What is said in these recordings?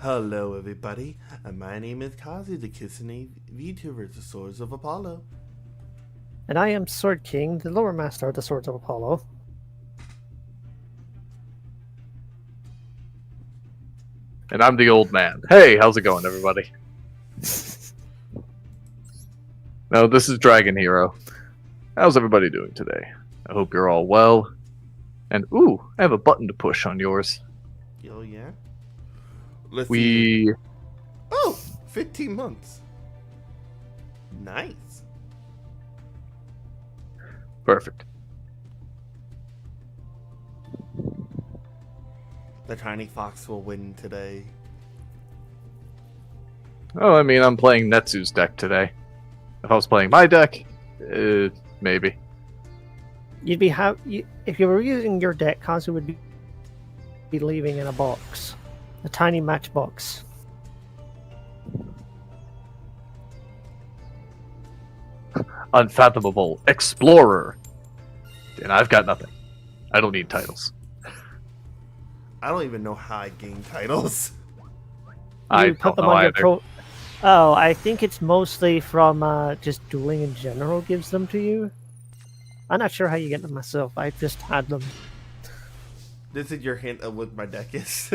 Hello, everybody. My name is Kazu, the Kissane VTuber, the Swords of Apollo. And I am Sword King, the Lower Master of the Swords of Apollo. And I'm the old man. Hey, how's it going, everybody? No, this is Dragon Hero. How's everybody doing today? I hope you're all well. And, ooh, I have a button to push on yours. Oh, yeah? Let's see. Oh, 15 months. Nice. Perfect. The tiny fox will win today. Oh, I mean, I'm playing Netsu's deck today. If I was playing my deck, maybe. You'd be if you were using your deck, Kazu would be leaving in a box, a tiny matchbox. Unfathomable Explorer. And I've got nothing. I don't need titles. I don't even know how I gain titles. I You put don't them know on your either. Oh, I think it's mostly from just dueling in general gives them to you. I'm not sure how you get them myself. I just had them. This is your hint of what my deck is.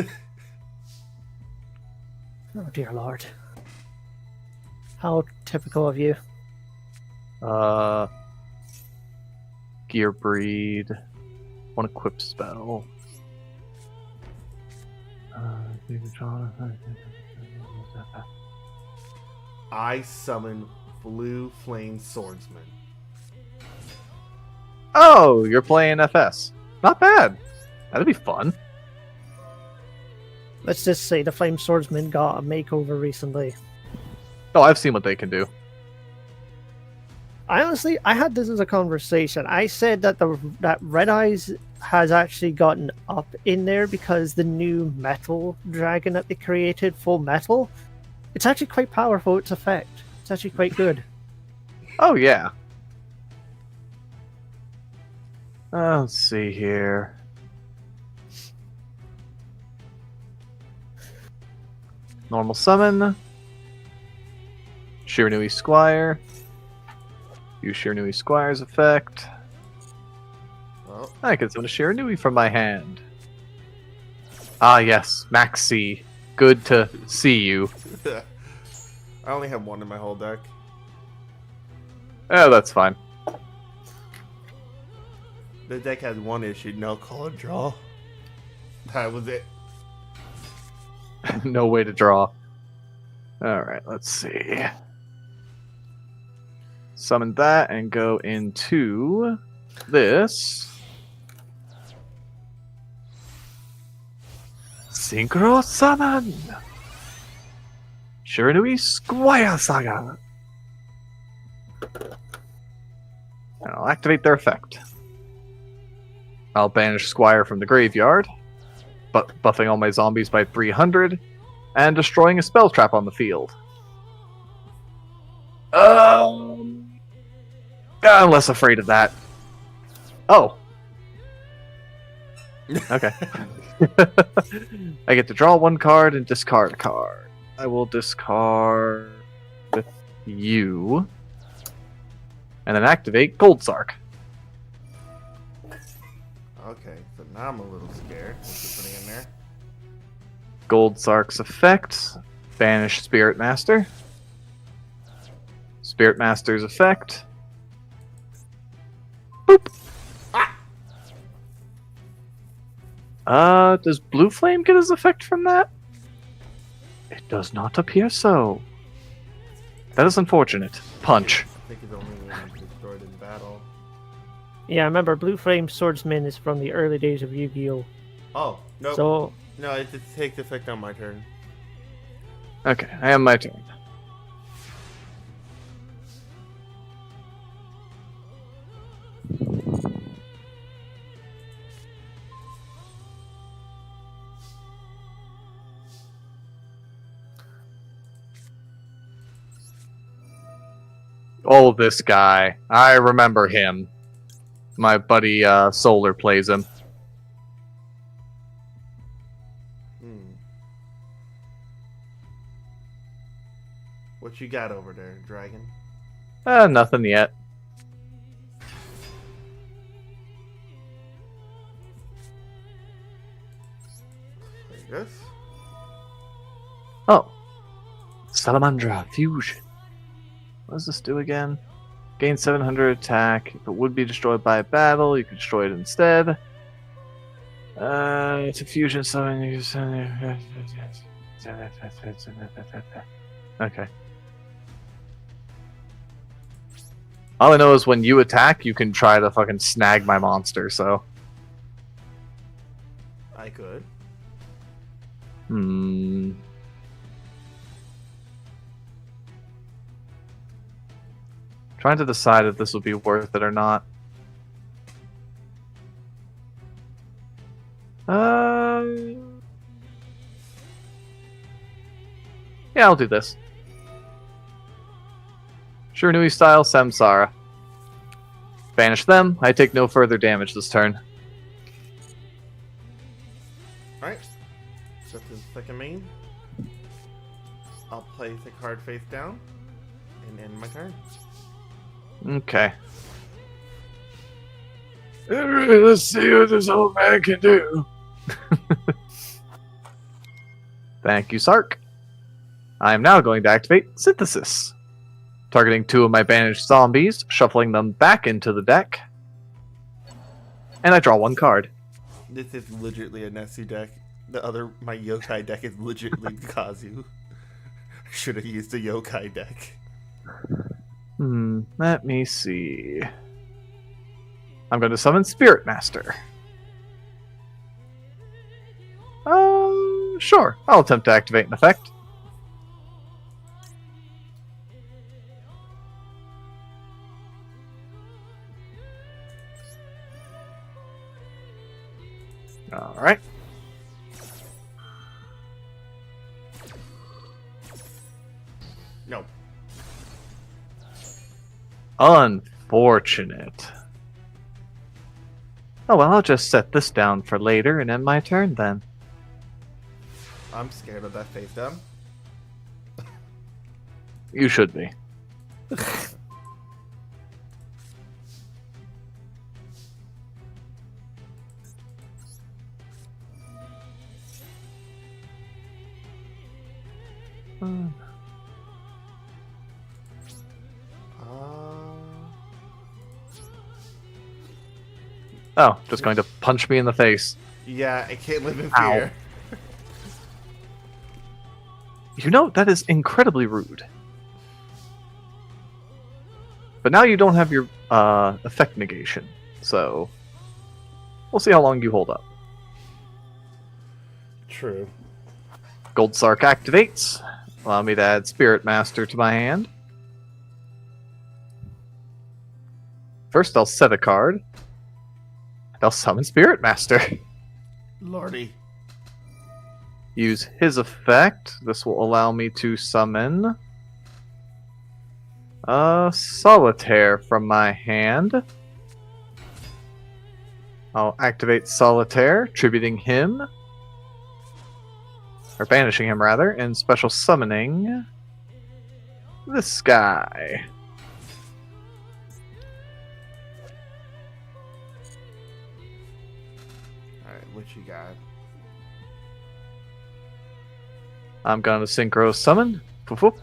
Oh dear lord. How typical of you. Gear Breed. One equip spell. I summon Blue Flame Swordsman. Oh, you're playing FS. Not bad. That'd be fun. Let's just say the Flame Swordsman got a makeover recently. Oh, I've seen what they can do. I had this as a conversation. I said that that Red Eyes has actually gotten up in there because the new metal dragon that they created, Full Metal, it's actually quite powerful. Its effect. It's actually quite good. Oh, yeah. Let's see here. Normal summon. Shiranui Squire. Use Shiranui Squire's effect. Oh, I can summon a Shiranui from my hand. Ah, yes. Maxi. Good to see you. I only have one in my whole deck. Oh, that's fine. The deck has one issue, no card draw. That was it. No way to draw. Alright, let's see. Summon that and go into this. Synchro Summon! Shiranui Squire Saga! And I'll activate their effect. I'll banish Squire from the graveyard, buffing all my zombies by 300, and destroying a spell trap on the field. I'm less afraid of that. Oh. Okay. I get to draw one card and discard a card. I will discard you. And then activate Gold Sark. Okay, so now I'm a little scared. What you're putting in there? Gold Sark's effect. Banish Spirit Master. Spirit Master's effect. Boop. Does Blue Flame get his effect from that? It does not appear so. That is unfortunate. Punch. I think it's only when it's destroyed in battle. Yeah, remember, Blue Flame Swordsman is from the early days of Yu-Gi-Oh! Oh, no. So, No, it takes effect on my turn. Okay, I have my turn. Oh, this guy. I remember him. My buddy Solar plays him. What you got over there, dragon? Nothing yet. Like this. Oh. Salamandra Fusion. What does this do again? Gain 700 attack. If it would be destroyed by a battle, you can destroy it instead. It's a fusion summon. Okay. All I know is when you attack, you can try to fucking snag my monster, so. I could. Trying to decide if this will be worth it or not. Yeah, I'll do this. Shiranui style Samsara. Banish them. I take no further damage this turn. Alright. Set the second main. I'll place a card face down and end my turn. Okay. Let's see what this old man can do. Thank you, Sark. I am now going to activate Synthesis. Targeting 2 of my banished zombies, shuffling them back into the deck. And I draw 1 card. This is legitimately a Nesu deck. My yokai deck is legitimately Kazu. I should have used a yokai deck. Let me see. I'm going to summon Spirit Master. Sure. I'll attempt to activate an effect. Alright. No. Unfortunate. Oh well, I'll just set this down for later and end my turn then. I'm scared of that face down. You should be. Oh, just going to punch me in the face. Yeah, I can't live in Ow. fear. You know, that is incredibly rude. But now you don't have your effect negation, so we'll see how long you hold up. True. Gold Sark activates. Allow me to add Spirit Master to my hand. First, I'll set a card. I'll summon Spirit Master. Lordy. Use his effect. This will allow me to summon Solitaire from my hand. I'll activate Solitaire, tributing him. Or banishing him, rather, and special summoning this guy. Alright, what you got? I'm gonna Synchro Summon. Whoop, whoop.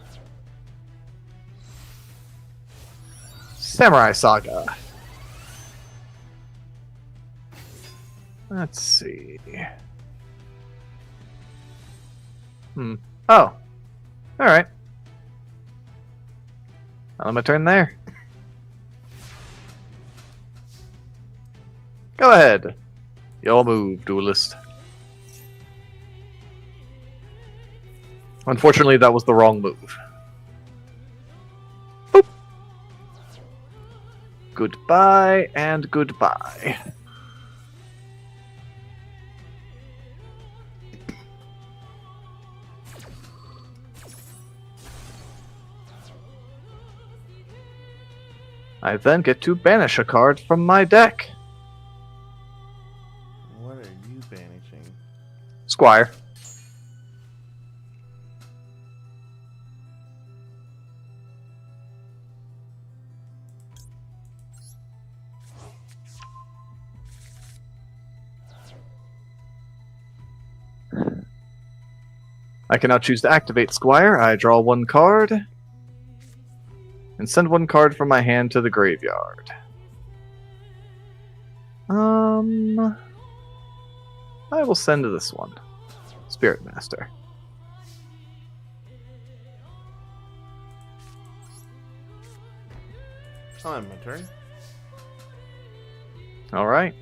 Samurai Saga. Let's see. Oh. Alright. I'll end my turn there. Go ahead. Your move, duelist. Unfortunately, that was the wrong move. Boop. Goodbye and goodbye. I then get to banish a card from my deck. What are you banishing? Squire. I can now choose to activate Squire. I draw 1 card and send 1 card from my hand to the graveyard. I will send this one. Spirit Master. Oh, my turn. Alright.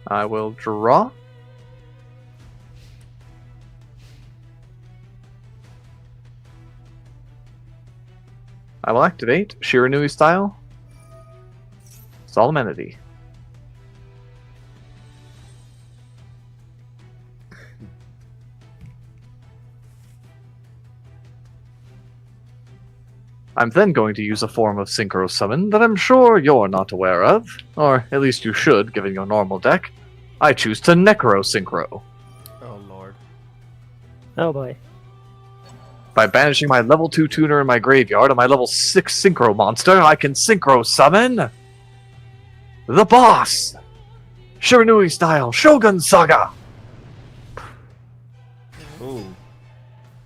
I will draw. I will activate Shiranui style. Solemnity. I'm then going to use a form of Synchro Summon that I'm sure you're not aware of, or at least you should, given your normal deck. I choose to Necro Synchro. Oh, Lord. Oh boy. By banishing my level 2 tuner in my graveyard and my level 6 Synchro monster, I can Synchro Summon the boss! Shiranui style Shogun Saga! Ooh.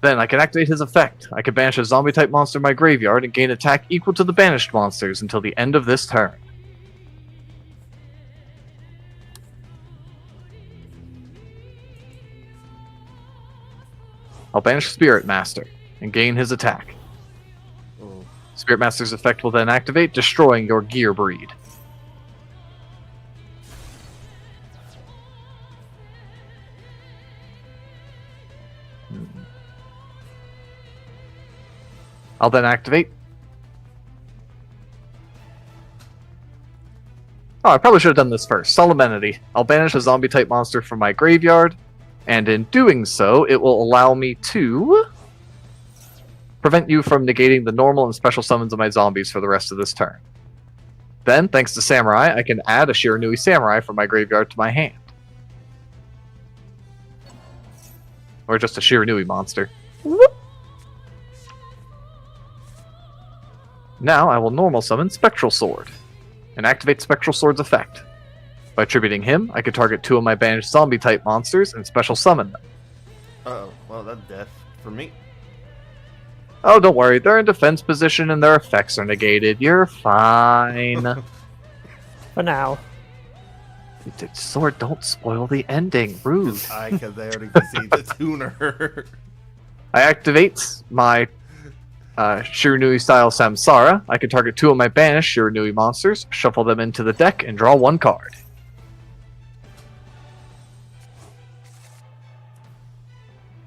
Then I can activate his effect. I can banish a zombie-type monster in my graveyard and gain attack equal to the banished monsters until the end of this turn. I'll banish Spirit Master and gain his attack. Ooh. Spirit Master's effect will then activate, destroying your gear breed. I'll then activate. Oh, I probably should have done this first. Solemnity. I'll banish a zombie-type monster from my graveyard, and in doing so, it will allow me to prevent you from negating the normal and special summons of my zombies for the rest of this turn. Then, thanks to Samurai, I can add a Shiranui Samurai from my graveyard to my hand. Or just a Shiranui monster. Whoop. Now I will normal summon Spectral Sword, and activate Spectral Sword's effect. By attributing him, I can target 2 of my banished zombie-type monsters and special summon them. Uh-oh. Well, that's death for me. Oh, don't worry, they're in defense position and their effects are negated. You're fine. For now. Sword, don't spoil the ending. Rude. Because I already can see the tuner. I activate my Shiranui style Samsara. I can target 2 of my banished Shiranui monsters, shuffle them into the deck, and draw 1 card.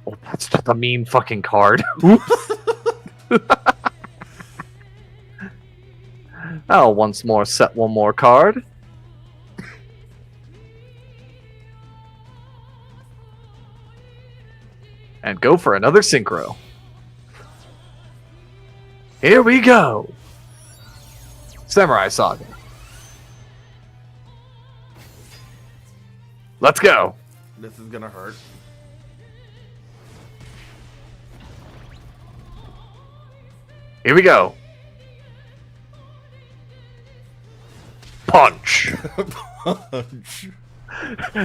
Oh, that's just a mean fucking card. Oops. I'll once more set 1 more card. And go for another Synchro. Here we go! Samurai Saga. Let's go! This is gonna hurt. Here we go! Punch! Punch.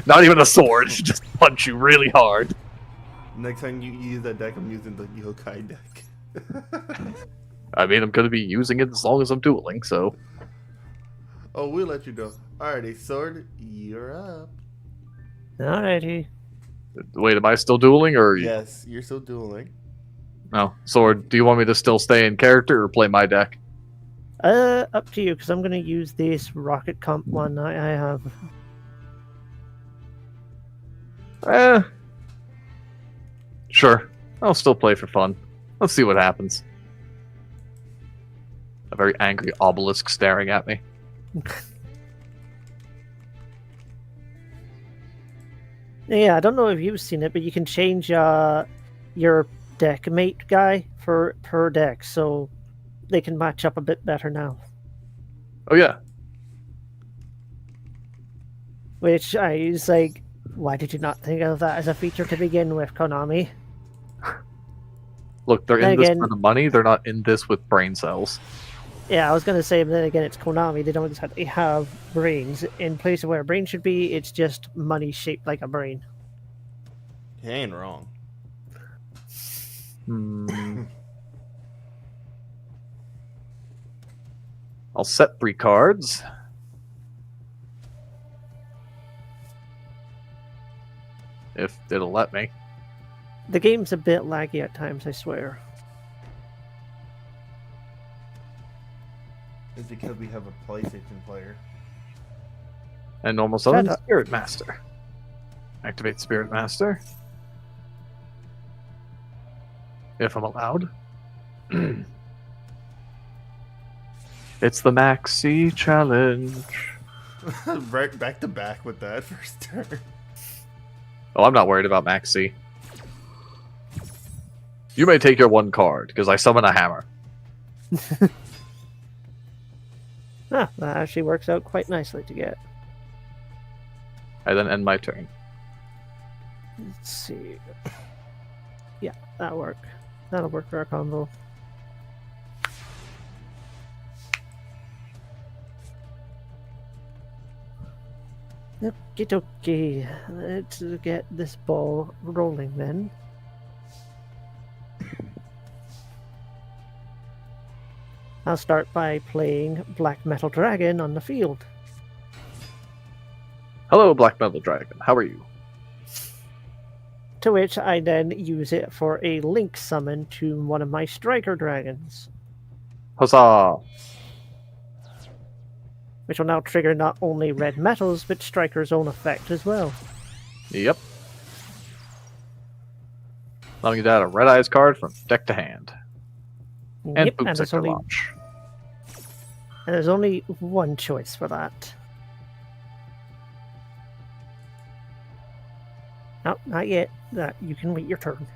Not even a sword, just punch you really hard. Next time you use that deck, I'm using the yokai deck. I mean, I'm gonna be using it as long as I'm dueling, so... Oh, we'll let you know. Alrighty, Sword, you're up. Alrighty. Wait, am I still dueling, or... Yes, you're still dueling. No. Sword, do you want me to still stay in character, or play my deck? Up to you, because I'm going to use this Rocket Comp one I have. Sure. I'll still play for fun. Let's see what happens. A very angry obelisk staring at me. Yeah, I don't know if you've seen it, but you can change your deck mate guy per deck, so they can match up a bit better now. Oh yeah. Which I was like, why did you not think of that as a feature to begin with, Konami? Look, they're in Then this again- for the money, they're not in this with brain cells. Yeah, I was going to say, but then again, it's Konami. They don't exactly have brains. In place of where a brain should be, it's just money shaped like a brain. He ain't wrong. I'll set 3 cards. If it'll let me. The game's a bit laggy at times, I swear. It's because we have a PlayStation player. And normal summon Shut up. Spirit Master. Activate Spirit Master. If I'm allowed. It's the Maxi Challenge. Right back to back with that first turn. Oh, I'm not worried about Maxi. You may take your 1 card, because I summon a hammer. Ah, that actually works out quite nicely to get. I then end my turn. Let's see. Yeah, that'll work. That'll work for our combo. Okie dokie. Let's get this ball rolling then. I'll start by playing Black Metal Dragon on the field. Hello, Black Metal Dragon. How are you? To which I then use it for a link summon to one of my Striker Dragons, Huzzah! which will now trigger not only red metals, but Striker's own effect as well. Yep. Allowing you to add a Red Eyes card from deck to hand. And Yep, Boom and Sector Launch. there's only one choice for that. No, not yet. You can wait your turn.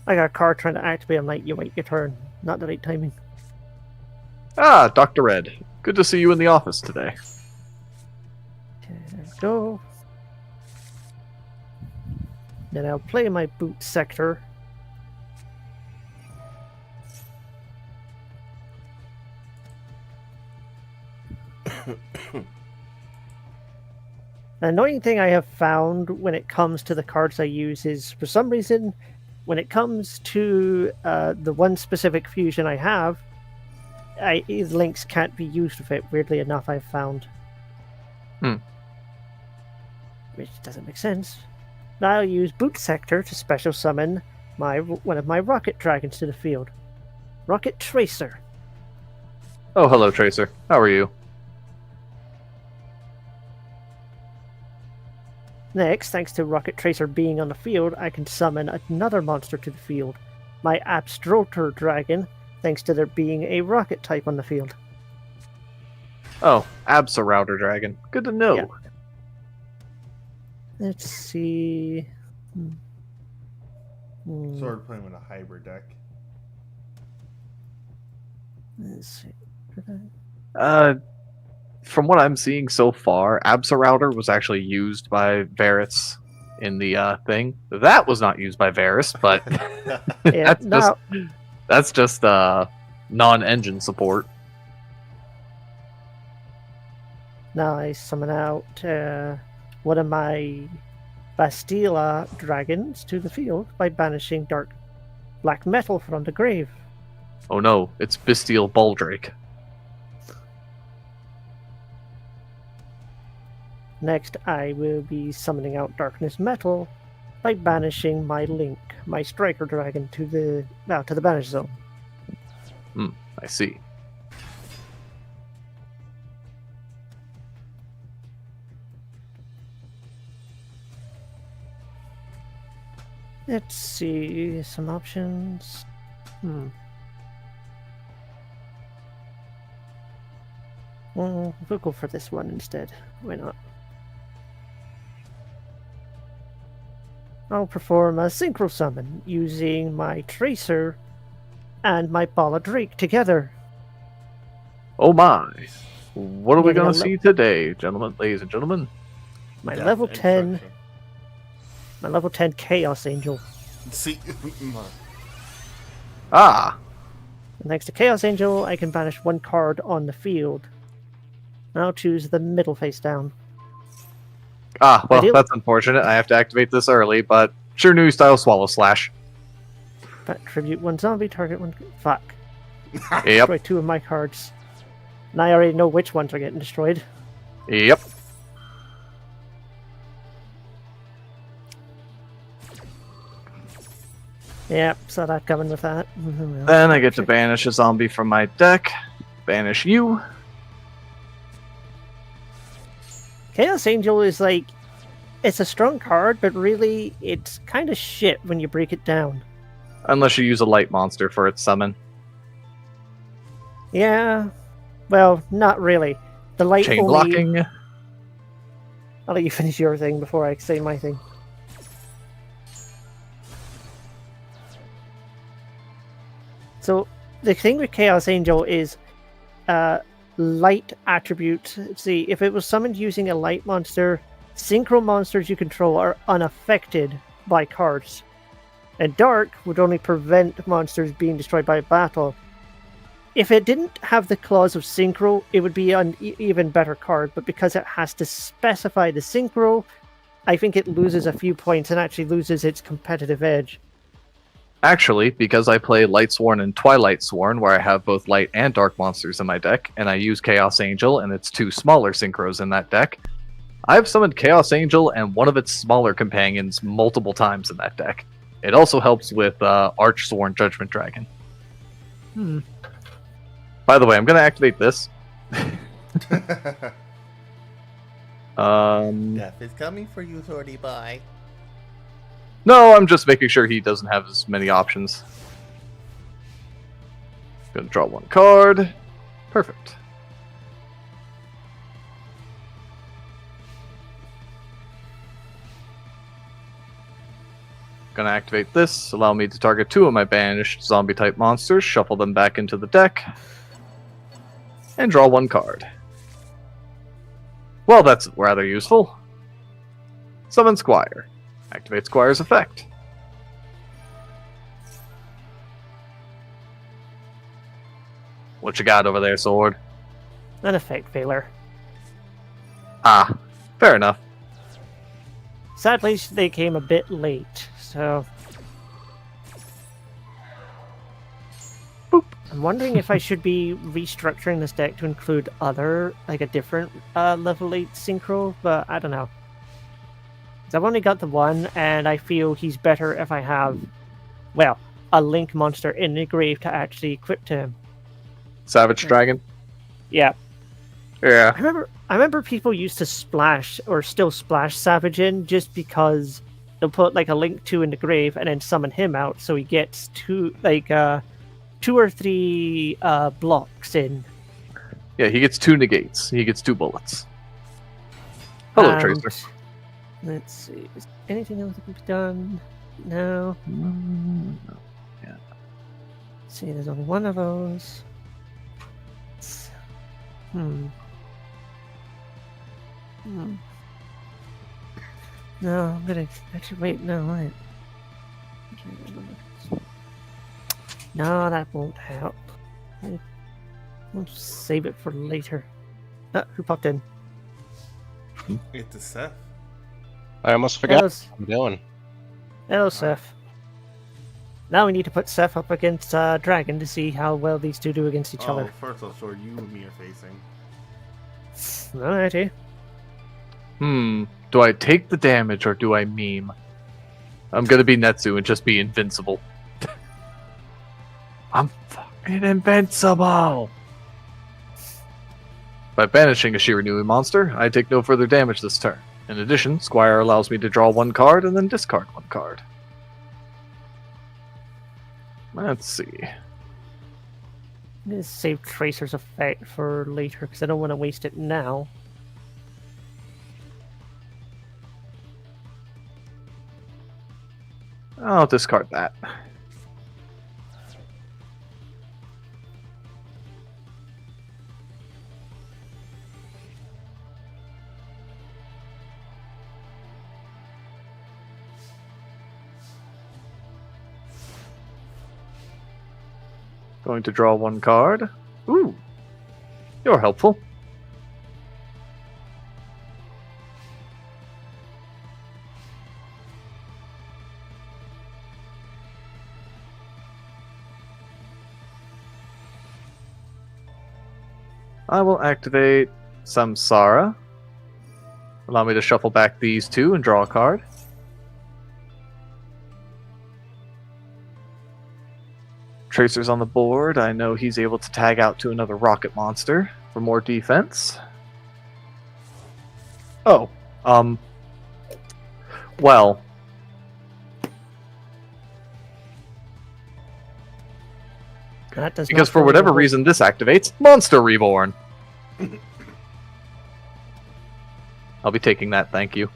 I got a card trying to activate. I'm like, you wait your turn. Not the right timing. Ah, Dr. Red. Good to see you in the office today. There we go. Then I'll play my boot sector. An annoying thing I have found when it comes to the cards I use is, for some reason, when it comes to the one specific fusion I have, links can't be used with it, weirdly enough, I've found. Which doesn't make sense. Now I'll use Boot Sector to special summon one of my Rocket Dragons to the field. Rocket Tracer. Oh, hello, Tracer. How are you? Next, thanks to Rocket Tracer being on the field, I can summon another monster to the field. My Abstroter Dragon, thanks to there being a rocket type on the field. Oh, Absa Dragon. Good to know. Yeah. Let's see. So we're playing with a hybrid deck. Let's see. From what I'm seeing so far, Absa was actually used by Varus in the thing. That was not used by Varus, but Yeah, that's just non-engine support. now I summon out one of my Bastila dragons to the field by banishing dark black metal from the grave. Oh no, it's Bestial Baldrake. Next, I will be summoning out darkness metal by banishing my Link, my Striker Dragon, to the banish zone. I see. Let's see some options. Well, we'll go for this one instead. Why not? I'll perform a synchro summon using my Tracer and my Bala Drake together. Oh my. What are we Getting going a to see today, ladies and gentlemen? My Death level 10, instruction. my level 10 Chaos Angel. See, Ah, And thanks to Chaos Angel, I can banish one card on the field. And I'll choose the middle face down. Ah, well, Ideal- that's unfortunate. I have to activate this early, but sure new style Swallow Slash. But tribute one zombie, target one. Fuck. Yep, Destroy 2 of my cards. And I already know which ones are getting destroyed. yep. Yep, saw that coming with that. Then I get to banish a zombie from my deck. Banish you. Chaos Angel is like, it's a strong card, but really, it's kind of shit when you break it down. Unless you use a light monster for its summon. Yeah, well, not really. The light Chain only... blocking. I'll let you finish your thing before I say my thing. So, the thing with Chaos Angel is light attribute. See, if it was summoned using a light monster, synchro monsters you control are unaffected by cards. And dark would only prevent monsters being destroyed by battle. If it didn't have the clause of synchro, it would be an even better card, but because it has to specify the synchro, I think it loses a few points and actually loses its competitive edge. Actually, because I play Light Sworn and Twilight Sworn, where I have both light and dark monsters in my deck, and I use Chaos Angel and its 2 smaller synchros in that deck, I've summoned Chaos Angel and one of its smaller companions multiple times in that deck. It also helps with Archsworn Judgment Dragon. By the way, I'm going to activate this. Death is coming for you, Sorty Boy. No, I'm just making sure he doesn't have as many options. Gonna draw 1 card. Perfect. Gonna activate this, allow me to target 2 of my banished zombie-type monsters, shuffle them back into the deck, and draw 1 card. Well, that's rather useful. Summon Squire. Activate Squire's effect. What you got over there, Sword? An effect failure. Ah, fair enough. Sadly, they came a bit late, so... Boop. I'm wondering if I should be restructuring this deck to include other, like a different level 8 synchro, but I don't know. 'Cause I've only got the one, and I feel he's better if I have, well, a Link monster in the grave to actually equip to him. Savage Dragon? Yeah. Yeah. I remember people used to splash, or still splash Savage in, just because they'll put like a Link 2 in the grave and then summon him out, so he gets 2 or 3 blocks in. Yeah, he gets 2 negates. He gets 2 bullets. Hello, And Tracer. Let's see. Is anything else that can be done? No. Yeah. See, there's only one of those. No, I'm gonna actually wait. No, wait. No, that won't help. We'll save it for later. Who popped in? It's a Seth. I almost forgot Hello, what I'm doing. hello, Seth. Now we need to put Seth up against Dragon to see how well these two do against each other. First I'll show you and me are facing. Alrighty. Do I take the damage or do I meme? I'm gonna be Netsu and just be invincible. I'm fucking invincible! By banishing a Shiranui monster, I take no further damage this turn. In addition, Squire allows me to draw 1 card and then discard 1 card. Let's see. I'm gonna save Tracer's effect for later because I don't want to waste it now. I'll discard that. Going to draw 1 card. Ooh, you're helpful. I will activate Samsara. Allow me to shuffle back these two and draw a card. Tracer's on the board. I know he's able to tag out to another rocket monster for more defense. Oh, well. That does Because not for really whatever hold- reason this activates Monster Reborn. I'll be taking that, thank you.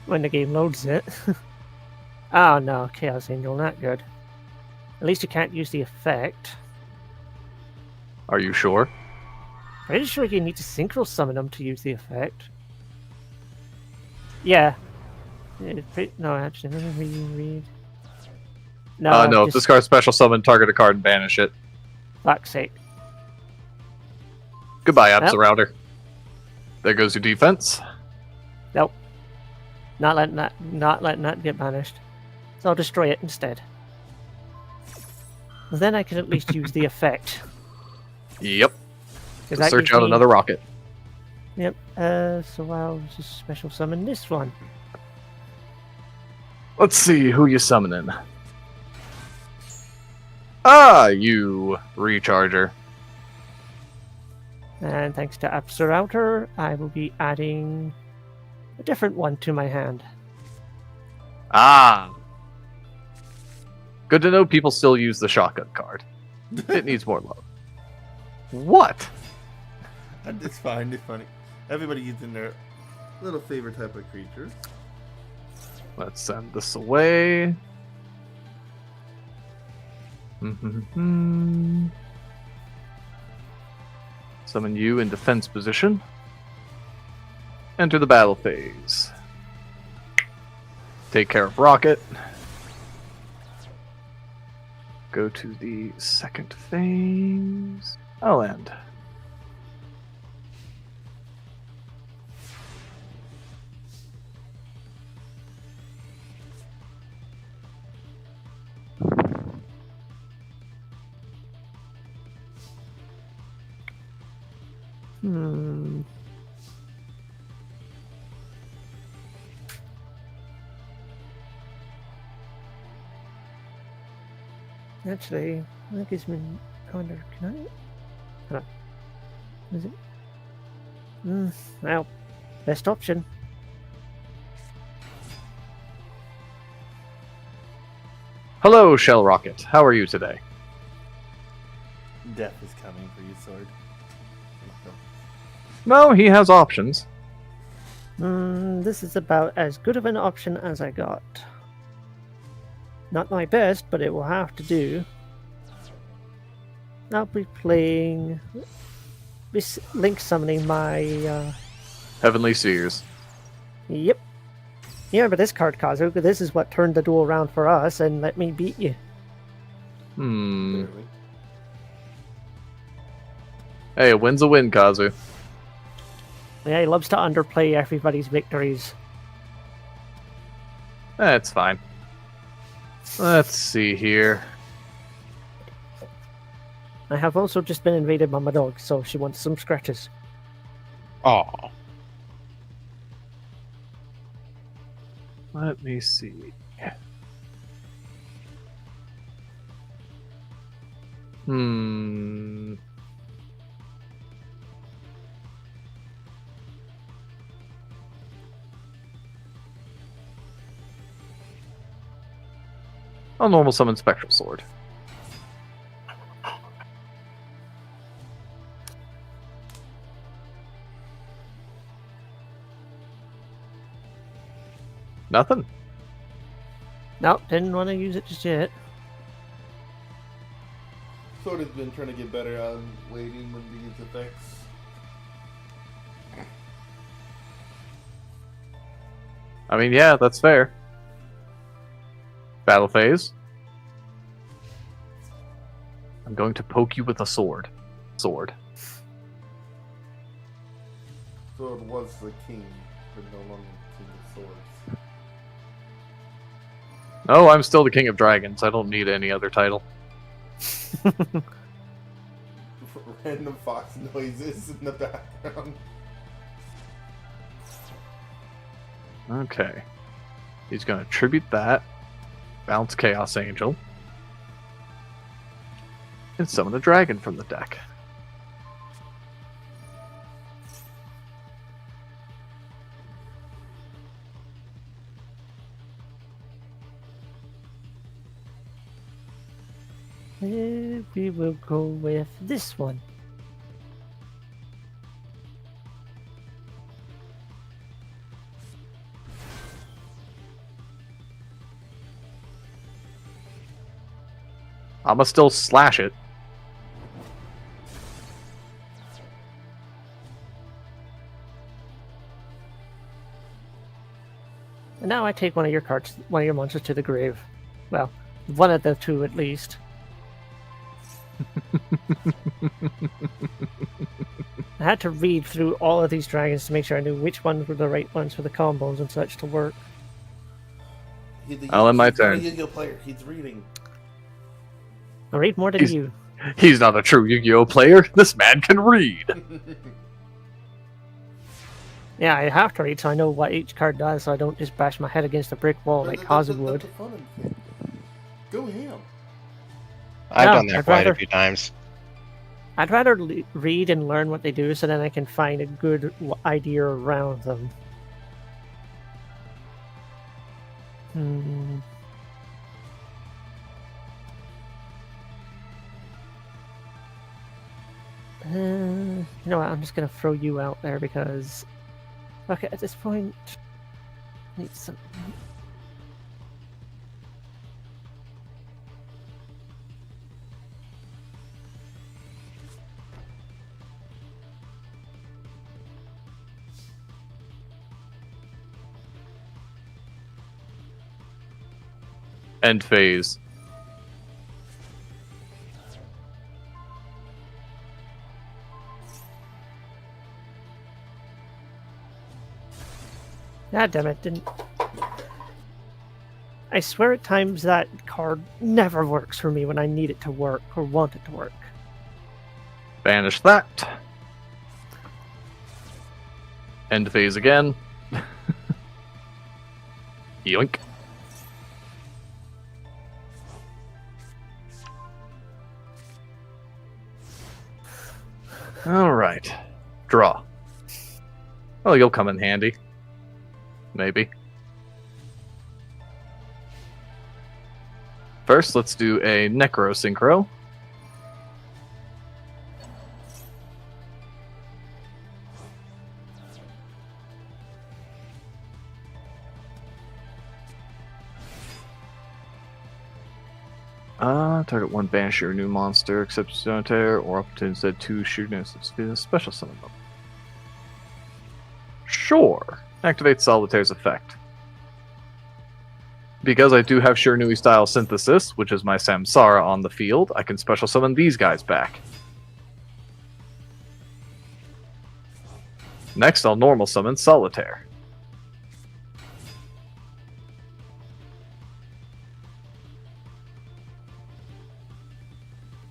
When the game loads it. Oh no, Chaos Angel, not good. At least you can't use the effect. Are you sure? Pretty sure you need to synchro summon them to use the effect. Yeah. No, actually, let me read. No, No, just discard special summon, target a card, and banish it. fuck's sake. Goodbye, Yep. Absorouter. There goes your defense. Nope. Not letting that get banished. So I'll destroy it instead. Then I can at least use the effect. Yep. 'Cause To that search gives out me- another rocket. Yep. So I'll just special summon this one. Let's see who you summoning. Ah, you recharger. And thanks to Absorouter, I will be adding a different one to my hand. Ah. Good to know people still use the shotgun card. It needs more love. What? It's fine. It's funny. Everybody using their little favorite type of creature. Let's send this away. Summon you in defense position. Enter the battle phase. Take care of Rocket. Go to the second phase. I'll end. Actually, that gives me. I wonder, can I? Hold on. Is it? Well, best option. Hello, Shell Rocket. How are you today? Death is coming for you, Sword. No, he has options. This is about as good of an option as I got. Not my best, but it will have to do. I'll be playing. Link summoning my. Heavenly Seers. Yep. You remember this card, Kazu? This is what turned the duel around for us and let me beat you. Clearly. Hey, a win's a win, Kazu. Yeah, he loves to underplay everybody's victories. That's fine. Let's see here. I have also just been invaded by my dog, so she wants some scratches. Oh, Let me see. I'll normal summon Spectral Sword. Nothing. Nope, didn't want to use it just yet. Sword has been trying to get better on waiting when we use effects. I mean, yeah, that's fair. Battle phase. I'm going to poke you with a sword. Sword. Sword was the king, but no longer the king of swords. No, I'm still the King of Dragons. I don't need any other title. Random fox noises in the background. Okay. He's going to tribute that, bounce Chaos Angel, and summon a dragon from the deck. We will go with this one. I'ma still slash it. And now I take one of your cards, one of your monsters to the grave. Well, one of the two at least. I had to read through all of these dragons to make sure I knew which ones were the right ones for the combos and such to work. I'll end my turn. He's a Yu-Gi-Oh player. He's reading. I read more than you. He's not a true Yu-Gi-Oh player. This man can read. Yeah, I have to read so I know what each card does so I don't just bash my head against a brick wall like Kazu would. That's the fun of it. Go ham. I've No, done that I'd quite rather- a few times. I'd rather read and learn what they do so then I can find a good idea around them. You know what, I'm just gonna throw you out there because... Okay, at this point... I need some... End phase. God damn it, didn't... I swear at times that card never works for me when I need it to work or want it to work. Banish that. End phase again. Yoink. Alright. Draw. Well, you'll come in handy. Maybe. First, let's do a Necro Synchro. Target one banish your new monster, except Zonetaire, or up to instead two shooting special summon them. Sure. Activate Solitaire's effect. Because I do have Shiranui style synthesis, which is my Samsara on the field, I can special summon these guys back. Next, I'll normal summon Solitaire.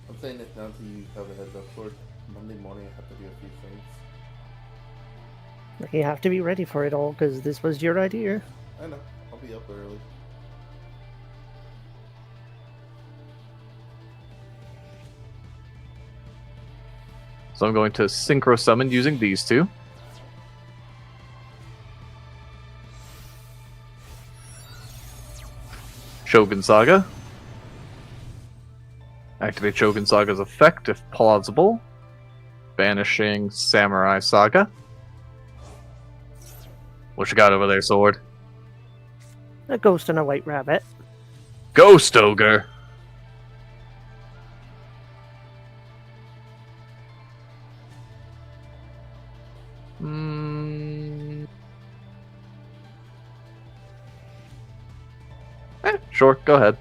I'm saying this now so you have a heads up for Monday morning. I have to do a few things. You have to be ready for it all because this was your idea. I know. I'll be up early. So I'm going to synchro summon using these two. Shogun Saga. Activate Shogun Saga's effect if plausible. Banishing Samurai Saga. What you got over there, Sword? A ghost and a white rabbit. Ghost Ogre! Sure, go ahead.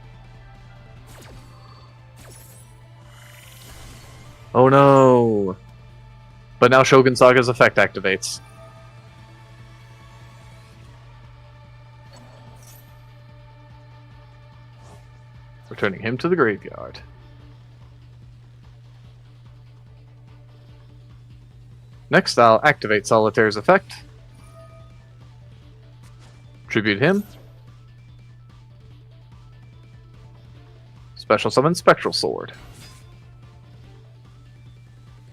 Oh no! But now Shogun Saga's effect activates. Returning him to the graveyard. Next, I'll activate Solitaire's effect. Tribute him. Special summon Spectral Sword.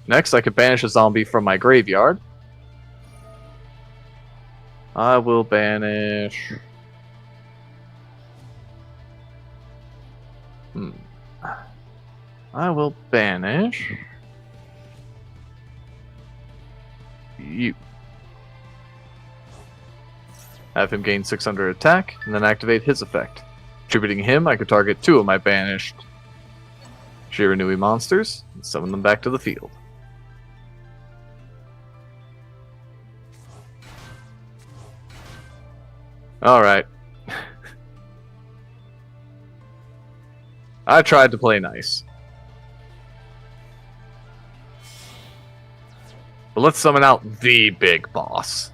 Next, I can banish a zombie from my graveyard. I will banish... I will banish... you. Have him gain 600 attack, and then activate his effect. Tributing him, I could target 2 of my banished Shiranui monsters, and summon them back to the field. Alright. I tried to play nice. But let's summon out the big boss.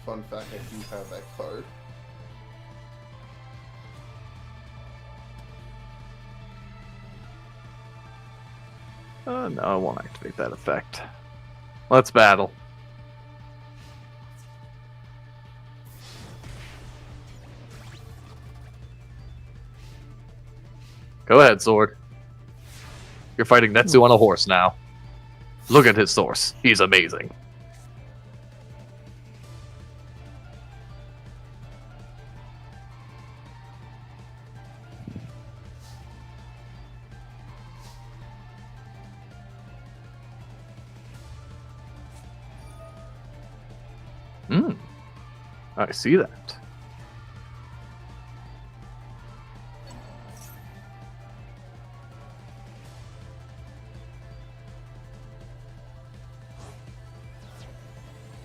Fun fact, I do have that card. No, I won't activate that effect. Let's battle. Go ahead, Sword. You're fighting Netsu on a horse now. Look at his source. He's amazing. I see that.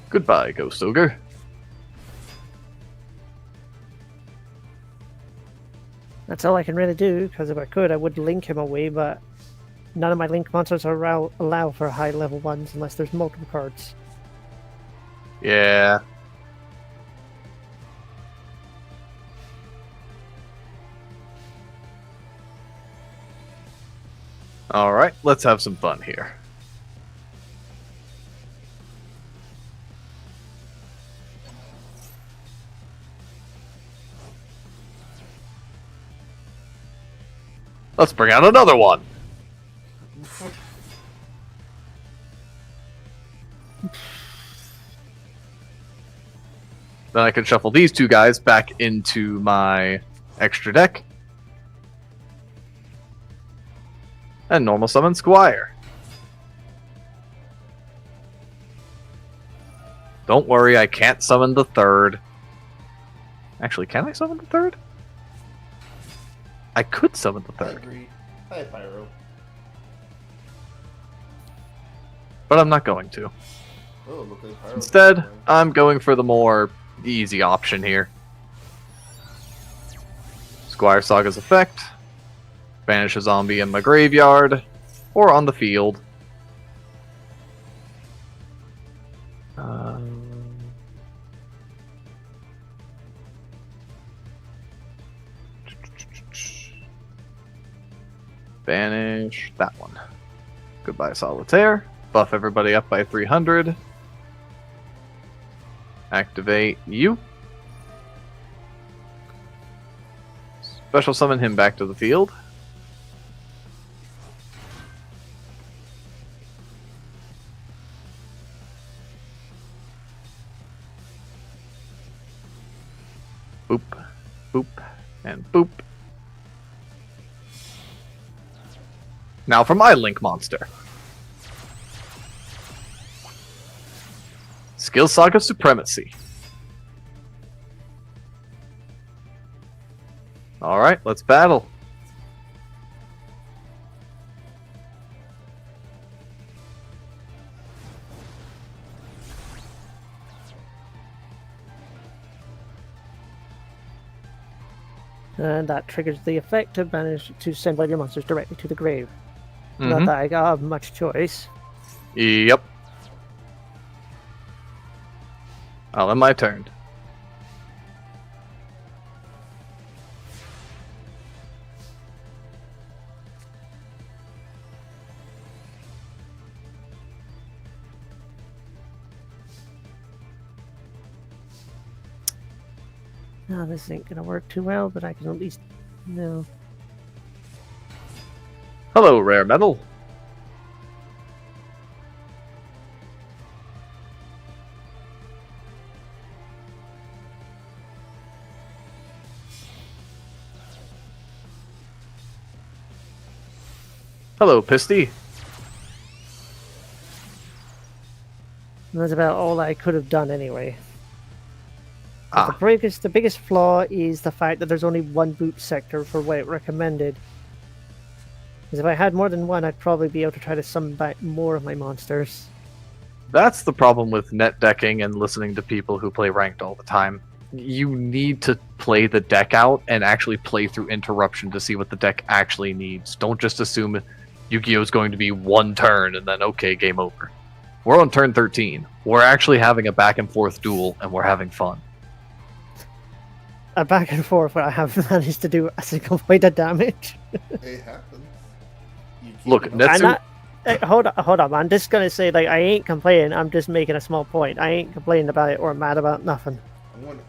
Goodbye, Ghost Ogre. That's all I can really do, because if I could, I would link him away, but none of my link monsters allow for high level ones unless there's multiple cards. Yeah. Alright, let's have some fun here. Let's bring out another one! Then I can shuffle these 2 guys back into my extra deck. And normal summon Squire. Don't worry, I can't summon the 3rd. Actually, can I summon the 3rd? I could summon the 3rd. agree. Hi, Pyro. But I'm not going to. Oh, look at Pyro. Instead, I'm going for the more easy option here. Squire Saga's effect. Banish a zombie in my graveyard, or on the field. Banish that one. Goodbye, Solitaire. Buff everybody up by 300. Activate you. Special summon him back to the field. Boop, boop, and boop. Now for my Link monster. Skill Saga Supremacy. Alright, let's battle. And that triggers the effect to banish to send one of your monsters directly to the grave. Mm-hmm. Not that I have much choice. Yep. I'll end my turn. Oh, this ain't gonna work too well, but I can at least know. Hello, rare metal. Hello, Pisty. That's about all I could have done anyway. Ah. The biggest flaw is the fact that there's only one boot sector for what it recommended. Because if I had more than one, I'd probably be able to try to summon back more of my monsters. That's the problem with net decking and listening to people who play ranked all the time. You need to play the deck out and actually play through interruption to see what the deck actually needs. Don't just assume Yu-Gi-Oh! Is going to be one turn and then okay, game over. We're on turn 13. We're actually having a back and forth duel and we're having fun. A back and forth where I have managed to do a single point of damage. It happens. You keep Look, it up. Netsu... Hold on, I'm just gonna say, like, I ain't complaining, I'm just making a small point. I ain't complaining about it or mad about nothing. I want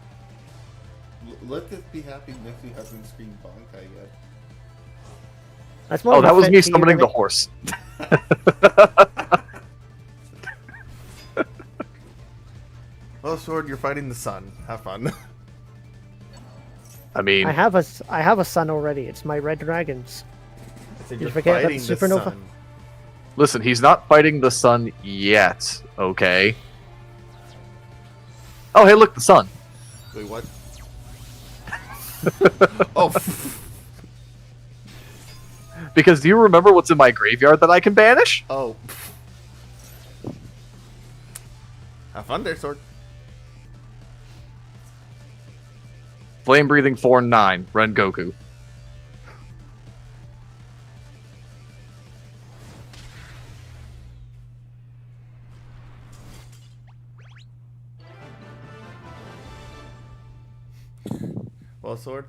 let this be happy Nixie hasn't screamed Bankai yet. That's more Oh, of a that was fit me to you summoning than the horse. Well, Sword, you're fighting the sun. Have fun. I mean, I have a son already. It's my red dragons. I said Did you you're forget about the fighting the supernova? sun. listen, he's not fighting the sun yet, okay? Oh, hey, look, the sun. Wait, what? Oh. Because do you remember what's in my graveyard that I can banish? Oh. Have fun there, Sword. Flame breathing 4/9, Ren Goku. Well, Sword,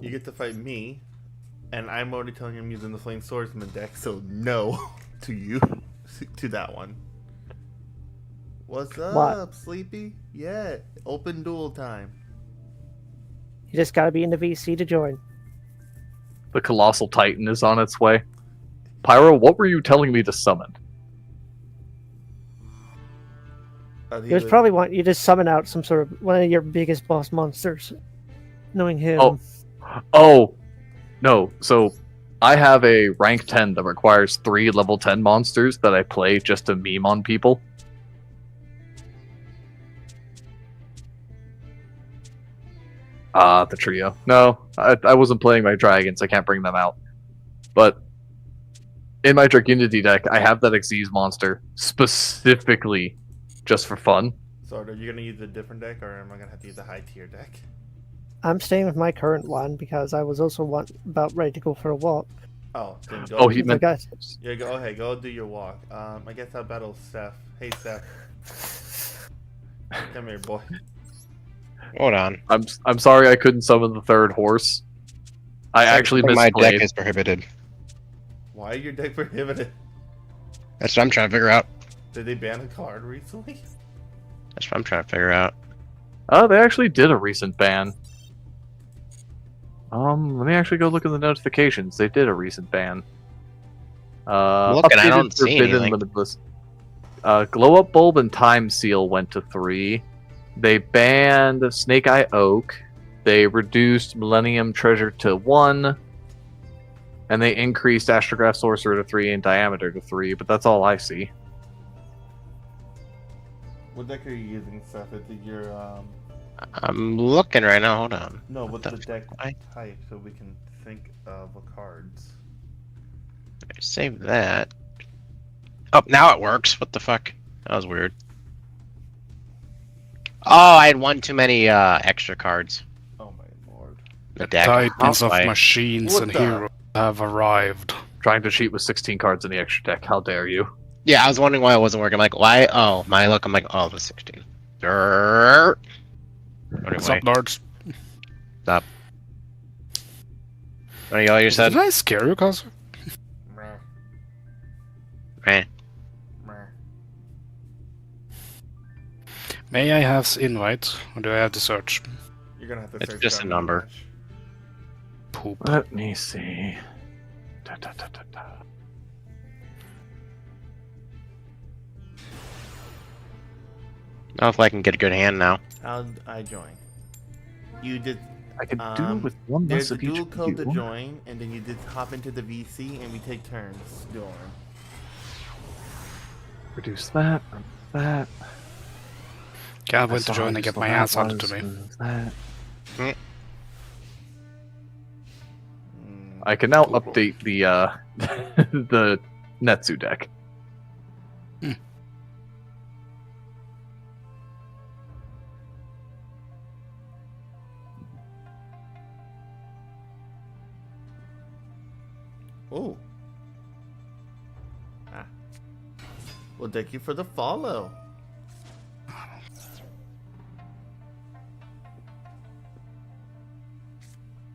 you get to fight me, and I'm already telling you I'm using the Flame Swordsman deck, so no to you, to that one. What's up, What? Sleepy? Yeah, open duel time. You just gotta be in the VC to join. The Colossal Titan is on its way. Pyro, what were you telling me to summon? He was probably want you to summon out some sort of one of your biggest boss monsters. Knowing him. Oh, no. So, I have a rank 10 that requires 3 level 10 monsters that I play just to meme on people. The trio. No, I wasn't playing my dragons. I can't bring them out. But in my Dragunity deck, I have that Xyz monster specifically just for fun. Sword, are you gonna use a different deck, or am I gonna have to use a high tier deck? I'm staying with my current one because I was also about ready to go for a walk. Oh, then go. Oh, he I meant... got- Yeah, go ahead. Go do your walk. I guess I'll battle Seth. Hey, Seth. Come here, boy. Hold on. I'm sorry I couldn't summon the third horse. I actually My misplayed. deck is prohibited. Why are your deck prohibited? That's what I'm trying to figure out. Did they ban a card recently? That's what I'm trying to figure out. They actually did a recent ban. Let me actually go look at the notifications. They did a recent ban. Looking, I updated don't see Forbidden anything. Limitless. Glow Up Bulb and Time Seal went to 3. They banned Snake Eye Oak. They reduced Millennium Treasure to 1. And they increased Astrograph Sorcerer to 3 and Diameter to 3, but that's all I see. What deck are you using, Seth? Is it your I'm looking right now. Hold on. No, what's the deck I type so we can think of the cards? save that. Oh, now it works. What the fuck? That was weird. Oh, I had one too many extra cards. Oh my lord. The deck. Titans of Why? machines What and the- heroes have arrived. Trying to cheat with 16 cards in the extra deck. How dare you? Yeah, I was wondering why it wasn't working. I'm like, why? Oh, my look. I'm like, oh, it was 16. Durr. What's Anyway, up, nerds? what you all you said? Did I scare you, cuz? Meh, Eh. meh. May I have invite, or do I have to search? You're gonna have to It's search just down a the number. match. Poop. Let me see. Da, da, da, da, da. Not if I can get a good hand now. How'd I join? You did. I can do with one There's less a of each dual of code to you. join, and then you just hop into the VC, and we take turns dueling. Reduce that. Remove that. Can't I wait to saw how join and get useful my that ass handed was. to me. Remove that. Mm, I can now update the the Netsu deck. Oh. Ah. Well, thank you for the follow.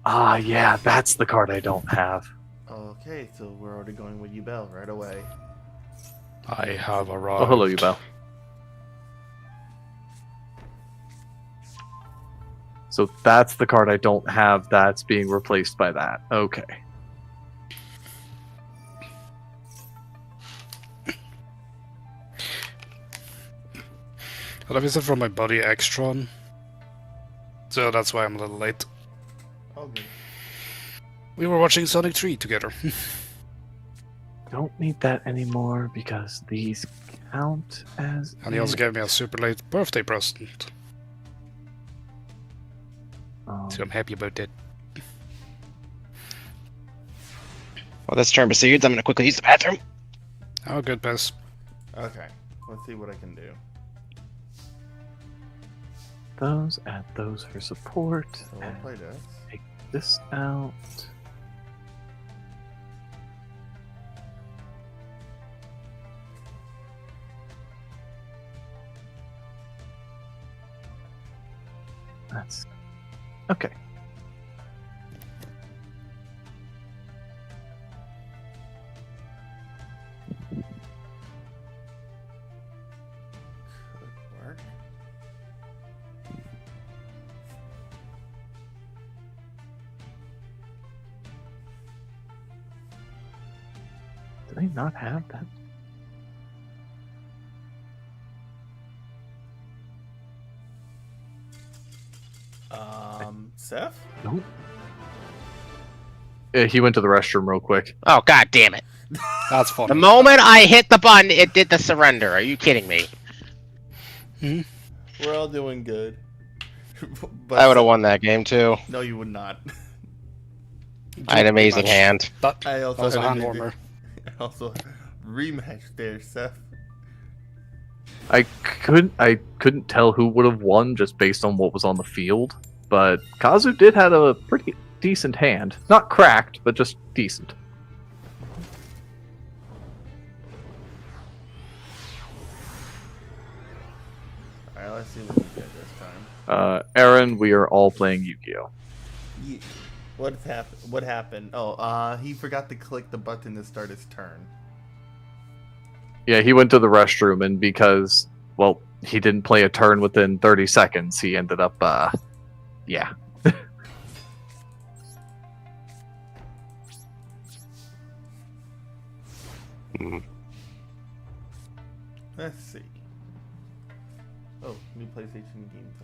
Ah, yeah, that's the card I don't have. Okay, so we're already going with you, Bell, right away. I have arrived. Oh, hello, you Bell. So that's the card I don't have that's being replaced by that. Okay. Well, I visit from my buddy Extron. So that's why I'm a little late. Oh, good. We were watching Sonic 3 together. Don't need that anymore because these count as. And he also it. gave me a super late birthday present. So I'm happy about that. Well, this turn proceeds. I'm gonna quickly use the bathroom. Oh, good pass. Okay, let's see what I can do. Those, add those for support. So we'll and play this. take this out. That's okay. Could work. Do they not have that? Seth? Nope. He went to the restroom real quick. Oh, god damn it. That's The funny. moment I hit the button, it did the surrender. Are you kidding me? We're all doing good. But I would have won that game too. No, you would not. I had an amazing hand. That I also was a had hand amazing- warmer. Also, rematch there, Seth. I couldn't tell who would have won just based on what was on the field, but Kazu did have a pretty decent hand. Not cracked, but just decent. Alright, let's see what we get this time. Aaron, we are all playing Yu-Gi-Oh! What happened? Oh, he forgot to click the button to start his turn. Yeah, he went to the restroom, and because, well, he didn't play a turn within 30 seconds, he ended up, yeah. Let's see. Oh, new PlayStation games.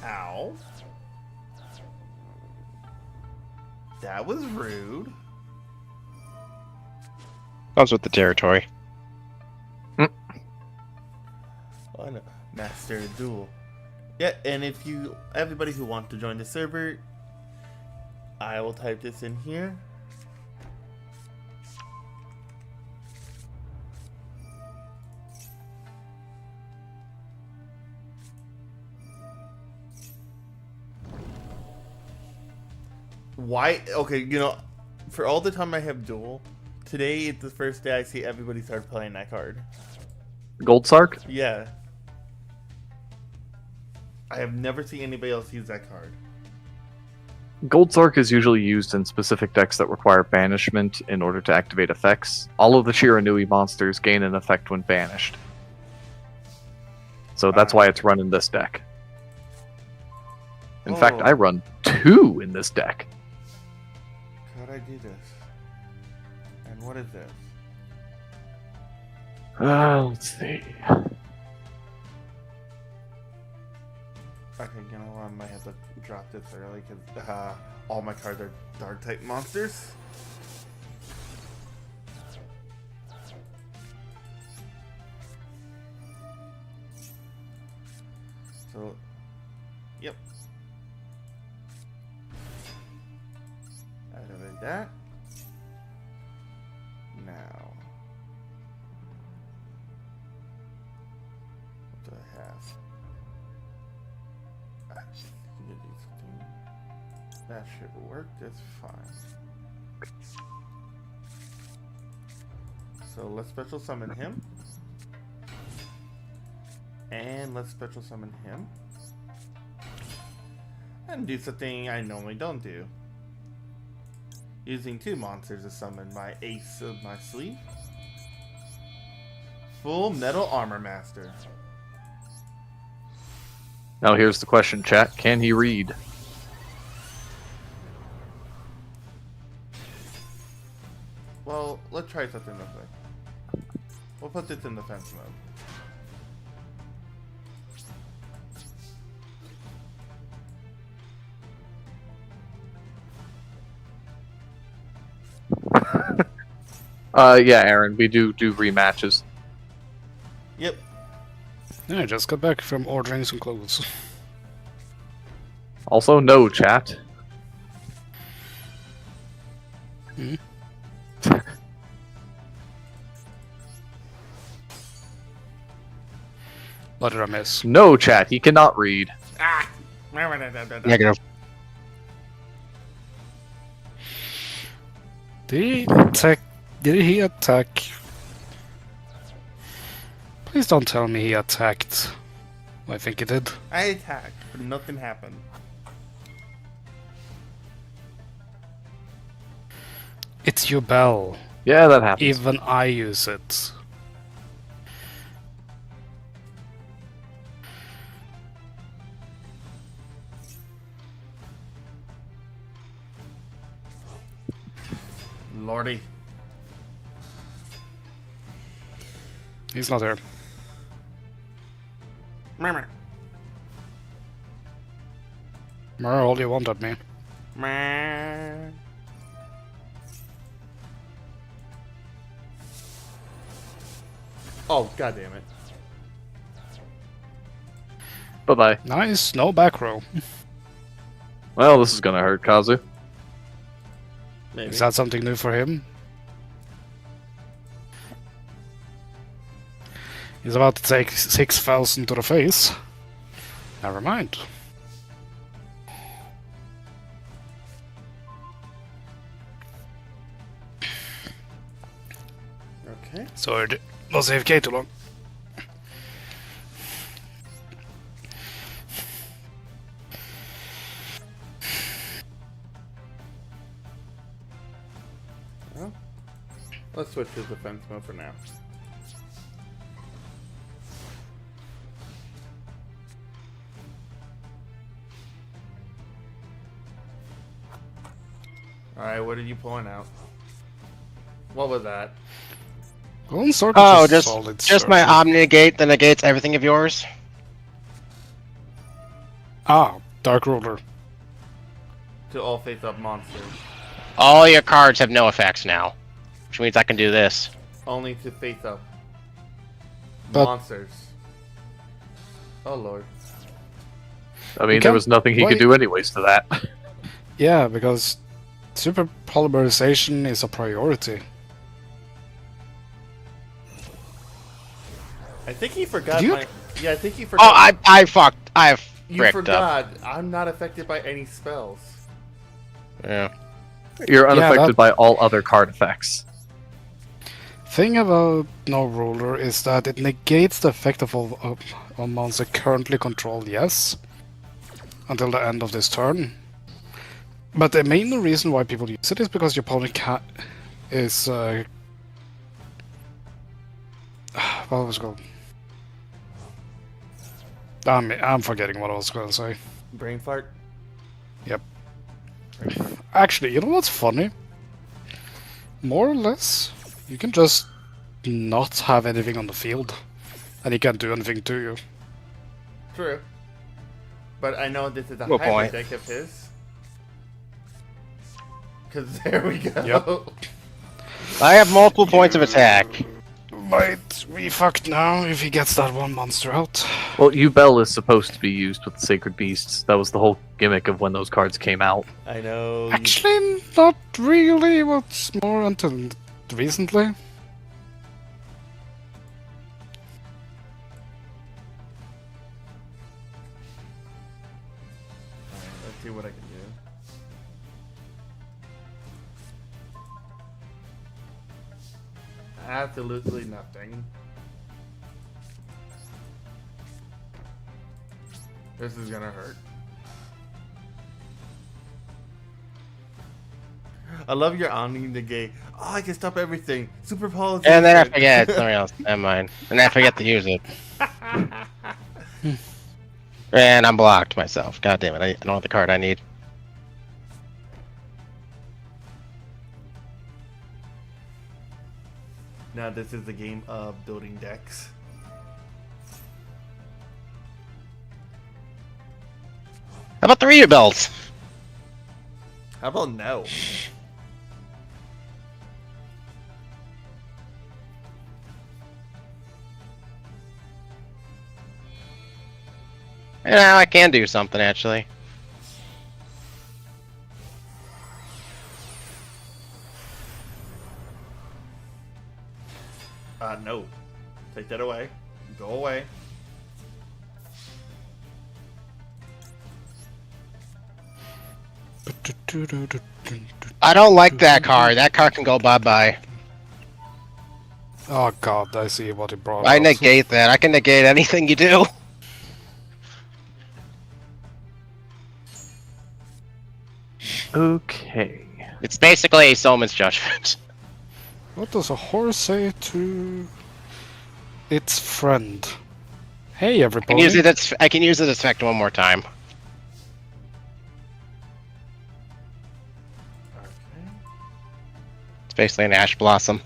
Ow. That was rude. Comes with the territory. Oh, no. Master Duel. Yeah, and if you, everybody who wants to join the server, I will type this in here. Why? Okay, you know, for all the time I have Duel, today is the first day I see everybody start playing that card. Gold Sark? Yeah. I have never seen anybody else use that card. Gold Zork is usually used in specific decks that require banishment in order to activate effects. All of the Shiranui monsters gain an effect when banished. So that's why it's run in this deck. In fact, I run 2 in this deck. Could I do this? And what is this? Let's see. Okay, you know, I might have to drop this early because all my cards are dark type monsters. So, yep. Activate that. Now, what do I have? That should work just fine. So let's special summon him. And let's special summon him. And do something I normally don't do. Using 2 monsters to summon my ace of my sleeve. Full Metal Armor Master. Now here's the question, chat. Can he read? Well, let's try something real quick. We'll put this in defense mode. Yeah, Aaron, we do rematches. Yep. Yeah, I just got back from ordering some clothes. Also, no, chat. Hmm? What did I miss? No, chat. He cannot read. Ah! Negative. Did he attack? Please don't tell me he attacked. I think he did. I attacked, but nothing happened. It's your bell. Yeah, that happens. Even I use it. Lordy. He's not here. Murmur. Murr, all you want at me. Meh. Oh, god damn it. Bye-bye. Nice, no back row. Well, this is gonna hurt, Kazu. Maybe. Is that something new for him? He's about to take 6,000 to the face. Never mind. Okay. Så det was AFK too long. Well, let's switch to defense mode for now. Alright, what are you pulling out? What was that? Golden Sword Oh, is just solid my circle. Omni Negate that negates everything of yours. Ah, Dark Ruler. To all face-up monsters. All your cards have no effects now, which means I can do this. Only to face-up But- monsters. Oh lord. I mean, You there can't- was nothing he why- could do anyways to that. Yeah, because super polymerization is a priority. I think he forgot You- my... Yeah, I think he Oh, forgot... I fucked. I You fricked up. forgot. I'm not affected by any spells. Yeah. You're Yeah, unaffected that- by all other card effects. Thing about No Ruler is that it negates the effect of all on monster currently controlled, yes, until the end of this turn. But the main reason why people use it is because your opponent is what was it called? I'm forgetting what I was going to say. Brain fart. Yep. Brain fart. Actually, you know what's funny? More or less, you can just not have anything on the field, and he can't do anything to you. True. But I know this is a Good hybrid point. deck of his. Because there we go. Yep. I have multiple points of attack. Might be fucked now if he gets that one monster out. Well, Ubel is supposed to be used with the Sacred Beasts. That was the whole gimmick of when those cards came out. I know. Actually, not really. What's more until recently. Alright, let's see what I can do. Absolutely nothing. This is gonna hurt. I love your Omni negate. Oh, I can stop everything. Super policy. And then I forget something else. Never mind. And I forget to use it. And I'm blocked myself. God damn it. I don't want the card I need. Now this is the game of building decks. How about the reader belts? How about no? And now I can do something actually. No. Take that away. Go away. I don't like that card. That card can go bye-bye. Oh god, I see what he brought I up. negate that. I can negate anything you do. Okay. It's basically a Soulman's Judgment. What does a horse say to its friend? Hey, I everybody. can use it as I can use it as effect one more time. Okay. It's basically an Ash Blossom.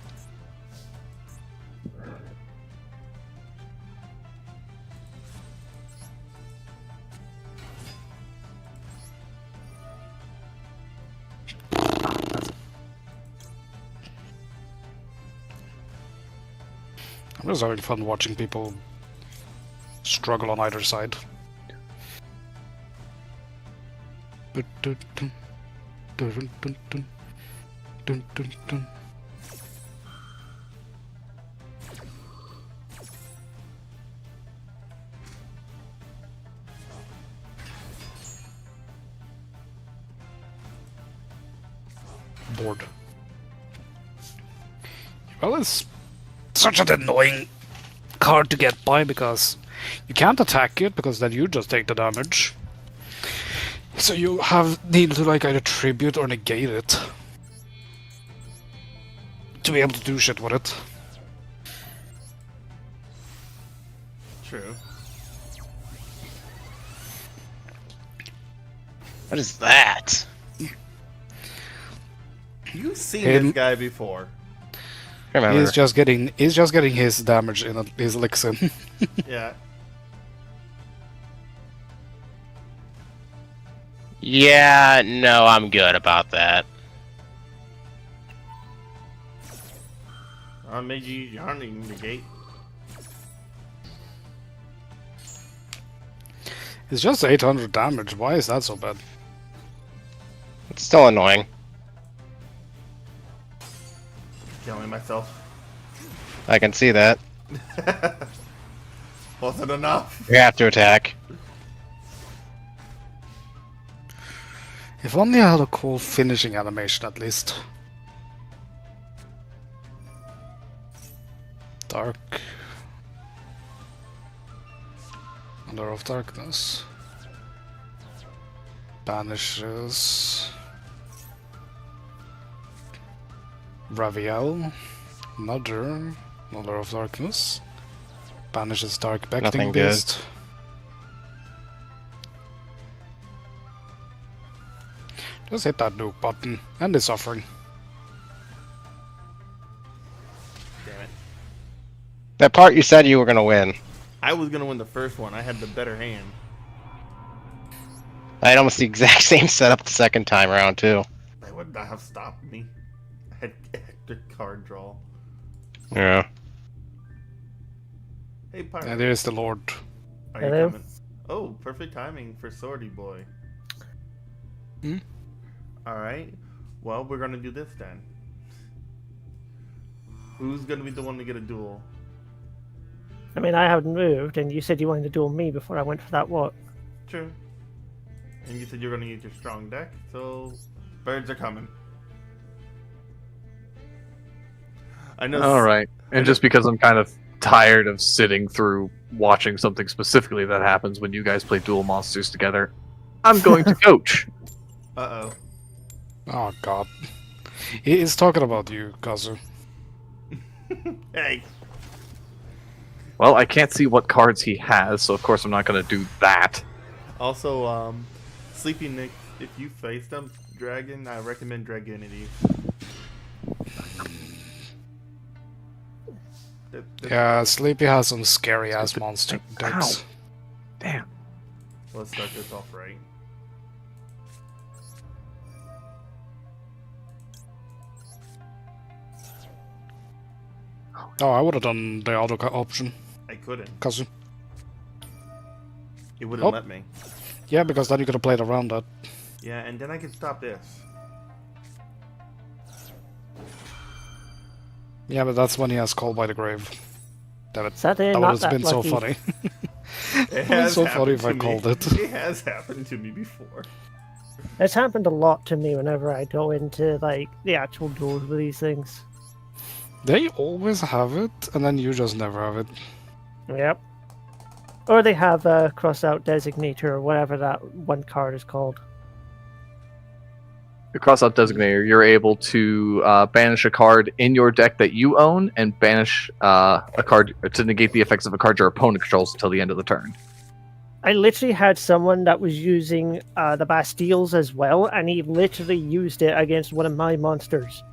I'm just having fun watching people struggle on either side. Bored. Well, it's such an annoying card to get by because you can't attack it because then you just take the damage. So you need to like either tribute or negate it to be able to do shit with it. True. What is that? You've seen Him- this guy before. Remember. He's just getting his damage in his elixir. Yeah. Yeah, no, I'm good about that. Maybe you aren't even negate. It's just 800 damage. Why is that so bad? It's still annoying. Killing myself. I can see that. Wasn't enough. You have to attack. If only I had a cool finishing animation at least. Dark. Under of Darkness. Banishes. Raviel. Another of Darkness. Banishes Dark Nothing Beckoning good. Beast. Just hit that nuke button. End the suffering. Damn it. That part you said you were gonna win. I was gonna win the first one. I had the better hand. I had almost the exact same setup the second time around too. That would not have stopped me. I had extra card draw. Yeah. Hey, Pirate. And there's the Lord. Are you Hello? coming? Oh, perfect timing for Swordy Boy. Hmm? Alright. Well, we're gonna do this then. Who's gonna be the one to get a duel? I mean, I haven't moved, and you said you wanted to duel me before I went for that walk. True. And you said you're gonna use your strong deck, so birds are coming. I know. All right. And just because I'm kind of tired of sitting through watching something specifically that happens when you guys play Duel Monsters together, I'm going to coach. Uh Oh god. He is talking about you, Kazu. oh. Hey. Well, I can't see what cards he has, so of course I'm not going to do that. Also, Sleepy Nick, if you face them dragon, I recommend Dragonity. Yeah, Sleepy has some scary ass monster decks. Ow. Damn. Let's start this off right. Oh, I would have done the other option, I couldn't. Kazu. It wouldn't Oh. let me. Yeah, because then you could have played around that. Yeah, and then I could stop this. Yeah, but that's when he has Called by the Grave. Damn it. Sadly, That not would have that been so lucky. funny. It It has was so funny happened if I to me. called it. It has happened to me before. It's happened a lot to me whenever I go into like the actual duels with these things. They always have it, and then you just never have it. Yep. Or they have a cross-out designator or whatever that one card is called. The cross-out designator, you're able to banish a card in your deck that you own and banish a card to negate the effects of a card your opponent controls until the end of the turn. I literally had someone that was using the Bastilles as well, and he literally used it against one of my monsters.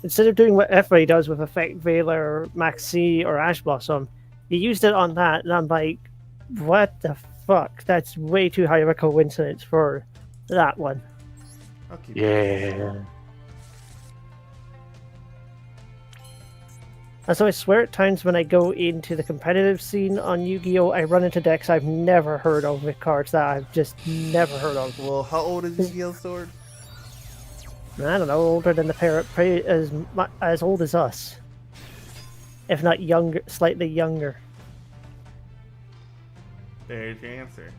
Instead of doing what everybody does with Effect Veiler, Maxi, or Ash Blossom, he used it on that, and I'm like, what the fuck? That's way too high of a coincidence for that one. I'll keep Yeah. And so I swear at times when I go into the competitive scene on Yu-Gi-Oh! I run into decks I've never heard of with cards that I've just never heard of. Well, how old is Yu-Gi-Oh! Sword? I don't know, older than the parrot, probably as old as us. If not younger, slightly younger. There's your answer.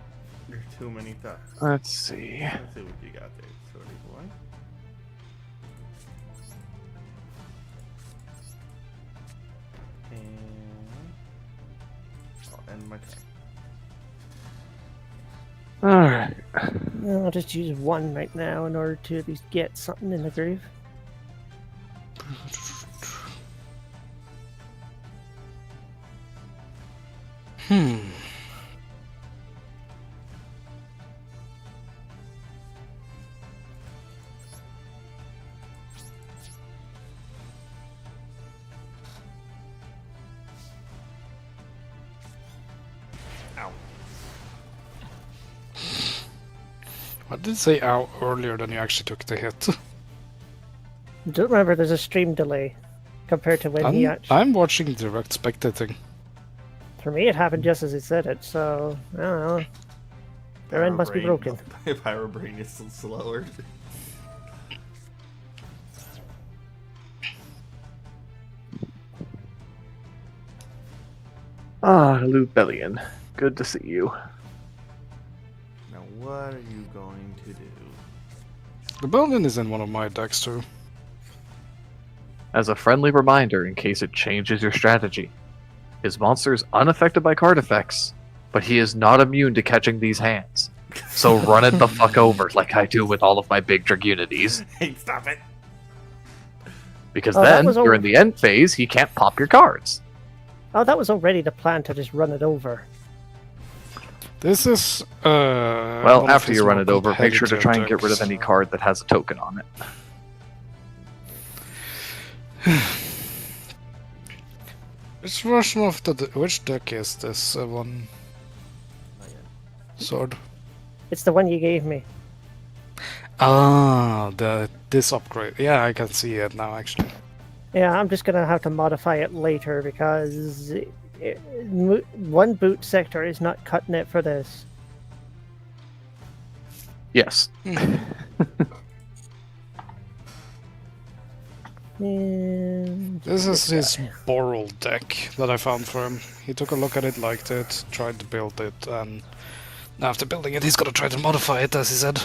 There's too many thoughts. Let's see. Let's see what you got there, Swordy Boy. And I'll end my turn. Alright. I'll just use one right now in order to at least get something in the grave. Ow. I did say ow earlier than you actually took the hit. Don't remember, there's a stream delay compared to when he actually. I'm watching direct spectating. For me, it happened just as he said it, so I don't know. Their end must be broken. Pyro Brain is still slower. Ah, Lubellion. Good to see you. Now, what are you going to do? Rebellion is in one of my decks too. As a friendly reminder in case it changes your strategy, his monster is unaffected by card effects, but he is not immune to catching these hands. So run it the fuck over like I do with all of my big Dragunities. Hey, stop it! Because Oh, that then was you're all- in the end phase, he can't pop your cards. Oh, that was already the plan to just run it over. This is Well, one of after his you run more it over, make sure to try and get rid of competitive any card that has a token on it. Which version of which deck is this one? Sword. It's the one you gave me. Ah, this upgrade. Yeah, I can see it now actually. Yeah, I'm just gonna have to modify it later because one boot sector is not cutting it for this. Yes. And This is his Boral deck that I found for him. He took a look at it, liked it, tried to build it, and after building it, he's gonna try to modify it, as he said.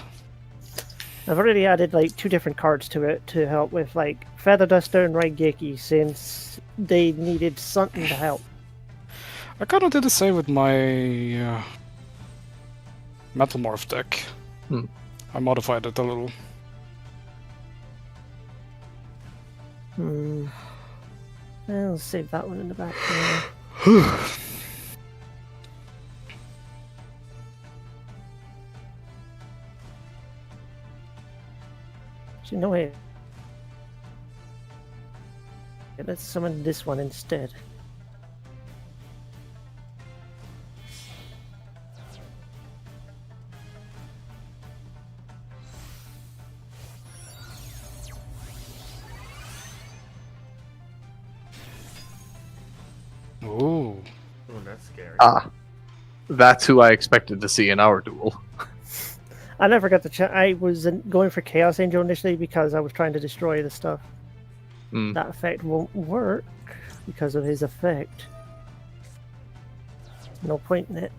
I've already added like 2 different cards to it to help with like Feather Duster and Raigeki since they needed something to help. I kind of did the same with my Metal Morph deck. Hmm. I modified it a little. I'll save that one in the back. Actually, no way. Yeah, let's summon this one instead. Ooh. Oh, that's scary. Ah. That's who I expected to see in our duel. I never got the chance. I was going for Chaos Angel initially because I was trying to destroy the stuff. Hmm. That effect won't work because of his effect. No point in it.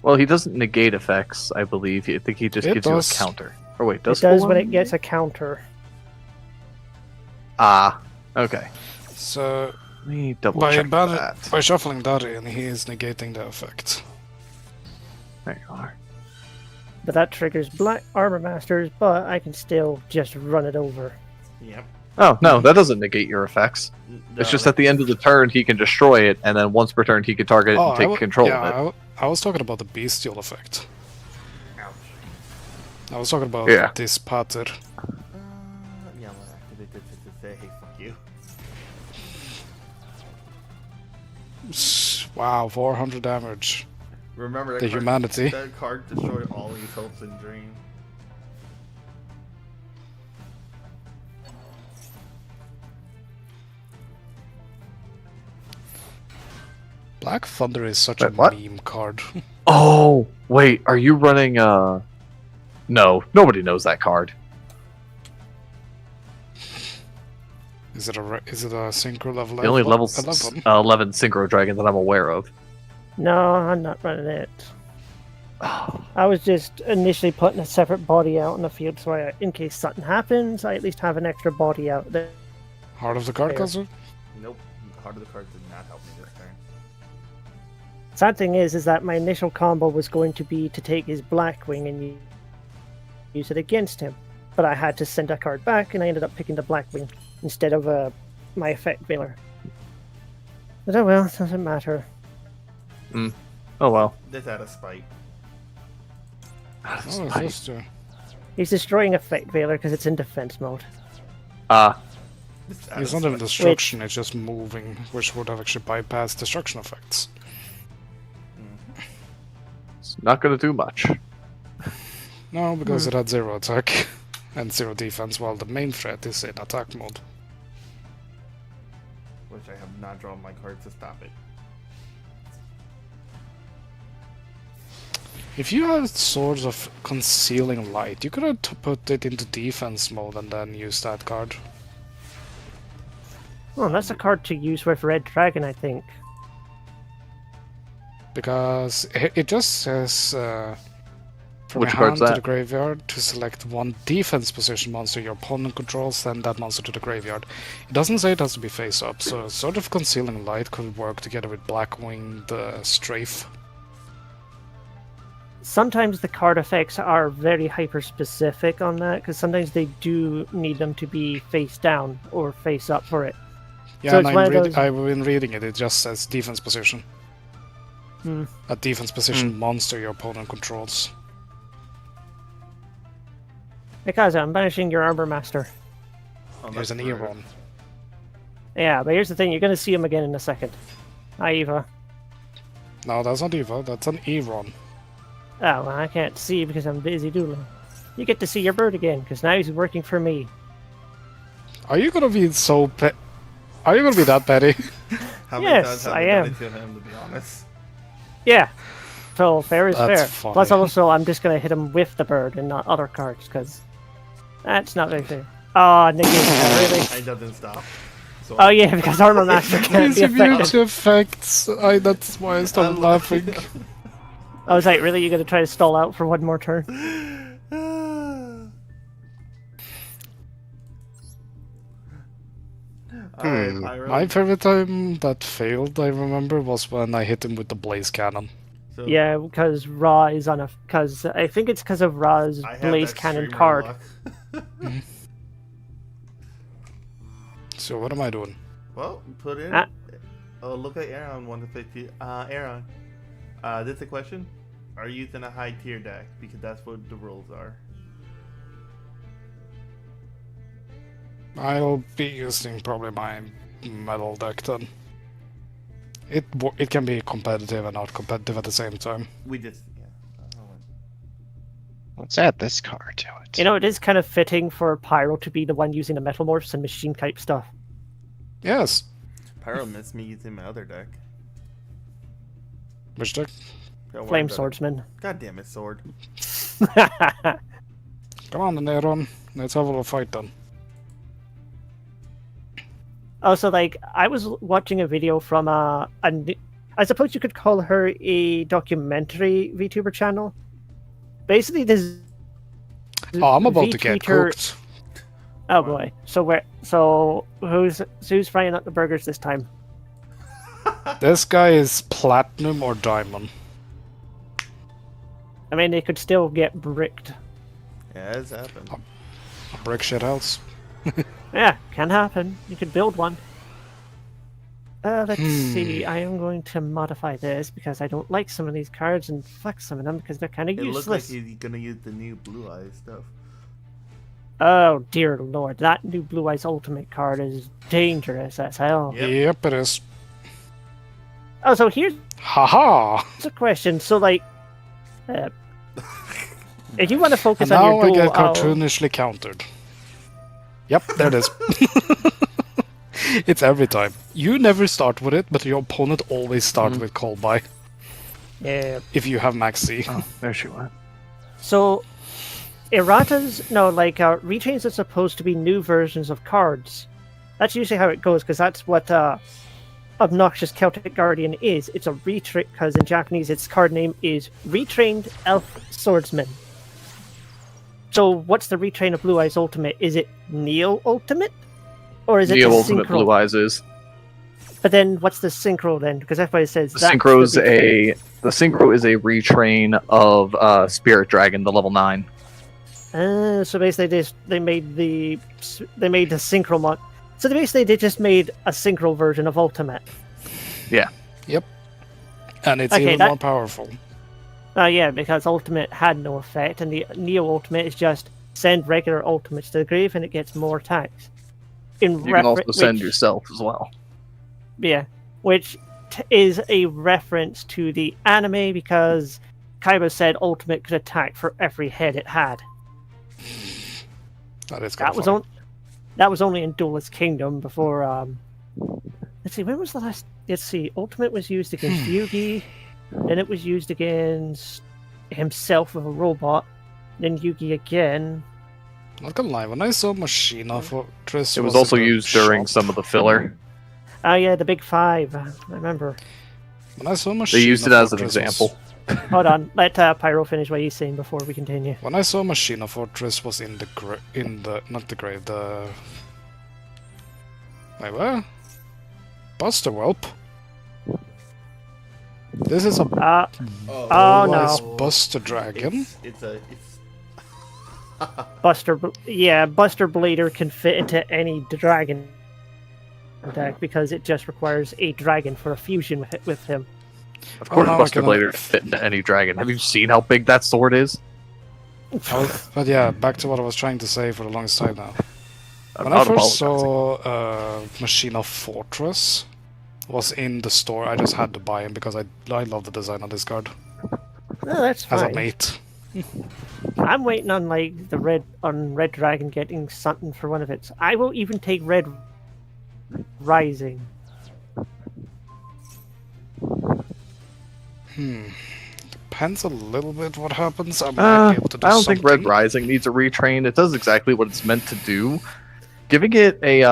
Well, he doesn't negate effects, I believe. I think he just It gives does. you a counter. Or wait, It does does full when one? it gets a counter. Ah, okay. So Let me double by, check that. by shuffling that in, he is negating the effect. There you are. But that triggers Black Armor Masters, but I can still just run it over. Yep. Oh, no, that doesn't negate your effects. No, It's just at the end of the turn, he can destroy it, and then once per turn, he can target it and take control of it. I was talking about the bestial effect. Ouch. I was talking about Yeah. this pattern. Yeah, I'll activate this to say, hey, fuck you. Wow, 400 damage. Remember that The card, humanity. That card destroyed all these hopes and dreams. Black Thunder is such Wait, a what? meme card. Oh, wait, are you running, No, nobody knows that card. Is it a synchro level? The only level 11? 11 Synchro Dragon that I'm aware of. No, I'm not running it. I was just initially putting a separate body out in the field so in case something happens, I at least have an extra body out there. Heart of the card Fair. closer? Nope. Heart of the cards did not help me this turn. Sad thing is that my initial combo was going to be to take his Blackwing and use it against him. But I had to send a card back, and I ended up picking the Blackwing instead of my Effect Veiler. But oh well, it doesn't matter. Oh, well. This out of spite. Oh, it's just, He's destroying Effect Veiler because it's in defense mode. This out it's of not even spite. destruction, it's just moving, which would have actually bypassed destruction effects. It's not going to do much. No, because it had 0 attack and 0 defense, while the main threat is in attack mode. Which I have not drawn my cards to stop it. If you had Swords of Concealing Light, you could have put it into defense mode and then use that card. Oh, that's a card to use with Red Dragon, I think. Because it just says from Which your card's hand to that? the graveyard to select one defense position monster your opponent controls, send that monster to the graveyard. It doesn't say it has to be face up, so sort of Concealing Light could work together with Blackwing the Strafe. Sometimes the card effects are very hyper specific on that, because sometimes they do need them to be face down or face up for it. Yeah, So and it's one of those- I've been reading it, it just says defense position. Hmm. A defense position monster your opponent controls. Because I'm banishing your Arbor Master. Oh, There's an that's rude. Eron. Yeah, but here's the thing, you're going to see him again in a second. Hi, Eva. No, that's not Eva, that's an Eron. Oh, well, I can't see because I'm busy doodling. You get to see your bird again, because now he's working for me. Are you gonna be so Are you gonna be that petty? How many Yes, times have I I done am. it to him, to be honest? Yeah. So, fair is That's fair. funny. Plus, also, I'm just going to hit him with the bird and not other cards, because that's not very fair. Oh, negate that, really? It doesn't stop. So Oh, yeah, because Armor Master can't His be affected. huge effects. That's why I started laughing. I was like, really? You're going to try to stall out for one more turn? Alright, Pyro. My favorite time that failed, I remember, was when I hit him with the blaze cannon. So, Yeah, because Ra is on a... Because I think it's because of Ra's I have Blaze that Cannon streamer card. luck. So what am I doing? Well, put in. Ah. Oh, look at Aaron 150. Aaron, this is a question. Are you using a high tier deck? Because that's what the rules are. I'll be using probably my metal deck then. It can be competitive and not competitive at the same time. We just, yeah. Let's add this card to it. You know, it is kind of fitting for Pyro to be the one using the Metalmorphs and machine type stuff. Yes. Pyro missed me using my other deck. Which deck? Don't worry Flame about it. Swordsman. God damn it, sword. Come on, Neron. Let's have a little fight then. Also, like, I was watching a video from I suppose you could call her a documentary VTuber channel. Basically, this. Oh, I'm about to get VTuber cooked. Oh boy! So who's frying up the burgers this time? This guy is platinum or diamond. I mean, they could still get bricked. Yeah, it's happened. A brick shit house. Yeah, can happen. You could build one. Let's see. I am going to modify this because I don't like some of these cards and fuck some of them because they're kind of It looks like useless. he's gonna use the new blue eyes stuff. Oh dear lord, that new Blue Eyes Ultimate card is dangerous as hell. Yep. Yep, it is. Oh, so here's Haha! a question. So, like, if you want to focus And on now your I duel, get cartoonishly countered. Yep, there it is. It's every time. You never start with it, but your opponent always starts with call by. yeah. If you have max C. Oh, there she went. So, erratas, no, like, retrains are supposed to be new versions of cards. That's usually how it goes, because that's what Obnoxious Celtic Guardian is. It's a retrain, because in Japanese its card name is Retrained Elf Swordsman. So, what's the retrain of Blue Eyes Ultimate? Is it Neo Ultimate? Or is it Neo the Ultimate Synchro? Blue Eyes is. But then, what's the Synchro then? Because everybody says The that's Synchro is a retrain of Spirit Dragon, the level 9. So basically, they made the Synchro mod. So they just made a Synchro version of Ultimate. And it's Okay, even that- more powerful. Yeah, because Ultimate had no effect, and the Neo Ultimate is just send regular Ultimates to the grave, and it gets more attacks. You can also send yourself as well. Yeah, which is a reference to the anime because Kaiba said Ultimate could attack for every head it had. That is That was that was only in Duelist Kingdom before. Let's see, when was the last? Let's see, Ultimate was used against Yugi, then it was used against himself with a robot, then Yugi again. Not gonna lie, when I saw Machina Fortress, It was also in the used during shop. some of the filler. Oh yeah, the Big Five. I remember. When I saw Machina They used it as an Fortress was example. Hold on, let Pyro finish what he's saying before we continue. When I saw Machina Fortress was in the not the grave, the wait, what? Buster Whelp. This is a Oh, wise no. Buster Dragon. It's Buster Blader can fit into any dragon deck because it just requires a dragon for a fusion with him. Of course, now I Buster can- Blader can fit into any dragon. Have you seen how big that sword is? But yeah, back to what I was trying to say for the longest time now. I'm When I not first apologizing. saw Machina Fortress was in the store, I just had to buy him because I love the design of this card No, that's as a fine. mate. I'm waiting on like the Red Dragon getting something for one of its. I will even take Red Rising. Depends a little bit what happens. I might be able to do I don't something. think Red Rising needs a retrain. It does exactly what it's meant to do. Giving it a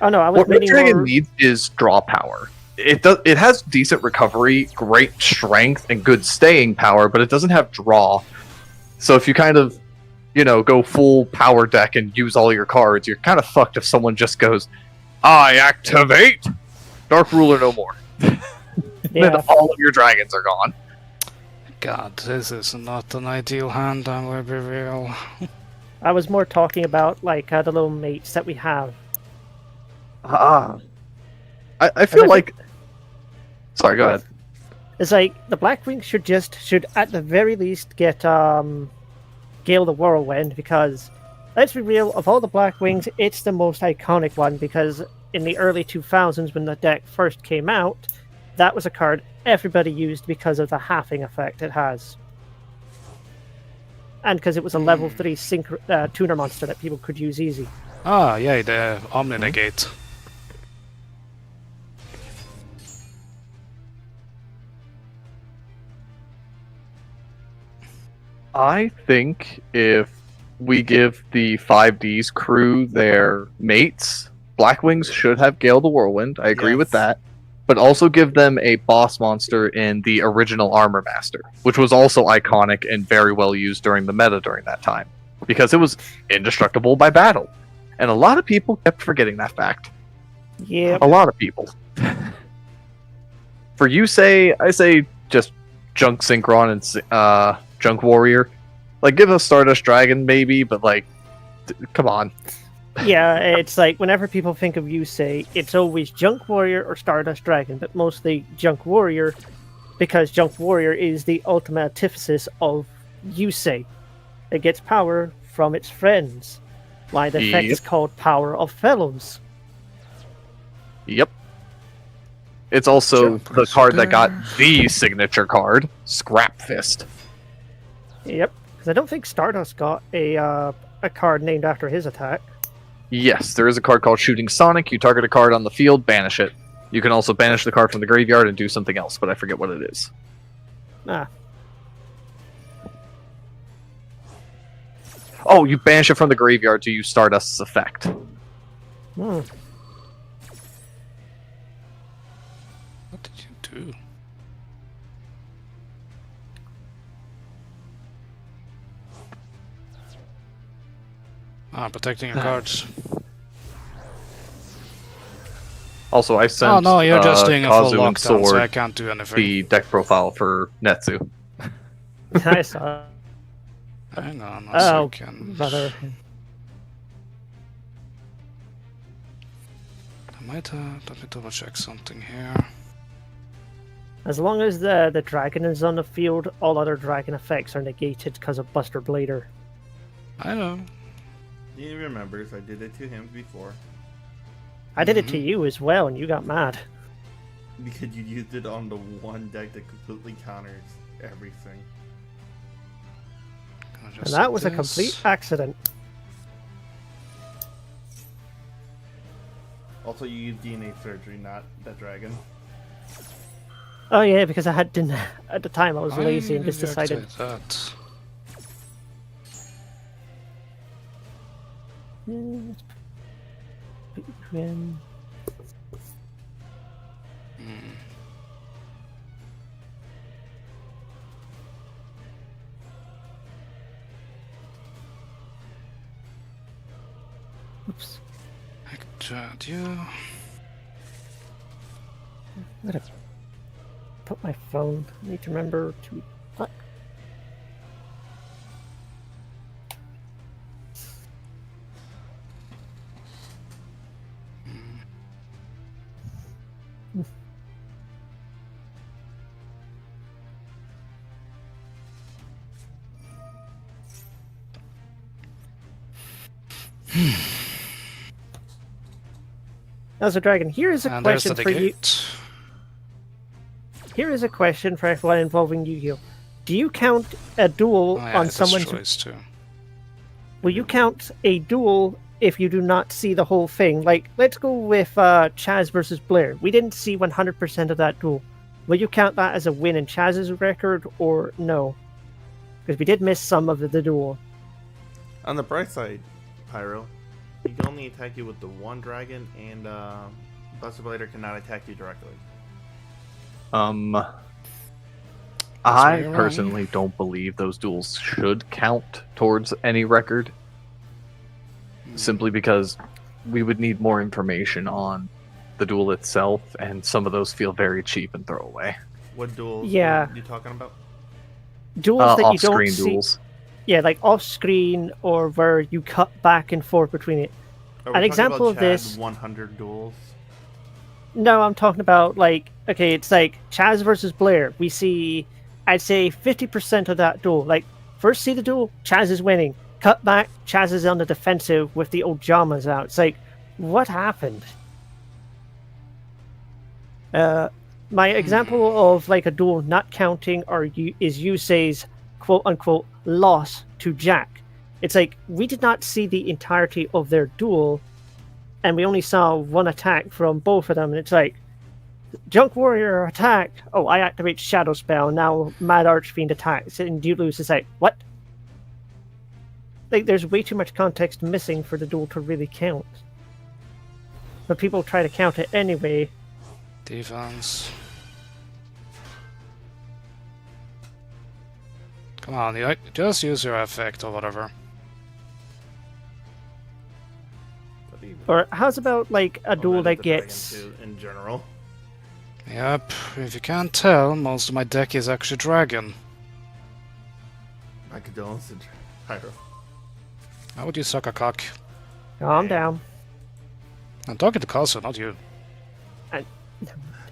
Oh no, I was what Red meaning Dragon more. needs is draw power. It has decent recovery, great strength, and good staying power, but it doesn't have draw. So if you kind of, go full power deck and use all your cards, you're kind of fucked if someone just goes, I activate Dark Ruler no more. Then Yeah, all of your dragons are gone. God, this is not an ideal hand, I will be real. I was more talking about like the little mates that we have. I feel like. Sorry, go ahead. It's like the Blackwing should at the very least get Gale the Whirlwind, because let's be real, of all the Blackwings, it's the most iconic one, because in the early 2000s when the deck first came out, that was a card everybody used because of the halving effect it has. And because it was a level 3 tuner monster that people could use easy. Ah, yeah, the Omni Negate. I think if we give the 5D's crew their mates, Blackwings should have Gale the Whirlwind. I agree with Yes. that. But also give them a boss monster in the original Armor Master, which was also iconic and very well used during the meta during that time. Because it was indestructible by battle. And a lot of people kept forgetting that fact. Yeah, A lot of people. For you, I say just Junk Synchron and Junk Warrior. Like, give us Stardust Dragon, maybe, but, like, come on. yeah, it's like whenever people think of Yusei, it's always Junk Warrior or Stardust Dragon, but mostly Junk Warrior, because Junk Warrior is the ultimate antithesis of Yusei. It gets power from its friends. Why the effect is Yep. called Power of Fellows. Yep. It's also Jump the card that got Wizard. the signature card, Scrap Fist. Yep, because I don't think Stardust got a card named after his attack. Yes, there is a card called Shooting Sonic. You target a card on the field, banish it. You can also banish the card from the graveyard and do something else, but I forget what it is. Ah, Oh, you banish it from the graveyard to use Stardust's effect. hmm. What did you do? Ah, protecting your cards. Also, I sent Oh no, you're just doing a full Kazu and lockdown, so I Sword can't do anything. the deck profile for Netsu. I saw. Hang on a Oh, second. brother. I might let me double check something here. As long as the dragon is on the field, all other dragon effects are negated because of Buster Blader. I know. He remembers I did it to him before. I did it to you as well, and you got mad. Because you used it on the one deck that completely counters everything. And that was a complete accident. Also, you used DNA surgery, not that dragon. Oh yeah, because I didn't at the time I was lazy and just decided. That. Oops. You. I'm gonna put my phone. I need to remember to. What? As a dragon, here is a And there's question the for you. gate. Here is a question for everyone involving Yu-Gi-Oh! Do you count a duel Oh, yeah, on that's someone's? choice too. Will you count a duel if you do not see the whole thing? Like, let's go with Chaz versus Blair. We didn't see 100% of that duel. Will you count that as a win in Chaz's record or no? Because we did miss some of the duel. On the bright side, Pyro, he can only attack you with the one dragon, and Buster Blader cannot attack you directly. I you're wrong. personally don't believe those duels should count towards any record. Simply because we would need more information on the duel itself, and some of those feel very cheap and throwaway. What duels Yeah. are you talking about? Duels that you don't Off-screen see. duels. Yeah, like off screen or where you cut back and forth between it. Are we An talking example about of this- Chad 100 duels? No, I'm talking about like, okay, it's like Chaz versus Blair. We see, I'd say 50% of that duel. Like, first see the duel, Chaz is winning. Cut back, Chaz is on the defensive with the old Jamas out. It's like, what happened? My example of like a duel not counting is Yusei's quote unquote loss to Jack. It's like we did not see the entirety of their duel, and we only saw one attack from both of them. And it's like, Junk Warrior attack. Oh, I activate Shadow Spell. Now Mad Archfiend attacks, and you lose. It's like, what? Like, there's way too much context missing for the duel to really count. But people try to count it anyway. Defense. Come on, you just use your effect or whatever. But even- Or how's about like a Oh, duel that is that the dragon gets? too, in general. Yep, if you can't tell, most of my deck is actually dragon. My condolences, Pyro. How would you suck a cock? Calm down. I'm talking to Kazu, not you.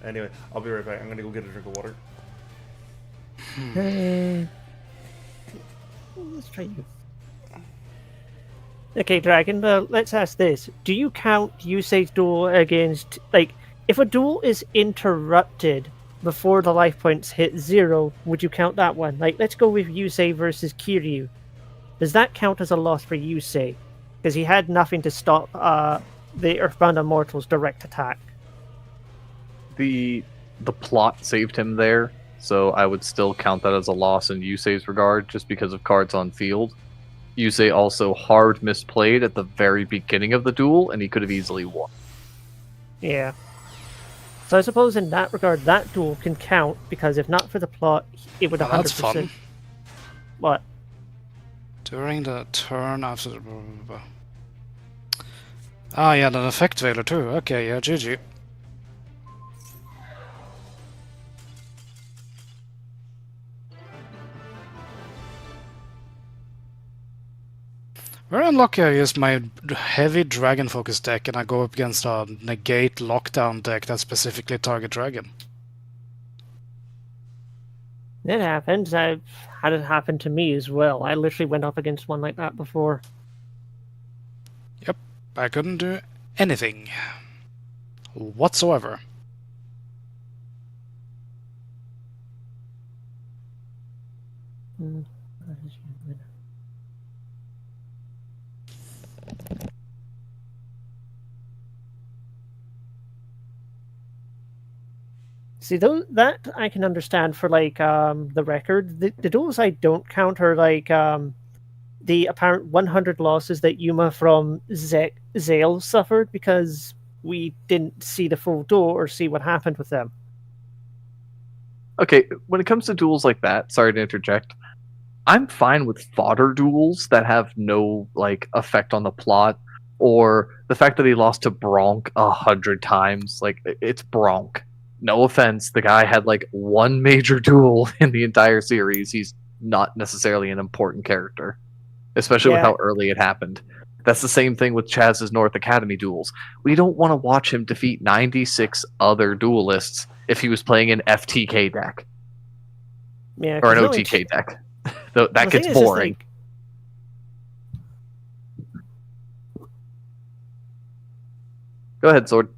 Anyway, I'll be right back. I'm gonna go get a drink of water. Let's try you. Okay, Dragon, let's ask this. Do you count Yusei's duel against, like, if a duel is interrupted before the life points hit 0, would you count that one? Like, let's go with Yusei versus Kiryu. Does that count as a loss for Yusei? Because he had nothing to stop the Earthbound Immortals' direct attack. The plot saved him there, so I would still count that as a loss in Yusei's regard, just because of cards on field. Yusei also hard misplayed at the very beginning of the duel, and he could have easily won. Yeah. So I suppose in that regard, that duel can count, because if not for the plot, it would 100%... Well, that's fun. What? During the turn after the... Ah, yeah, an effect veiler too. Okay, yeah, GG. Very unlucky I used my heavy dragon focus deck and I go up against a negate lockdown deck that specifically target dragon. It happens. I've had it happen to me as well. I literally went up against one like that before. Yep, I couldn't do anything whatsoever. See, that I can understand for like the record. The duels I don't count are like the apparent 100 losses that Yuma from Zale suffered because we didn't see the full duel or see what happened with them. Okay, when it comes to duels like that, sorry to interject, I'm fine with fodder duels that have no like effect on the plot, or the fact that he lost to Bronk 100 times. Like, it's Bronk. No offense, the guy had like one major duel in the entire series. He's not necessarily an important character, especially with Yeah. how early it happened. That's the same thing with Chaz's North Academy duels. We don't want to watch him defeat 96 other duelists if he was playing an FTK deck Yeah, or an 'cause the only OTK deck. That the gets thing is just, boring. like, Go ahead, Sword.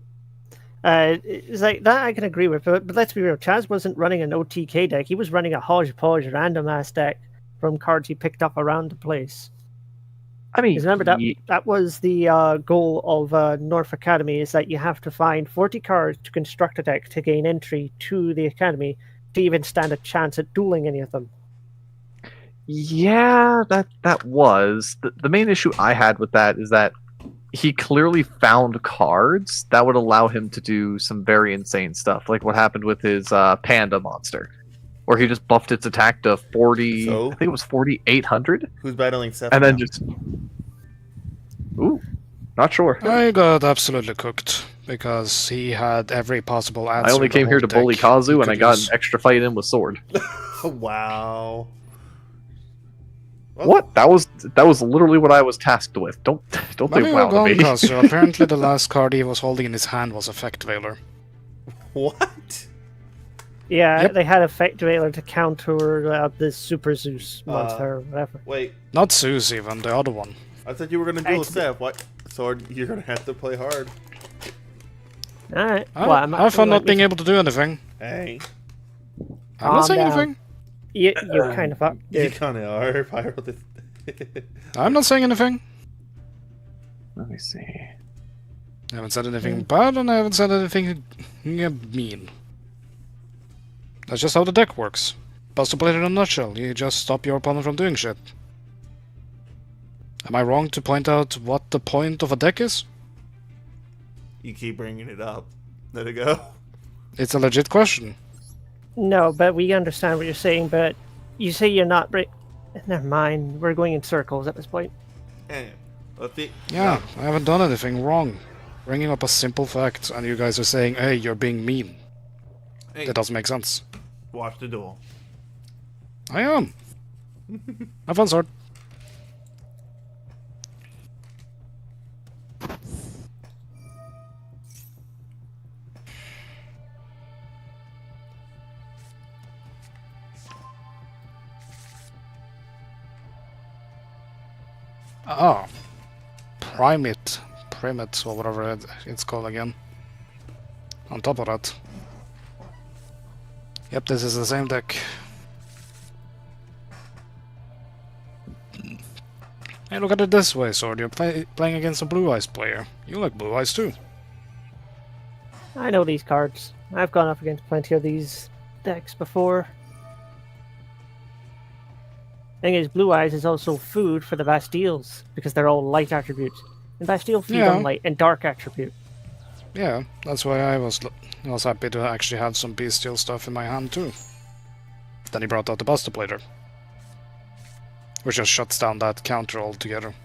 it's like that I can agree with, but let's be real. Chaz wasn't running an OTK deck. He was running a hodgepodge random ass deck from cards he picked up around the place. I mean, 'Cause remember that was the goal of North Academy, is that you have to find 40 cards to construct a deck to gain entry to the Academy to even stand a chance at dueling any of them. yeah, that was the main issue I had with that is that he clearly found cards that would allow him to do some very insane stuff, like what happened with his panda monster, where he just buffed its attack to 40. So? I think it was 4,800, Who's battling Seth? and then now? just ooh, not sure. I got absolutely cooked because he had every possible answer. I only the came here whole to bully deck Kazu, he and I could got use. an extra fight in with Sword. Wow. Well, What? That was literally what I was tasked with. Don't Let think me wow go to on, me. Kazu. Apparently the last card he was holding in his hand was Effect Veiler. What? Yeah, Yep. they had Effect Veiler to counter the Super Zeus monster or whatever. Wait, Not Zeus even, the other one. I thought you were gonna duel It's- Seth. What? Sword, you're gonna have to play hard. Alright. I, Well, I'm I found not like, being able to do anything. Hey, I'm not Calm saying down. anything. you're kind of up, you dude. kind of are. If I wrote this. I'm not saying anything. Let me see. I haven't said anything bad and I haven't said anything mean. That's just how the deck works. Buster played it in a nutshell. You just stop your opponent from doing shit. Am I wrong to point out what the point of a deck is? You keep bringing it up. Let it go. It's a legit question. No, but we understand what you're saying, but you say you're not... Never mind, we're going in circles at this point. Hey, let's see. Yeah, I haven't done anything wrong. Bringing up a simple fact and you guys are saying, hey, you're being mean. Hey, That doesn't make sense. watch the duel. I am. Have fun, Sword. Oh. Primate, or whatever it's called again. On top of that. Yep, this is the same deck. Hey, look at it this way, Sword. You're playing against a Blue Eyes player. You like Blue Eyes too. I know these cards. I've gone up against plenty of these decks before. Thing is, Blue Eyes is also food for the Bastilles, because they're all light attributes. And Bastille feed Yeah. on light and dark attribute. Yeah, that's why I was happy to actually have some bestial stuff in my hand too. Then he brought out the Buster Blader, which just shuts down that counter altogether.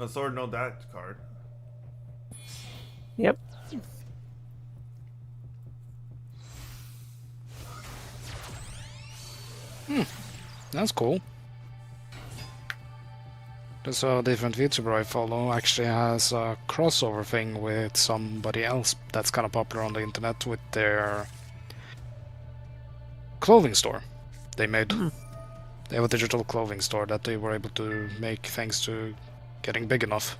Sword, know that card. Yep. That's cool. There's a different VTuber I follow actually has a crossover thing with somebody else that's kind of popular on the internet with their clothing store. They have a digital clothing store that they were able to make thanks to getting big enough.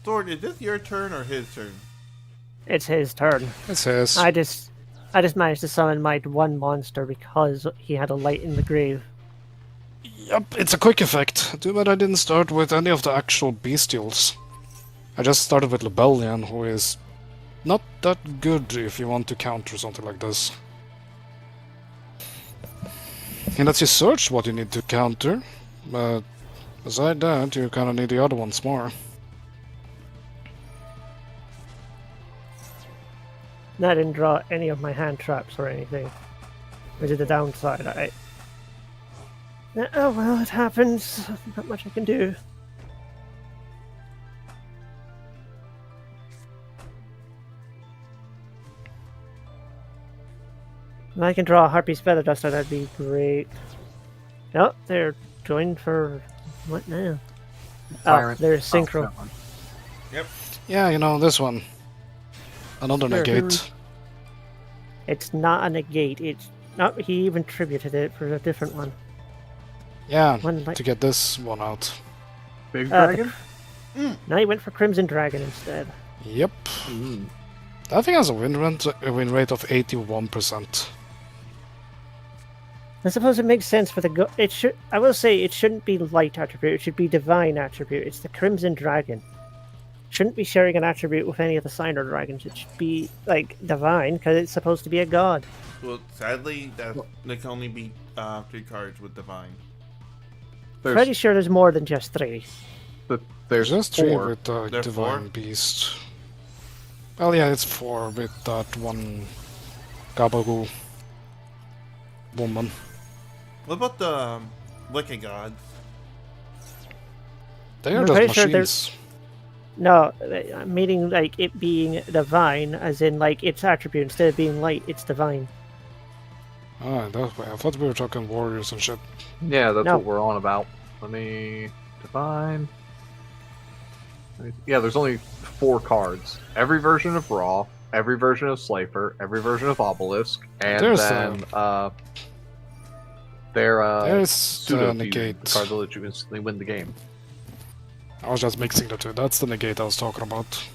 Sword, is this your turn or his turn? It's his turn. It says. I just managed to summon my one monster because he had a light in the grave. Yep, it's a quick effect. Too bad I didn't start with any of the actual bestials. I just started with Lebellian, who is not that good if you want to counter something like this. He lets you search what you need to counter, but beside that, you kind of need the other ones more. And I didn't draw any of my hand traps or anything. Which is the downside, oh well, it happens. Not much I can do. If I can draw a Harpy's Feather Duster, that'd be great. No, they're going for... what now? Tyrant. Oh, there's Synchro. that one. Yep. Yeah, you know, this one. Another Sure. negate. It's not a negate, it's... No, he even tributed it for a different one. Yeah, One like... to get this one out. Big Uh, dragon? No, he went for Crimson Dragon instead. Yep. Mm. That thing has a win rate of 81%. I suppose it makes sense for the it should. I will say it shouldn't be light attribute. It should be divine attribute. It's the Crimson Dragon. Shouldn't be sharing an attribute with any of the Signer dragons. It should be like divine because it's supposed to be a god. Well, sadly, there can only be 3 cards with Divine. Pretty sure there's more than just 3. There's Just 3 4. with the There are Divine 4? Beast. Well, yeah, it's 4 with that one Gabagoo woman. What about the Wicked Gods? They are I'm just pretty sure machines. No, I'm meaning like it being divine, as in like its attribute instead of being light, it's divine. Ah, that way. I thought we were talking warriors and shit. Yeah, that's No. what we're on about. Let me define. Yeah, there's only 4 cards. Every version of Raw, every version of Slifer, every version of Obelisk, and There's, then There's pseudo negate. the card that lets you instantly win the game. I was just mixing the two. That's the negate I was talking about.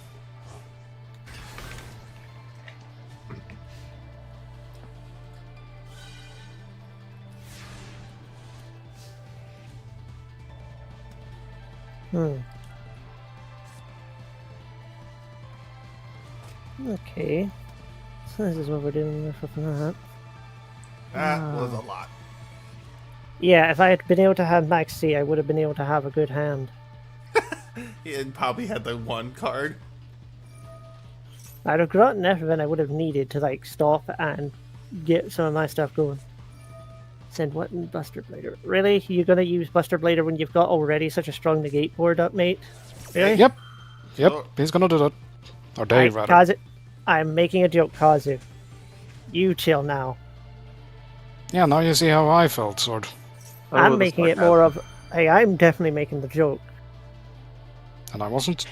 Okay. So this is what we're doing with that. That was a lot. Yeah, if I had been able to have Max C, I would have been able to have a good hand. He probably had the 1 card. I'd have gotten everything I would have needed to like stop and get some of my stuff going. Send what in Buster Blader? Really? You're gonna use Buster Blader when you've got already such a strong negate board up, mate? Really? Yep. Yep, So- he's gonna do that. Or they, Right, rather. Kazu, I'm making a joke, Kazu. You chill now. Yeah, now you see how I felt, Sword. Oh, I'm the making it sarcasm. more of, hey, I'm definitely making the joke. And I wasn't.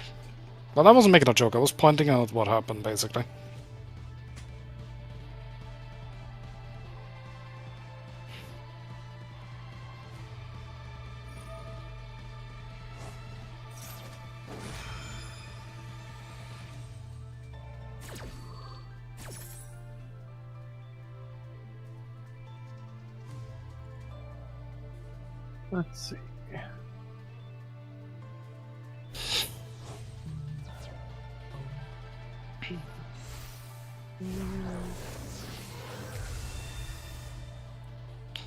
Well, I wasn't making a joke, I was pointing out what happened, basically. Let's see.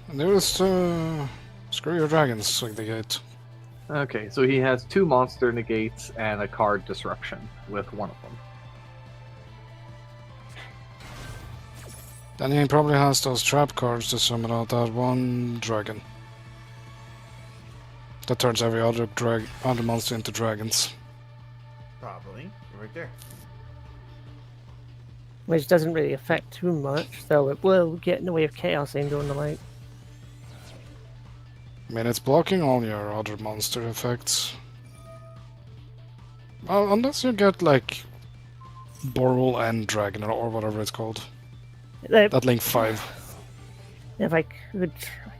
And there's, screw your dragons, swing the gate. Okay, so he has 2 monster negates and a card disruption with one of them. Then he probably has those trap cards to summon out that one dragon. That turns every other monster into dragons. Probably. Right there. Which doesn't really affect too much, though it will get in the way of Chaos Angel and the like. I mean, it's blocking all your other monster effects. Well, unless you get, like, Boral and Dragon, or whatever it's called. That Link 5. If I could try,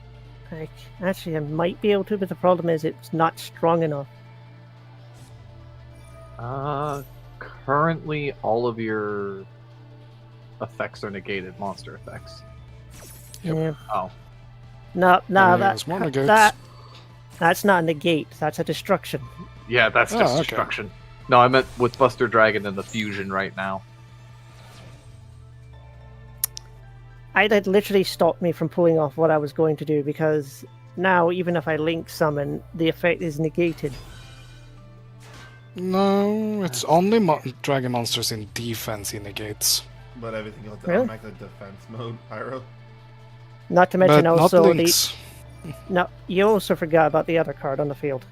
like, actually I might be able to, but the problem is it's not strong enough. Currently, all of your effects are negated, monster effects. Yep. Yeah. Oh. No, There's more negates. That's not a negate. That's a destruction. Yeah, that's Oh, just okay. destruction. No, I meant with Buster Dragon and the fusion right now. That literally stopped me from pulling off what I was going to do because now, even if I link summon, the effect is negated. No, it's only dragon monsters in defense he negates. But everything else Really? automatically defense mode, Pyro. Not to But mention not also links. No, you also forgot about the other card on the field.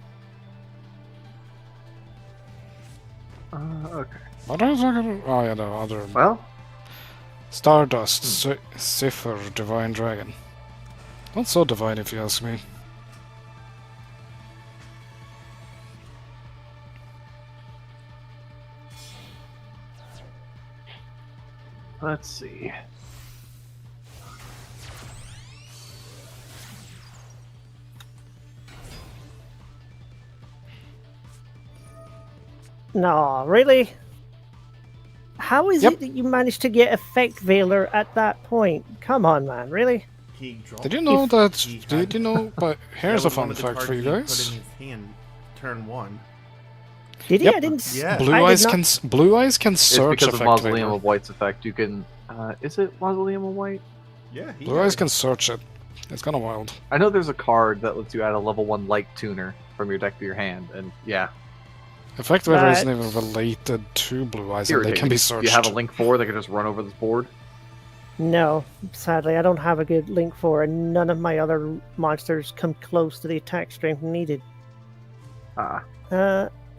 Okay. What are you talking about? Oh yeah, the other Well, Stardust, Zephyr, Divine Dragon. Not so divine if you ask me. let's see. No, really? How is Yep. it that you managed to get Effect Veiler at that point? Come on, man, really? He dropped. Did you know that? he Did had- you know? But here's that a was one fun of the fact cards for you he put guys. in his hand, turn 1. Did he? Yep. I didn't. Yeah. Blue I did eyes not- can Blue eyes can It's search because of effect Mausoleum Veiler. of White's effect. You can. Is it Mausoleum of White? Yeah, he Blue had eyes it. can search it. It's kind of wild. I know there's a card that lets you add a level 1 light tuner from your deck to your hand, and yeah, Effect Veiler But- isn't even related to Blue eyes, and they irritating. can be searched. You have a Link 4 that can just run over this board. No, sadly, I don't have a good link for, and none of my other monsters come close to the attack strength needed. Ah,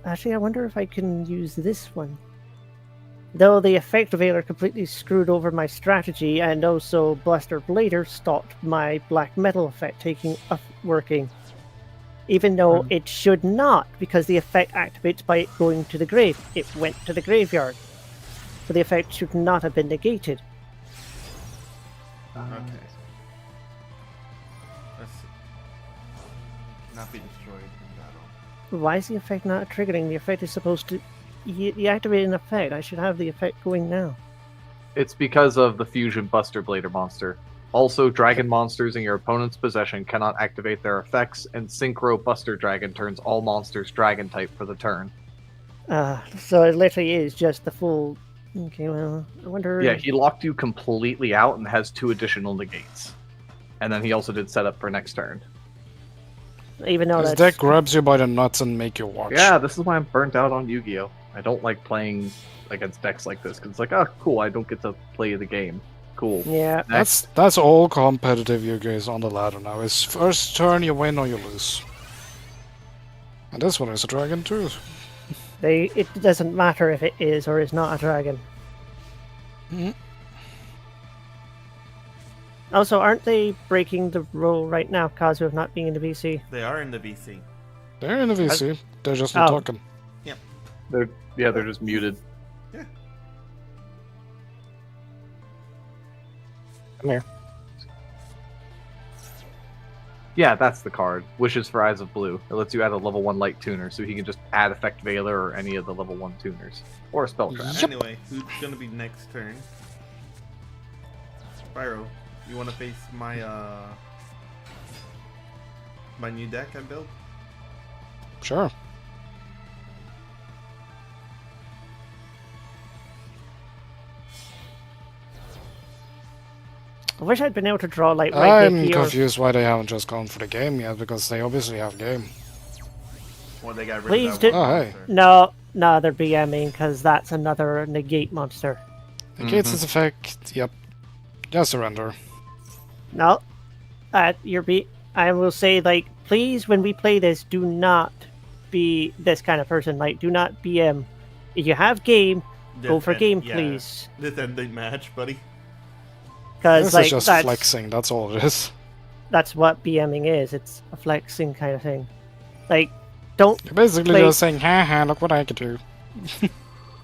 Actually, I wonder if I can use this one. Though the Effect Veiler completely screwed over my strategy, and also Buster Blader stopped my black metal effect working. Even though it should not, because the effect activates by it going to the grave. It went to the graveyard. So the effect should not have been negated. Okay. Let's see. Not be destroyed in battle. Why is the effect not triggering? The effect is supposed to... You activate an effect. I should have the effect going now. it's because of the fusion Buster Blader monster. Also, dragon monsters in your opponent's possession cannot activate their effects, and Synchro Buster Dragon turns all monsters dragon type for the turn. So it literally is just the full... Okay, well, I wonder... Yeah, he locked you completely out and has 2 additional negates. And then he also did setup for next turn. Even though His that's... deck grabs you by the nuts and make you watch. Yeah, this is why I'm burnt out on Yu-Gi-Oh! I don't like playing against decks like this, because it's like, oh, cool, I don't get to play the game. Cool. Yeah, That's all competitive you guys on the ladder now. It's first turn you win or you lose. And this one is a dragon too. it doesn't matter if it is or is not a dragon. Mhm. Also, aren't they breaking the rule right now, Kazu, of not being in the VC? They are in the VC. They're in the VC. They're just not Oh. talking. They're just muted. Come here. Yeah, that's the card. Wishes for Eyes of Blue. It lets you add a level 1 light tuner, so he can just add Effect Veiler or any of the level 1 tuners. Or a Spell Trap. Yep. Anyway, who's gonna be next turn? Spyro, you wanna face my my new deck I built? Sure. I wish I'd been able to draw like right I'm here. confused why they haven't just gone for the game yet, because they obviously have game. Or they got rid Please of do- that one Oh, hey. monster? No, they're BMing because that's another negate monster. Negates its effect. Yep. Just surrender. No, I will say, like, please, when we play this, do not be this kind of person. Like, do not BM. If you have game, go This for end- game, yeah, please. This ending match, buddy. Because This like is just flexing, that's all it is. that's what BMing is. It's a flexing kind of thing. Like, don't You're basically Play- just saying, haha, look what I can do.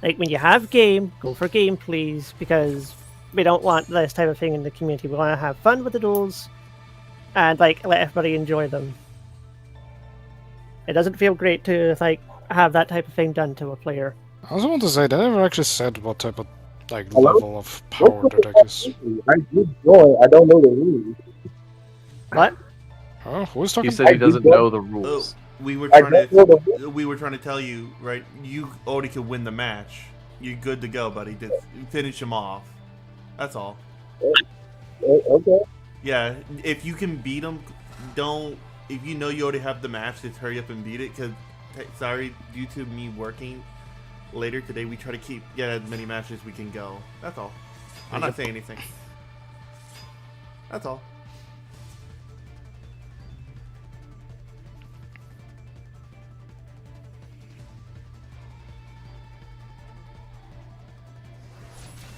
like when you have game, go for game, please. Because we don't want this type of thing in the community. We want to have fun with the duels, and like let everybody enjoy them. It doesn't feel great to like have that type of thing done to a player. I also want to say they never actually said what type of like Hello? level of power the deck is. I did join. I don't know the rules. What? Oh, who's He talking? said he doesn't know the rules. We were I trying don't know the rules. to tell you, right? You already could win the match. You're good to go, buddy. Just finish him off. That's all. Okay. Yeah, if you can beat him, don't. If you know you already have the match, just hurry up and beat it. Cause, sorry, due to me working later today, we try to get as many matches as we can go. That's all. I'm not saying anything. That's all.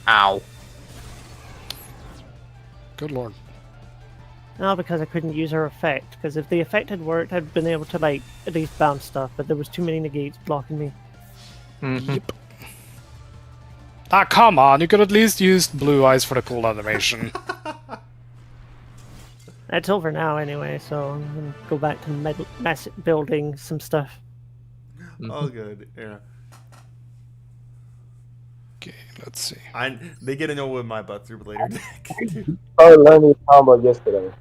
Ow. Good lord. No, because I couldn't use her effect. Because if the effect had worked, I'd been able to like at least bounce stuff. But there was too many negates blocking me. Mhm. Yep. Ah, come on! You could at least use blue eyes for the cool animation. It's over now anyway, so I'm gonna go back to building some stuff. All good. Yeah. Okay, let's see. They get to know what my Buster Blader deck. I learned this combo yesterday.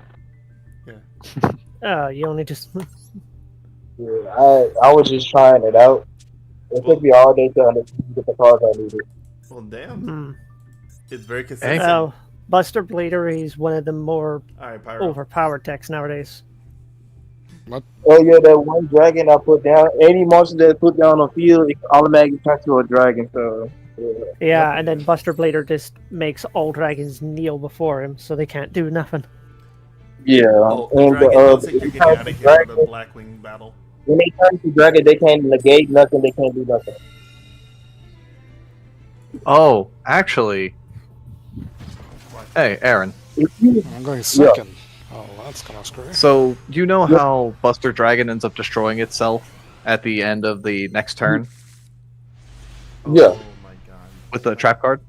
You only just Yeah, I was just trying it out. It took me all day to understand the cards I needed. Well, damn. hmm. It's very consistent. Oh, Buster Blader, he's one of the more All right, Pyro. overpowered decks nowadays. Oh yeah, that one dragon I put down. Any monster that I put down on the field, it automatically turns to a dragon. So yeah. Yeah, and then Buster Blader just makes all dragons kneel before him, so they can't do nothing. Yeah, Oh, and dragon, looks like you're getting out of here dragon, for the Blackwing battle. when they turn to dragon, they can't negate nothing. They can't do nothing. Oh, actually. Hey, Aaron. If you, I'm going second. Oh, that's kind of screwy. So, do you know how Buster Dragon ends up destroying itself at the end of the next turn Yeah. Oh my god. with the trap card?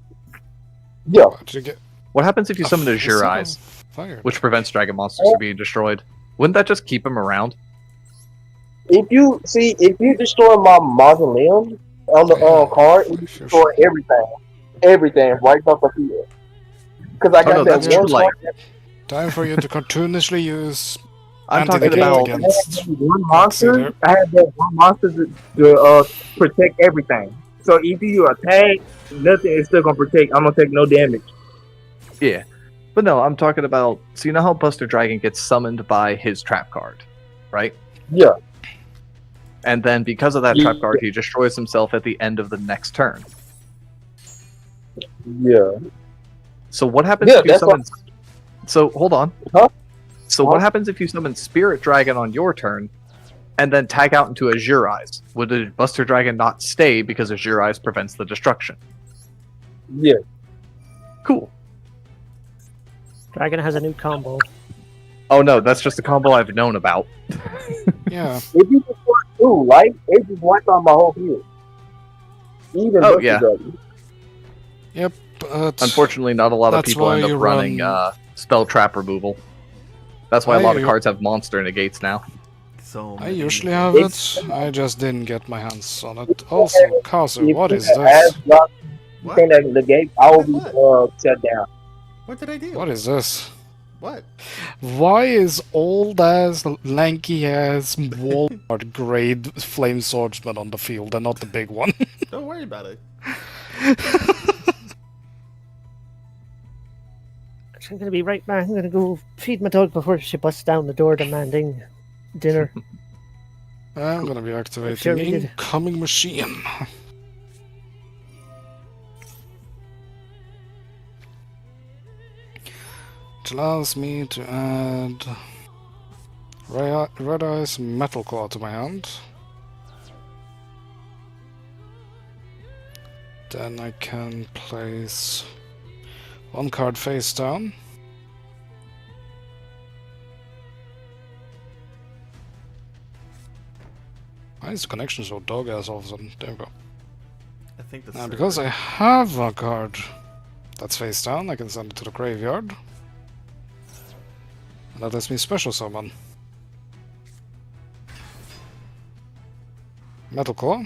yeah, Did you get What happens if you summon a is Zure that on Eyes, fire? which prevents dragon monsters from being destroyed? Wouldn't that just keep him around? if you destroy my mausoleum on the card, it destroy everything right off the field. Because I got no, that that's one true light. card. Time for you to cartoonishly use I'm talking anti-negate about. against. One monster. Consider- I had that one monster to protect everything. So if you attack, nothing is still gonna protect. I'm gonna take no damage. Yeah. But no, I'm talking about. So, you know how Buster Dragon gets summoned by his trap card, right? Yeah, And then because of that Yeah. trap card, he destroys himself at the end of the next turn. yeah. So what happens Yeah, if you that's summon? So hold on. Huh? So Huh? what happens if you summon Spirit Dragon on your turn, and then tag out into Azure Eyes? Would the Buster Dragon not stay because Azure Eyes prevents the destruction? Yeah. Cool. Dragon has a new combo. Oh no, that's just a combo I've known about. Yeah. If you destroy two, right? It just wipes out my whole field. Even Oh, Buster yeah. Dragon. But Unfortunately, not a lot of That's people why end you up running run- spell trap removal. That's why a lot of I- cards have monster negates now. So I many usually negates. have it. I just didn't get my hands on it. Also, Kazu, If what you is have this? block, What? thing that negate, I will be What? shut down. What did I do? What is this? What? Why is old ass, lanky ass Walmart grade flame swordsman on the field and not the big one? Don't worry about it. I'm gonna be right back. I'm gonna go feed my dog before she busts down the door demanding dinner. I'm gonna be activating Sure we did. incoming machine. Which allows me to add Red Eyes Metal Claw to my hand. Then I can place one card face down. Why is the connection so dog ass all of a sudden? There we go. I think that's Now, because I have a card that's face down, I can send it to the graveyard. And that lets me special summon. Metal Claw.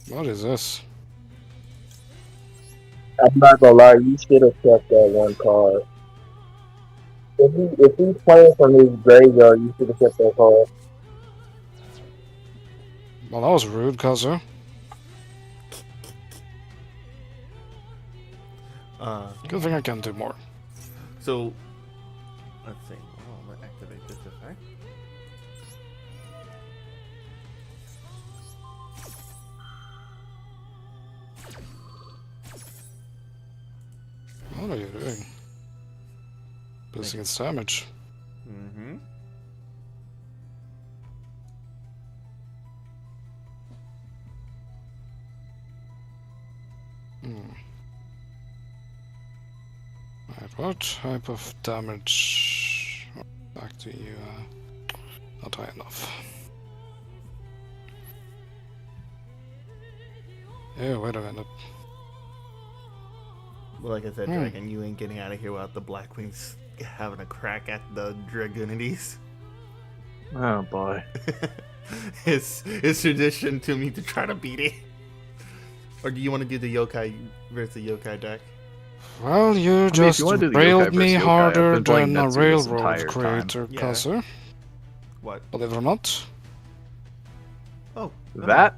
What is this? I'm not gonna lie, you should have kept that one card. If he's playing from his graveyard, you should have kept that card. Well, that was rude, Kazu. Good thing I can do more. So, let's see. Oh, I'm gonna activate this effect. What are you doing? This against damage. Mm-hmm. Alright, what type of damage? Back to you. Not high enough. Yeah, wait a minute. Well, like I said, Dragon, you ain't getting out of here without the Blackwings having a crack at the Dragonities. Oh boy. It's tradition to me to try to beat it. Or do you want to do the Yokai versus Yokai deck? Well, you if just you wanna do the railed Yokai me versus Yokai, I've harder been playing than a Netsu this railroad entire time. creator, Yeah. Kazu. What? Believe it or not. Oh, no. That?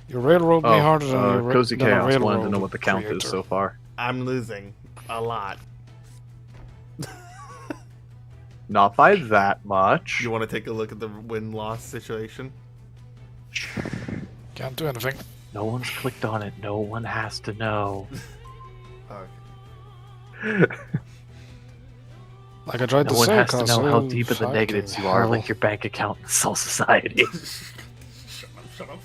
You railroad me harder than, Cozy than a Chaos railroad wanted to know what the count creator. is so far. I'm losing a lot. Not by that much. You want to take a look at the win-loss situation? Can't do anything. No one's clicked on it. No one has to know. Okay. Like I tried No to one say, has to know Kazu, how deep in the fucking negatives you are, hell. like your bank account in Soul Society. Shut up.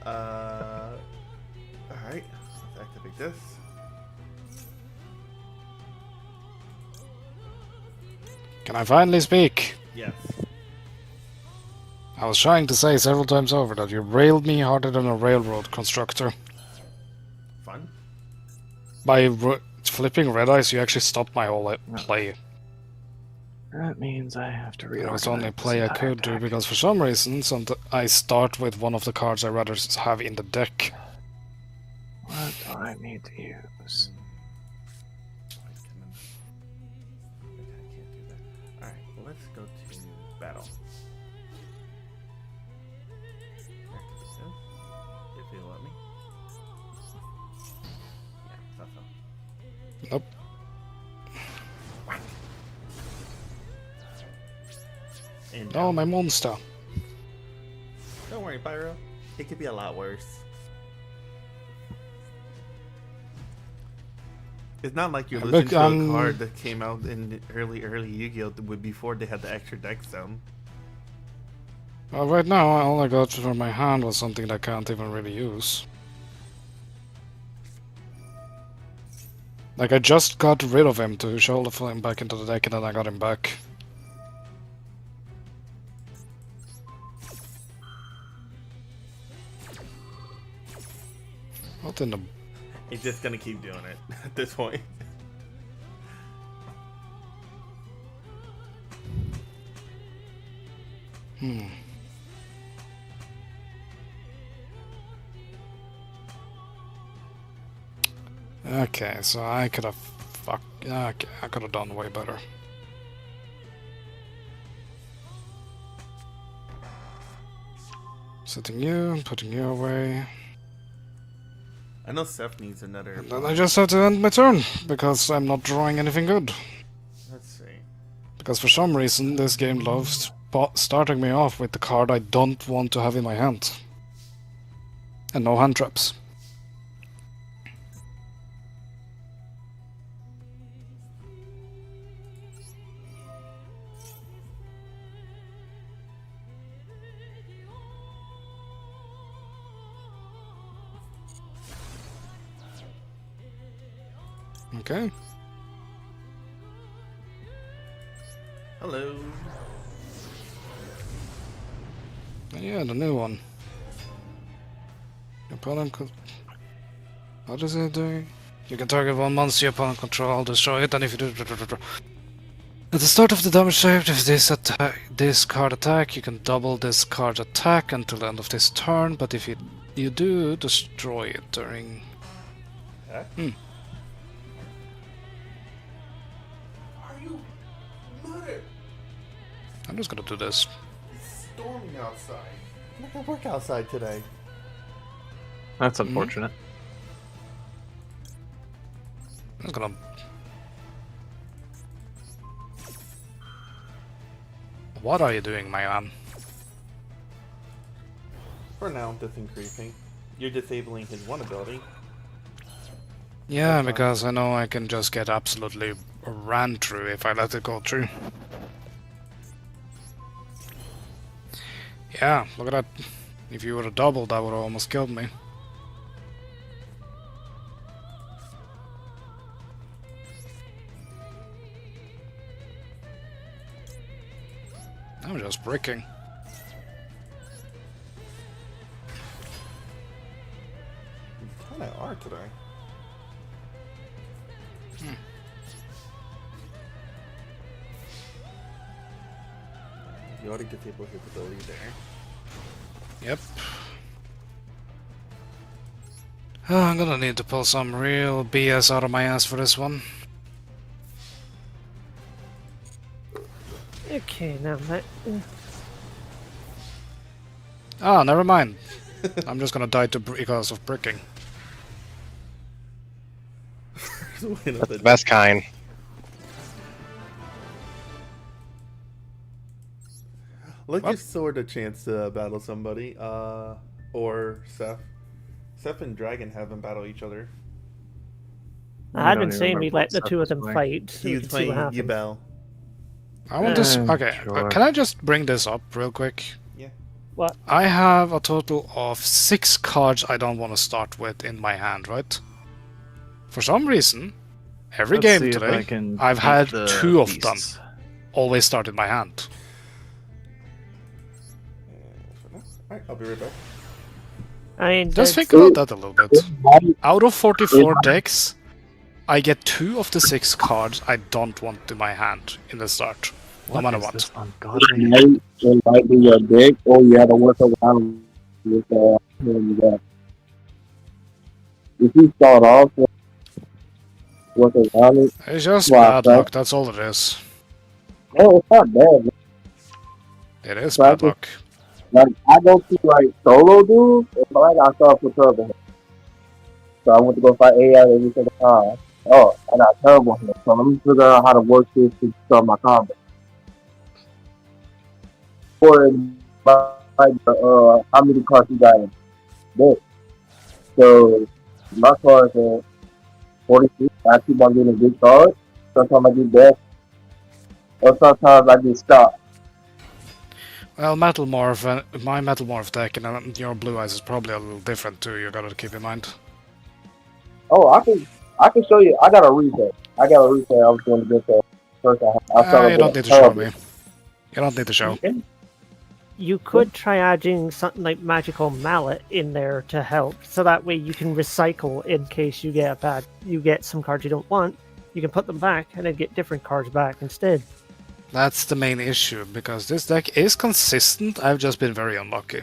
Alright, let's activate this. Can I finally speak? Yes. I was trying to say several times over that you railed me harder than a railroad constructor. Fun. By flipping red eyes, you actually stopped my whole play. That means I have to It reorganize was the only this play I entire could do deck. because for some reason I start with one of the cards I rather have in the deck. What do I need to use? Alright, well, let's go to battle. Activate this, if you'll let me. Yeah, thought so. Nope. And Oh, my monster. don't worry, Pyro. It could be a lot worse. It's not like you're Look, listening to a card that came out in early Yu-Gi-Oh! Before they had the extra deck zone. Well, right now, all I got from my hand was something that I can't even really use. Like, I just got rid of him to shoulder him back into the deck, and then I got him back. What in the... It's just gonna keep doing it at this point. Okay, so I could have... Okay, I could have done way better. Setting you, putting you away. I know Seth needs another. And then I just have to end my turn, because I'm not drawing anything good. Let's see. Because for some reason, this game loves starting me off with the card I don't want to have in my hand. And no hand traps. Okay. Hello. Yeah, the new one. Your opponent could... What is it doing? You can target one monster your opponent control, destroy it, and if you do... At the start of the damage save, if this card attack, you can double this card attack until the end of this turn, but if you do, destroy it during... Heck? Hmm. Are you murdered? I'm just gonna do this. It's storming outside. I'm not gonna work outside today. That's unfortunate. I'm just gonna... What are you doing, my man? For now, disincreasing. You're disabling his one ability. Yeah, That's fine. because I know I can just get absolutely ran through if I let it go through. Yeah, look at that. If you would have doubled, that would have almost killed me. I'm just bricking. You kinda are today. You ought to disable his ability there. Yep. Oh, I'm gonna need to pull some real BS out of my ass for this one. Okay, now that. Ah, never mind. I'm just gonna die because of bricking. That's the best kind. Let's What? give Sword a chance to battle somebody. Or Seth. Seth and Dragon have them battle each other. I had don't been even saying we remember let what the Seth two was of them playing. fight. So He we was can see what playing happens. Yubel. I want this. Okay, Sure. can I just bring this up real quick? Yeah. What? I have a total of 6 cards I don't want to start with in my hand, right? For some reason, every Let's game see if I today, can I've beat had the 2 of them beasts. always start in my hand. Alright, I'll be right back. I mean, Just that's- think about that a little bit. Out of 44 decks, I get 2 of the 6 cards I don't want in my hand in the start, no matter is what. this It ungodly? might be your deck, or you have to work around with that. If you start off with work around it, It's just Wow, bad right. luck, that's all it is. no, it's not bad. It is Right. bad luck. Like I go to like solo dudes, and like I start with trouble. So I went to go fight AI every single time. Oh, I got terrible here. So let me figure out how to work this to start my combat. Or like how many cards you got in deck. So my cards are 46. I keep on getting big cards. Sometimes I get death, or sometimes I get stopped. Well, Metal Morph, my Metal Morph deck and your Blue Eyes is probably a little different too, you gotta keep in mind. Oh, I can show you. I got a reset. I was doing a good thing. First, I started You don't with need to show me. You don't need to show. You could try adding something like Magical Mallet in there to help, so that way you can recycle in case you get some cards you don't want. You can put them back and then get different cards back instead. That's the main issue, because this deck is consistent, I've just been very unlucky.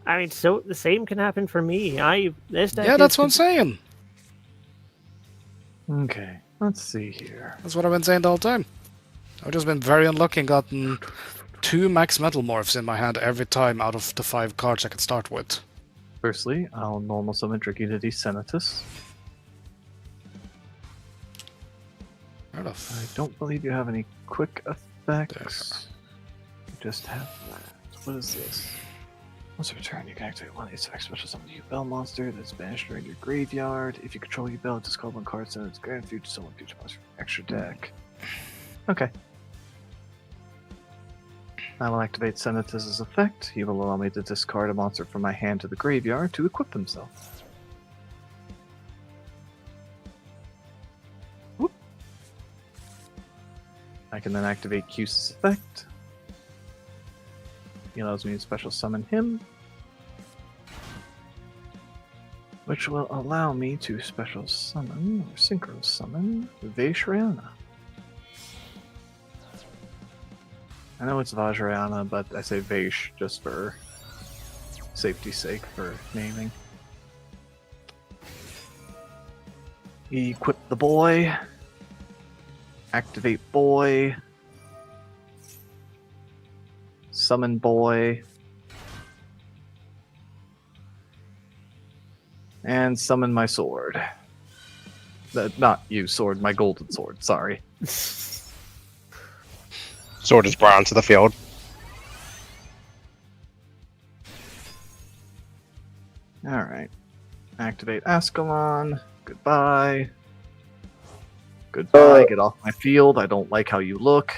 I mean, so the same can happen for me. This deck Yeah, is that's what I'm saying. Okay, let's see here. That's what I've been saying the whole time. I've just been very unlucky and gotten 2 max Metal Morphs in my hand every time out of the 5 cards I could start with. Firstly, I'll normal summon Dragunity Senatus. Where the I f- don't believe you have any quick effects. You just have that. What is this? Once per turn, you can activate one of these effects special summon a Yubel monster that's banished during your graveyard. If you control Yubel, discard 1 card, send its granted you to summon future monster from extra deck. Okay. I will activate Senatus' effect. He will allow me to discard a monster from my hand to the graveyard to equip himself. Whoop. I can then activate Cuse's effect. He allows me to special summon him, which will allow me to special summon or synchro summon Vaishriana. I know it's Vajrayana, but I say Vaish just for safety's sake for naming. Equip the boy. Activate boy. Summon boy. And summon my sword. Not you, sword, my golden sword, sorry. Sword is brought onto the field. Alright. Activate Ascalon. Goodbye. Goodbye, get off my field. I don't like how you look.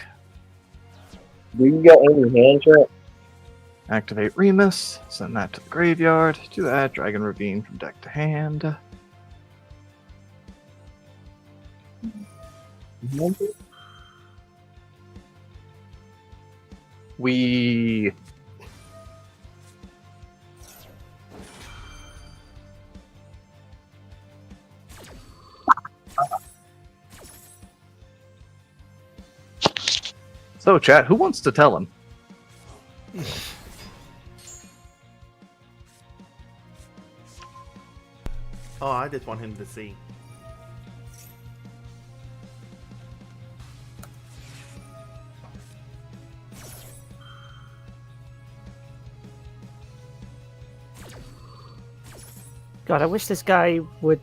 Do you get any hand trap? Activate Remus. Send that to the graveyard to add Dragon Ravine from deck to hand. We... So, chat, who wants to tell him? Oh, I just want him to see. God, I wish this guy would.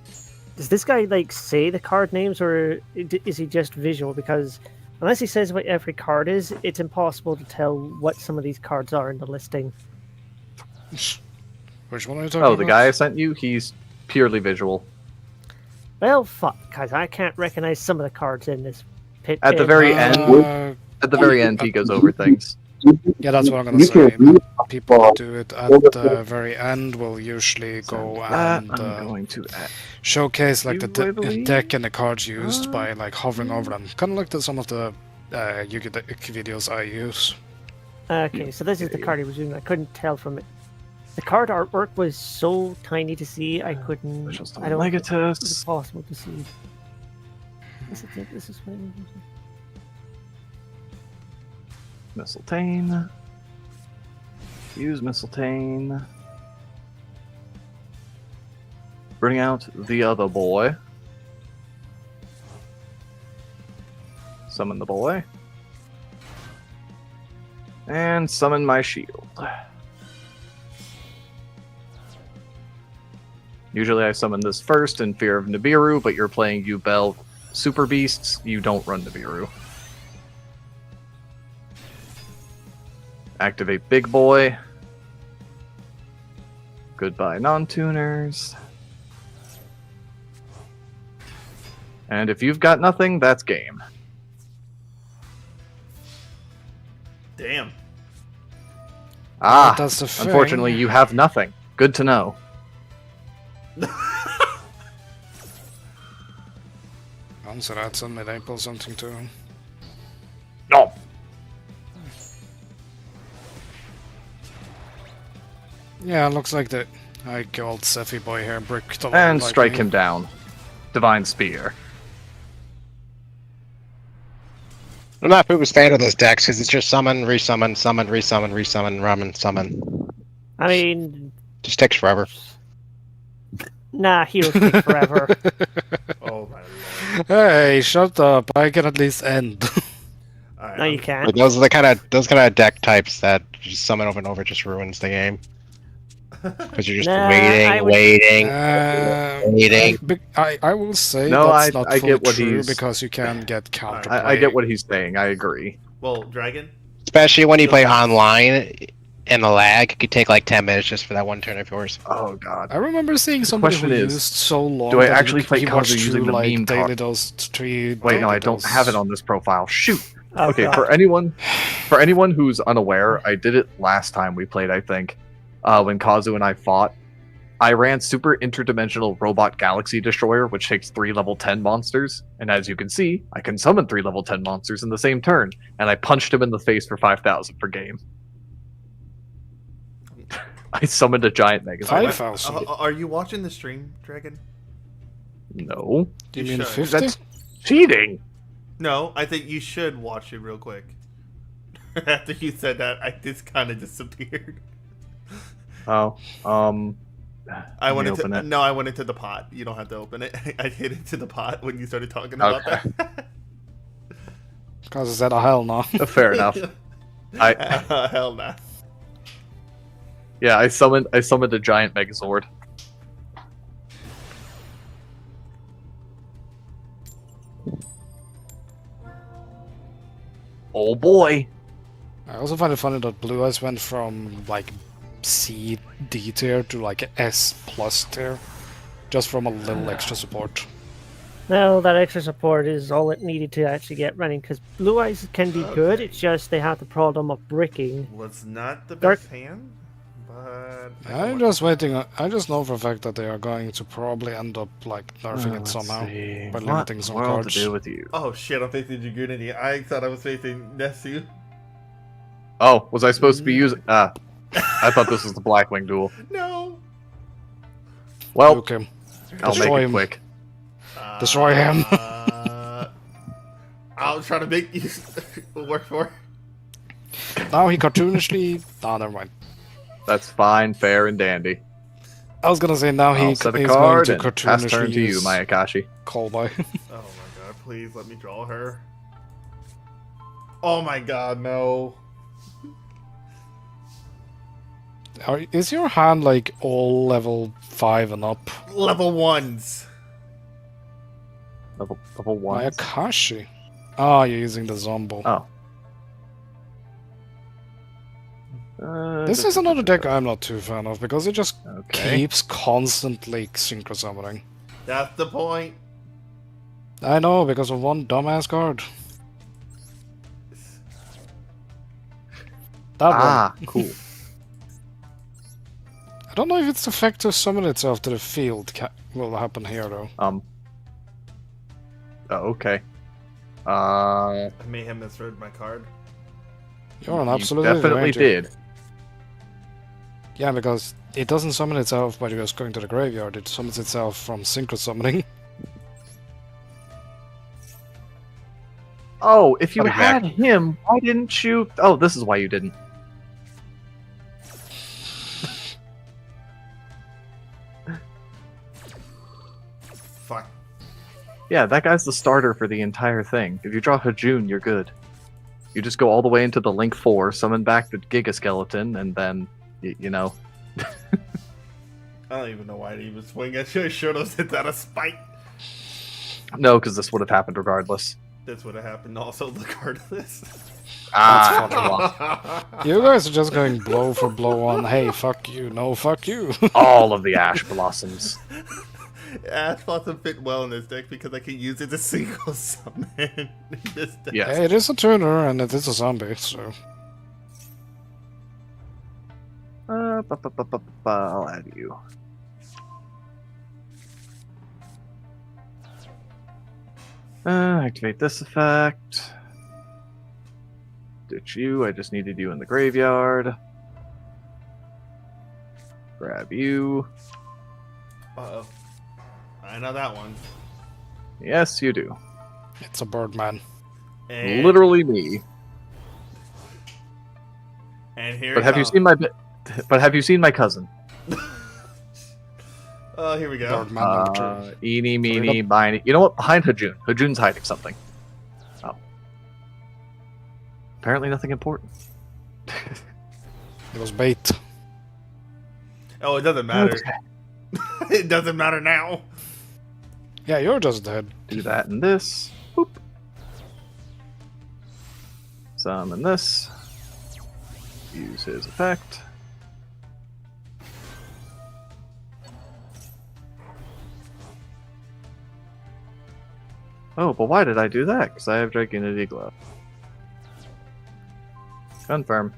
Does this guy like say the card names, or is he just visual? Because unless he says what every card is, it's impossible to tell what some of these cards are in the listing. Which one are you talking Oh, about? the guy I sent you, he's purely visual. Well, fuck, because I can't recognize some of the cards in this pit. At the very end, Uh, at the very end, he goes over things. yeah, that's what I'm gonna You say. can read People who do it at the very end will usually go That and I'm going to add. showcase like You, the I believe? deck and the cards used by like hovering over them. Kind of like some of the Yu-Gi deck videos I use. Okay, so this is the card he was using. I couldn't tell from it. The card artwork was so tiny to see, I couldn't. Special Summon I don't. It was Legatus. impossible to see. This is Mistletoe. Use Mistletoe. Bring out the other boy. Summon the boy. And summon my shield. Usually I summon this first in fear of Nibiru, but you're playing Yubel Super Beasts, you don't run Nibiru. Activate Big Boy. Goodbye, non-tuners. And if you've got nothing, that's game. Damn. Ah, that's the thing. unfortunately, you have nothing. Good to know. So that's on mid April something too. No. Yeah, it looks like that. I killed Sephi boy here, bricked a lot And like strike me. him down. Divine Spear. I'm not a biggest fan of those decks because it's just summon, resummon, summon, resummon, resummon, ramen, summon. I mean, Just takes forever. nah, heroes take forever. Oh my lord. Hey, shut up! I can at least end. All right, No, you can't. Like, those are the kind of deck types that just summon over and over just ruins the game because you're just Nah, I waiting, would- waiting, waiting. I will say No, that's I not get fully what true he's- because you can get counterplay. I get what he's saying. I agree. Well, Dragon. Especially when you play online and the lag, it could take like 10 minutes just for that one turn of yours. Oh god. I remember seeing somebody who question is, used so long. do I that actually he play watched Kazu using through, the like, meme daily card? dose 3. Wait, no, I daily don't dose. have it on this profile. Shoot. Oh, Okay, God. for anyone who's unaware, I did it last time we played, I think. When Kazu and I fought. I ran Super Interdimensional Robot Galaxy Destroyer, which takes 3 level 10 monsters, and as you can see, I can summon 3 level 10 monsters in the same turn, and I punched him in the face for 5,000 per game. I summoned a giant Megazord. 5,000. Are you watching the stream, Dragon? No. You You mean should. 50? That's cheating! No, I think you should watch it real quick. After you said that, I just kind of disappeared. Oh, I went open into it. no, I went into the pot. You don't have to open it. I hit into the pot when you started talking about Okay. that. Because is that a hell no? Fair enough. Hell nah. Yeah, I summoned a giant Megazord. Oh boy. I also find it funny that Blue Eyes went from like C, D tier to like S plus tier, just from a little extra support. No, that extra support is all it needed to actually get running, because Blue Eyes can be good, it's just they have the problem of bricking. Was not the Dark- best hand, but I'm just waiting. I just know for a fact that they are going to probably end up like nerfing it Let's somehow see. by What limiting in some the world cards. to do with you? Oh shit! I'm facing Dragoonity. I thought I was facing Nessu. Oh, was I supposed to be using? I thought this was the Blackwing duel. No. Well, Nuke him. I'll make Destroy it him. quick. Destroy him. I'll try to make you work for it. Now he cartoonishly. Oh, never mind. That's fine, fair, and dandy. I was gonna say now I'll he's set a going card to and pass cartoonishly turn to you, use Mayakashi. call by. Oh my god! Please let me draw her. Oh my god! No. Is your hand like all level 5 and up? Level ones. Level 1. Mayakashi. Ah, you're using the Zombo. Oh. This is another deck I'm not too fan of because it just Okay. keeps constantly synchro summoning. That's the point. I know, because of one dumbass card. That one. Cool. I don't know if its effect to summon itself to the field will happen here though. Oh, okay. I may have misread my card. You're an you absolute definitely idiot, aren't you? did. Yeah, because it doesn't summon itself by just going to the graveyard, it summons itself from synchro summoning. Oh, if you I'll be had back. him, why didn't you? Oh, this is why you didn't. Fuck. Yeah, that guy's the starter for the entire thing. If you draw Hajun, you're good. You just go all the way into the Link 4, summon back the Giga Skeleton, and then, you know. I don't even know why I even swing. I should have hit that a spite. No, because this would have happened regardless. This would have happened also regardless. Ah, You guys are just going blow for blow on, hey, fuck you, no, fuck you. all of the Ash Blossoms. Ash Blossom fit well in this deck because I can use it to single summon in this deck. Yes. Hey, it is a tuner and it is a zombie, so. I'll add you. Activate this effect. Ditch you. I just needed you in the graveyard. Grab you. Uh-oh. I know that one. Yes, you do. It's a Birdman. And, Literally me. And here But have you seen my? But have you seen my cousin? Oh, here we go. Birdman number 2. Eeny, meeny, miny. You know what? Behind Hajun. Hajun's hiding something. Oh. Apparently nothing important. It was bait. Oh, it doesn't matter. Okay. It doesn't matter now. Yeah, you're just dead. Do that and this. Boop. Summon this. Use his effect. Oh, but why did I do that? Because I have Dragonity Glove. Confirm.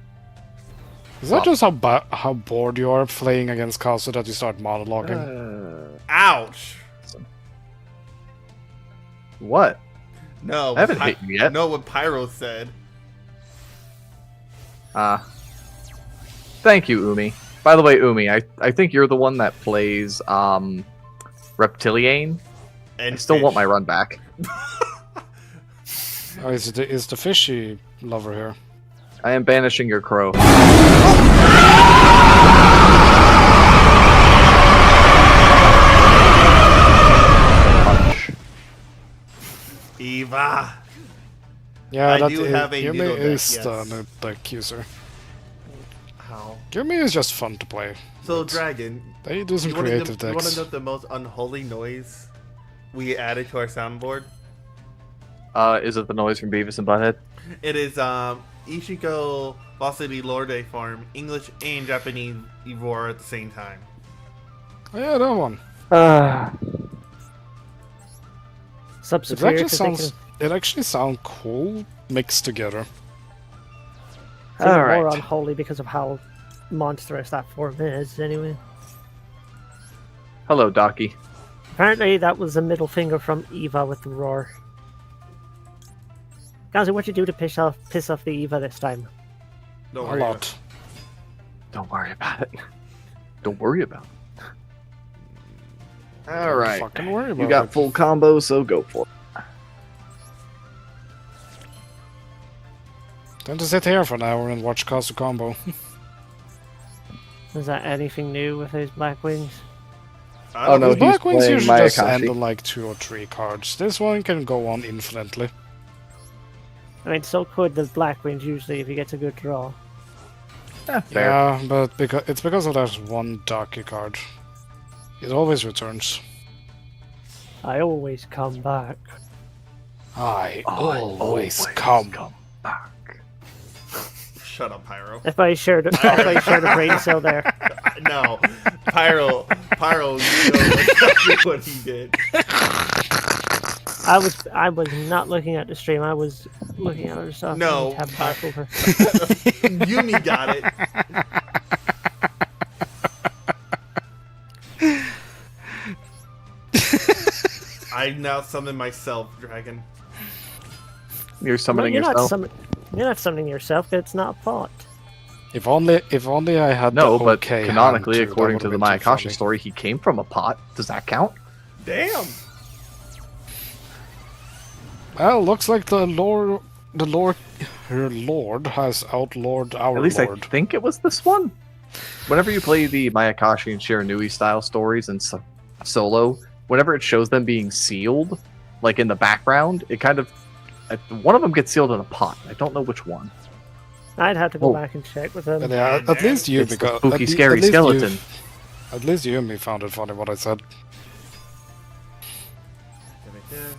Is that just how bored you are playing against Kazu that you start monologuing? Ouch. What? No. I haven't hit you yet. No, what Pyro said. Thank you, Umi. By the way, Umi, I think you're the one that plays Reptiliane. And I still want fish. my run back. Oh, is the fishy lover here? I am banishing your crow. Punch. Eva. Yeah, I that do have a Yumi noodle deck, is yes. the noob deck user. How? Yumi is just fun to play. So, But Dragon, they do some you want creative to decks. know the most unholy noise we added to our soundboard? Is it the noise from Beavis and Butthead? It is Ichigo Velocity Lorde Farm, English and Japanese roar at the same time. Oh, yeah, that one. Sub-Superior. It actually sounds cool mixed together. More Alright. unholy because of how monstrous that form is, anyway. Hello, Docky. Apparently, that was a middle finger from Eva with the roar. Gazi, what'd you do to piss off the Eva this time? Don't A worry about lot. Don't worry about it. Don't worry about it. Alright. Fucking worry about You got it. full combo, so go for it. Time to sit here for an hour and watch Casu Combo. Is that anything new with those Black Wings? I Oh, don't no, know. he's Black Wings playing usually just Mayakashi. end on like 2 or 3 cards. This one can go on infinitely. I mean, so could the Black Wings usually if he gets a good draw. Fair. Yeah, but it's because of that one Daki card. It always returns. I always come back. I Always always come. back. Shut up, Pyro. If I shared a brain cell there. No, Pyro, you know exactly what he did. I was not looking at the stream. I was looking at other stuff. No, Tab back over. Yumi got it. I now summon myself, Dragon. You're summoning you're yourself. You're not summoning yourself. 'Cause it's not a pot. If only I had No, the but okay canonically, hand too, according that to the would've been too Mayakashi funny. story, he came from a pot. Does that count? Damn. Well, looks like her lord has outlawed our At least lord. I think it was this one. Whenever you play the Mayakashi and Shiranui style stories in solo, whenever it shows them being sealed, like in the background, it kind of one of them gets sealed in a pot. I don't know which one. I'd have to go Oh. back and check with them. And yeah, at least you It's the because spooky, at scary least skeleton. At least you and me found it funny what I said. Like this.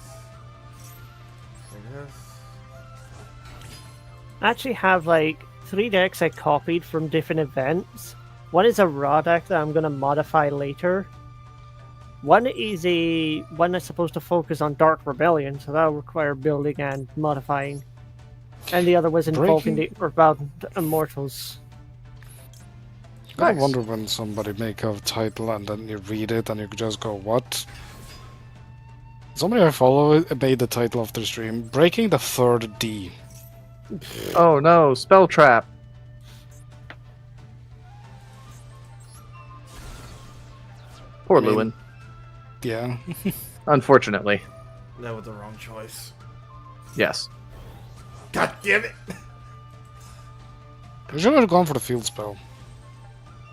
Like this. I actually have like 3 decks I copied from different events. One is a raw deck that I'm going to modify later. One is a one that's supposed to focus on Dark Rebellion, so that'll require building and modifying. And the other was involving about Immortals. I Nice. wonder when somebody make a title and then you read it and you just go, what? Somebody I follow made the title of the stream, Breaking the Third D. Oh no, spell trap. Poor I mean- Lewin. Yeah. Unfortunately, That was the wrong choice. yes. God damn it! You should have gone for the field spell.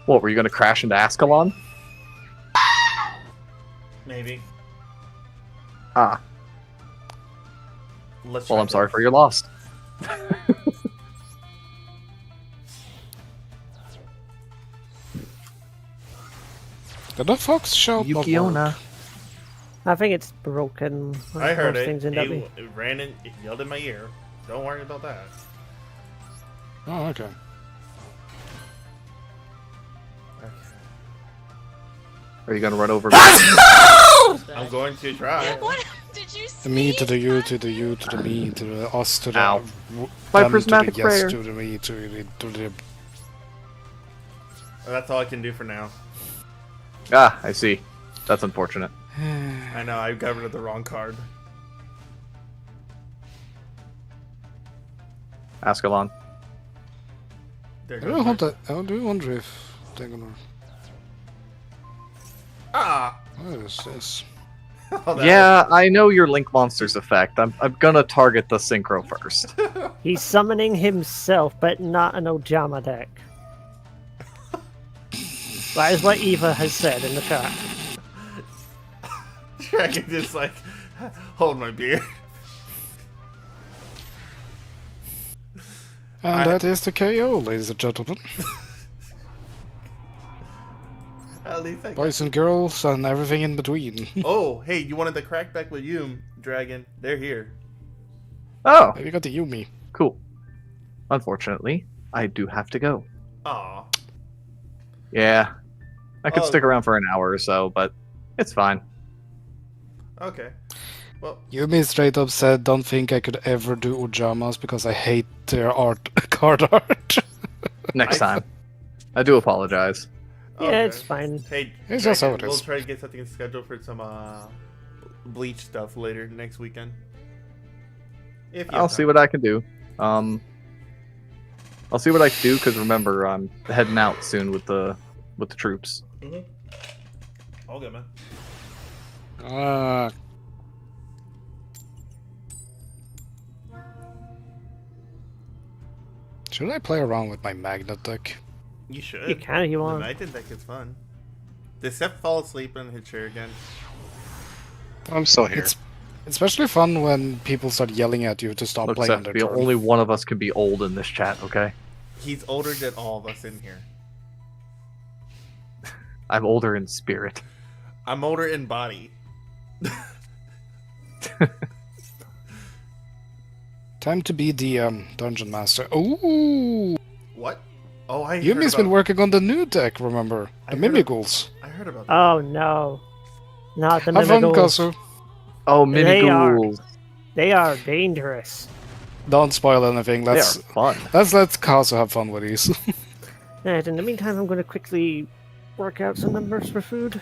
What, were you going to crash into Ascalon? Maybe. Ah, Let's well, try I'm sorry this. for your loss. Did the fox shout not work? Yukiona. I think it's broken. I heard Most it. things end up being- It ran in, it yelled in my ear. Don't worry about that. Oh, okay. Okay. Are you going to run over me? I'm going to try. What did you The me to sneeze? the you to the you to the me to the us to the Ow. w- My them prismatic to the yes prayer. to the me to the That's all I can do for now. Ah, I see. That's unfortunate. I know, I got rid of the wrong card. Ascalon. There I goes my- do wonder if they're gonna. Ah! What is this? Oh, that Yeah, I know your Link Monsters effect. I'm gonna target the Synchro first. He's summoning himself, but not an Ojama deck. That is what Eva has said in the chat. Dragon just like, hold my beer. And that is the KO, ladies and gentlemen. At least I Boys and girls and everything in between. Oh, hey, you wanted the crackback with you, Dragon? They're here. Oh, Maybe got the Yumi. cool. Unfortunately, I do have to go. Aw. Yeah, I could Oh. stick around for an hour or so, but it's fine. Okay. Well, Yumi straight up said, "Don't think I could ever do Ujamas because I hate their art, card art." Next time. I do apologize. Yeah, okay. it's fine. Hey, It's just how Dragon, it we'll is. try to get something scheduled for some Bleach stuff later next weekend. If you I'll have see time. what I can do. I'll see what I can do because remember I'm heading out soon with the troops. All good, man. Should I play around with my magnet deck? You should. You can if you The want. Nightingale deck is fun. Did Seth fall asleep in his chair again? I'm still here. It's especially fun when people start yelling at you to stop Look, playing on Seth, their the turn. only one of us can be old in this chat, okay? He's older than all of us in here. I'm older in spirit. I'm older in body. Time to be the dungeon master. Ooh, What? Oh, I heard Yumi's been about- working on the new deck. Remember I the heard of- Mimigools. I heard about that. Oh no. Not the Have fun, Mimigools. Kazu. Oh, They mini are. ghouls. They are dangerous. Don't spoil anything. They are Let's fun. let Kazu have fun with these. Alright, in the meantime, I'm going to quickly work out some numbers for food.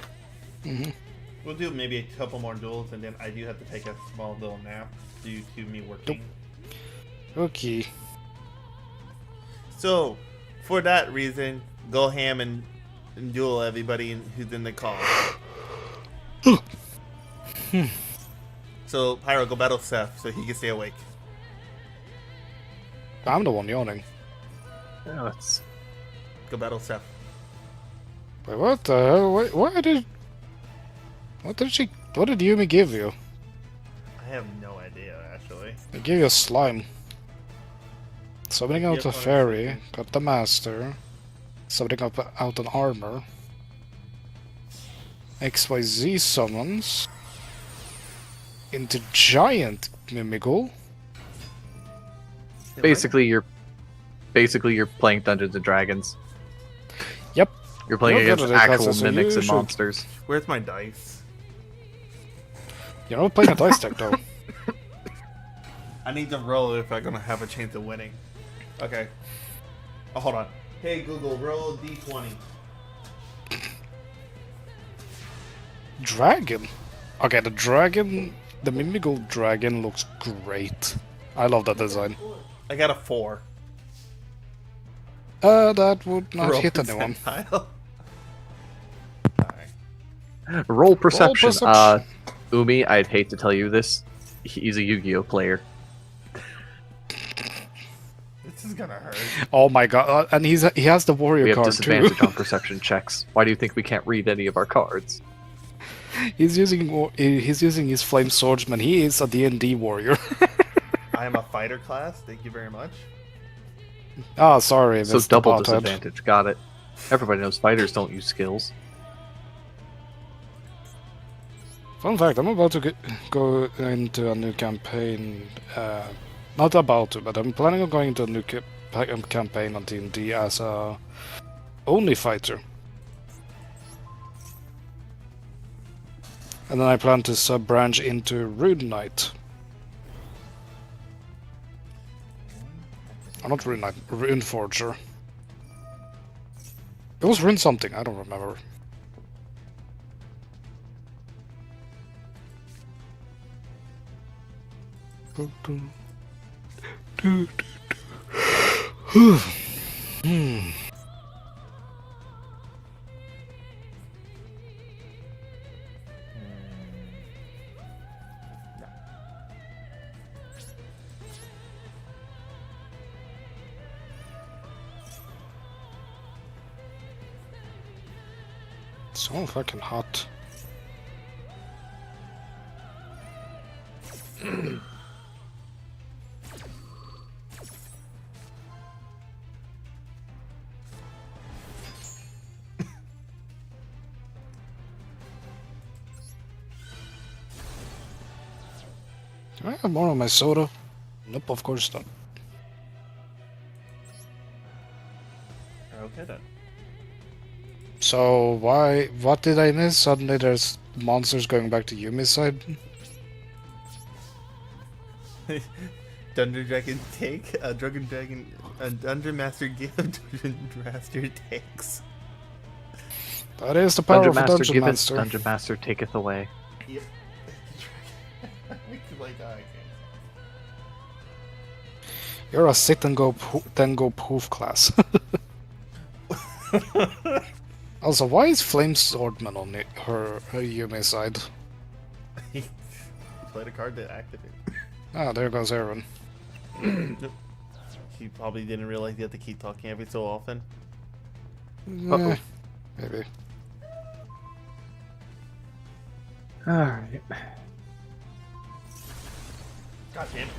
We'll do maybe a couple more duels, and then I do have to take a small little nap due to me working. Okay. So, for that reason, go ham and duel everybody who's in the call. So, Pyro, go battle Seth so he can stay awake. I'm the one yawning. Yeah, that's... Go battle Seth. Wait, what the hell? What did Yumi give you? I have no idea, actually. They gave you a slime. Summoning out Yep, a on a fairy, second. got the master. Summoning out an armor. XYZ summons. Into giant Mimighoul. Basically, you're playing Dungeons and Dragons. Yep. You're playing You're good against at it, actual Kazu, so mimics you and should- monsters. Where's my dice? You're not playing a dice deck though. I need to roll if I'm gonna have a chance of winning. Okay. Oh, hold on. Hey Google, roll D20. Dragon. Okay, the dragon, the Mimighoul dragon looks great. I love that design. I got a 4. That would not Roll hit anyone. percentile. Alright. Roll perception. perception. Umi, I'd hate to tell you this. He's a Yu-Gi-Oh player. This is gonna hurt. Oh my god! And he has the warrior We have card disadvantage too. on perception checks. Why do you think we can't read any of our cards? He's using his flame swordsman. He is a D&D warrior. I am a fighter class. Thank you very much. Ah, sorry. So Mr. double Pothead. disadvantage. Got it. Everybody knows fighters don't use skills. Fun fact: I'm about to go into a new campaign. Not about to, but I'm planning on going into a new campaign on D&D as a only fighter. And then I plan to sub-branch into Rune Knight. Or not Rune Knight, Rune Forger. It was Rune something, I don't remember. So fucking hot. Do I have more of my soda? Nope, of course not. Okay then. So why? What did I miss? Suddenly there's monsters going back to Yumi's side. Dungeon Dragon take a Dungeon Master give, Dungeon Master takes. That is the power Dungeon of a Master Dungeon giveth, Master. Dungeon Master taketh away. Yep. Like, I You're a sit and go then go poof class. can't. Also, why is Flame Swordman on her Yumi side? He played a card to activate. Ah, there goes Aaron. He probably didn't realize he had to keep talking every so often. Eh, maybe. Alright. God damn it.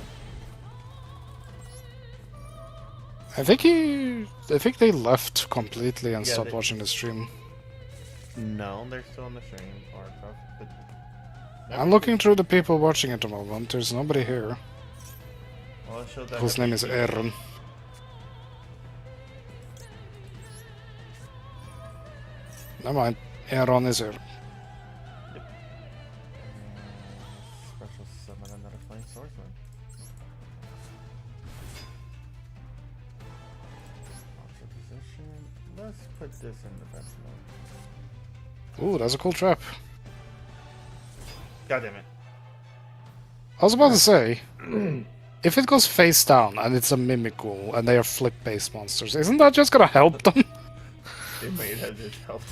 I think they left completely and Yeah, stopped they- watching the stream. No, they're still on the stream or stuff. But I'm looking through the people watching at the moment. There's nobody here. Well, it showed that Whose name is Aaron. Never mind. Aaron is here. Special summon another flame swordsman. Monster position. Let's put this in defense mode. Ooh, that's a cool trap. God damn it. I was about to say, if it goes face down and it's a Mimikul and they are flip-based monsters, isn't that just gonna help them? It may have just helped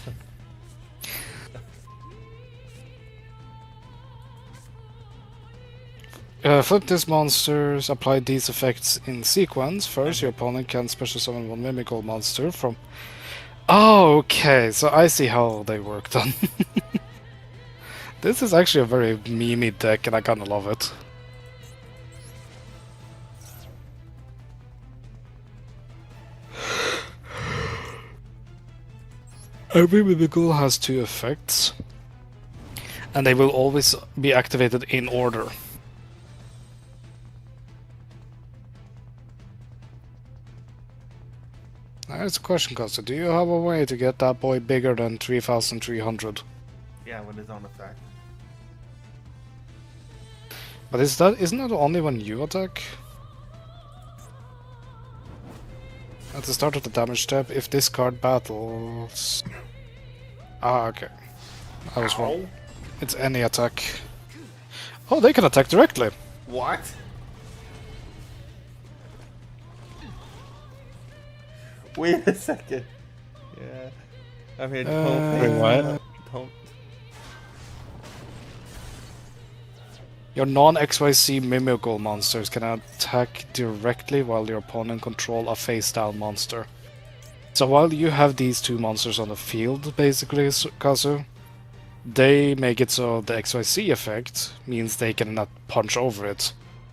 him. Flip these monsters, apply these effects in sequence. First, your opponent can special summon one Mimikul monster from... Oh, okay, so I see how they work then. This is actually a very memey deck and I kinda love it. Every Mimikul has two effects, and they will always be activated in order. There's a question, Costa. Do you have a way to get that boy bigger than 3,300? Yeah, with his own effect. But isn't that only when you attack? At the start of the damage step, if this card battles... Ah, okay. I was wrong. It's any attack. Oh, they can attack directly! What? Wait a second. Yeah. I mean, Wait, what? Don't. Your non-XYZ Mimikul monsters can attack directly while your opponent control a face-down monster. So while you have these two monsters on the field, basically, Kazu, they make it so the XYZ effect means they cannot punch over it.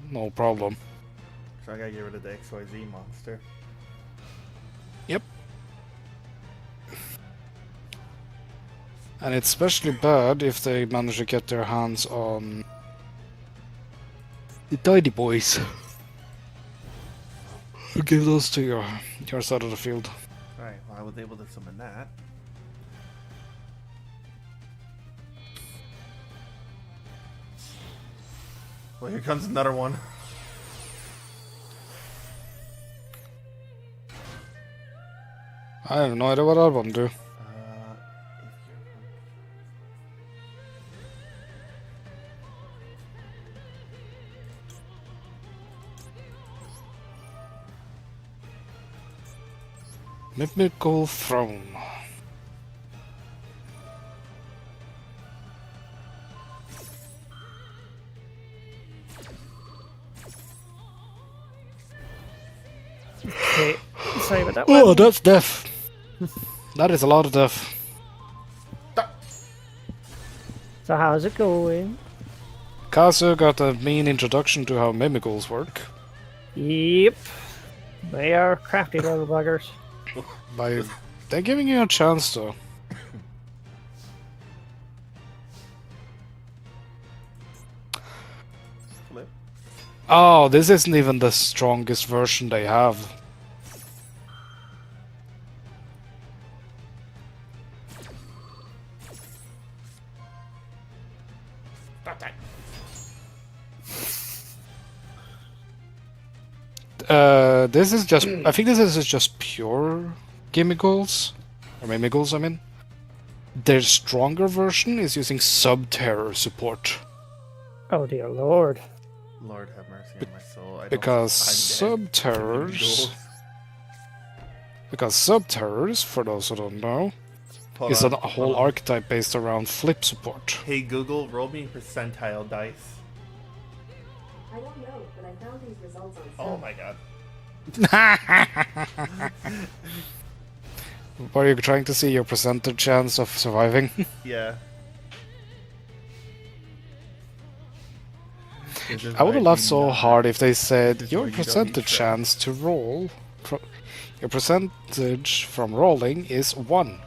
No problem. So I gotta get rid of the XYZ monster. Yep. And it's especially bad if they manage to get their hands on the tiny boys. Give those to your side of the field. Alright, well, I was able to summon that. Well, here comes another one. I have no idea what that one do. Mimikul Throne. Okay, sorry about that Oh, one. that's death. That is a lot of death. So how's it going? Kazu got a mean introduction to how mimicals work. Yep. They are crafty little buggers. They're giving you a chance though. Flip. Oh, this isn't even the strongest version they have. Stop that. This is just. I think this is just pure gimmicals. Or mimicals, I mean. Their stronger version is using sub-terror support. Oh dear lord. Lord have mercy on my soul. Because I'm dead. sub-terrors. Because sub-terrors, for those who don't know, is a whole archetype based around flip support. Hey Google, roll me percentile dice. I don't know, but I found these results on Oh Steam. my god. Are you trying to see your percentage chance of surviving? Yeah. I would have laughed so hard if they said This is your where you don't percentage need chance to roll, your percentage from rolling is 1.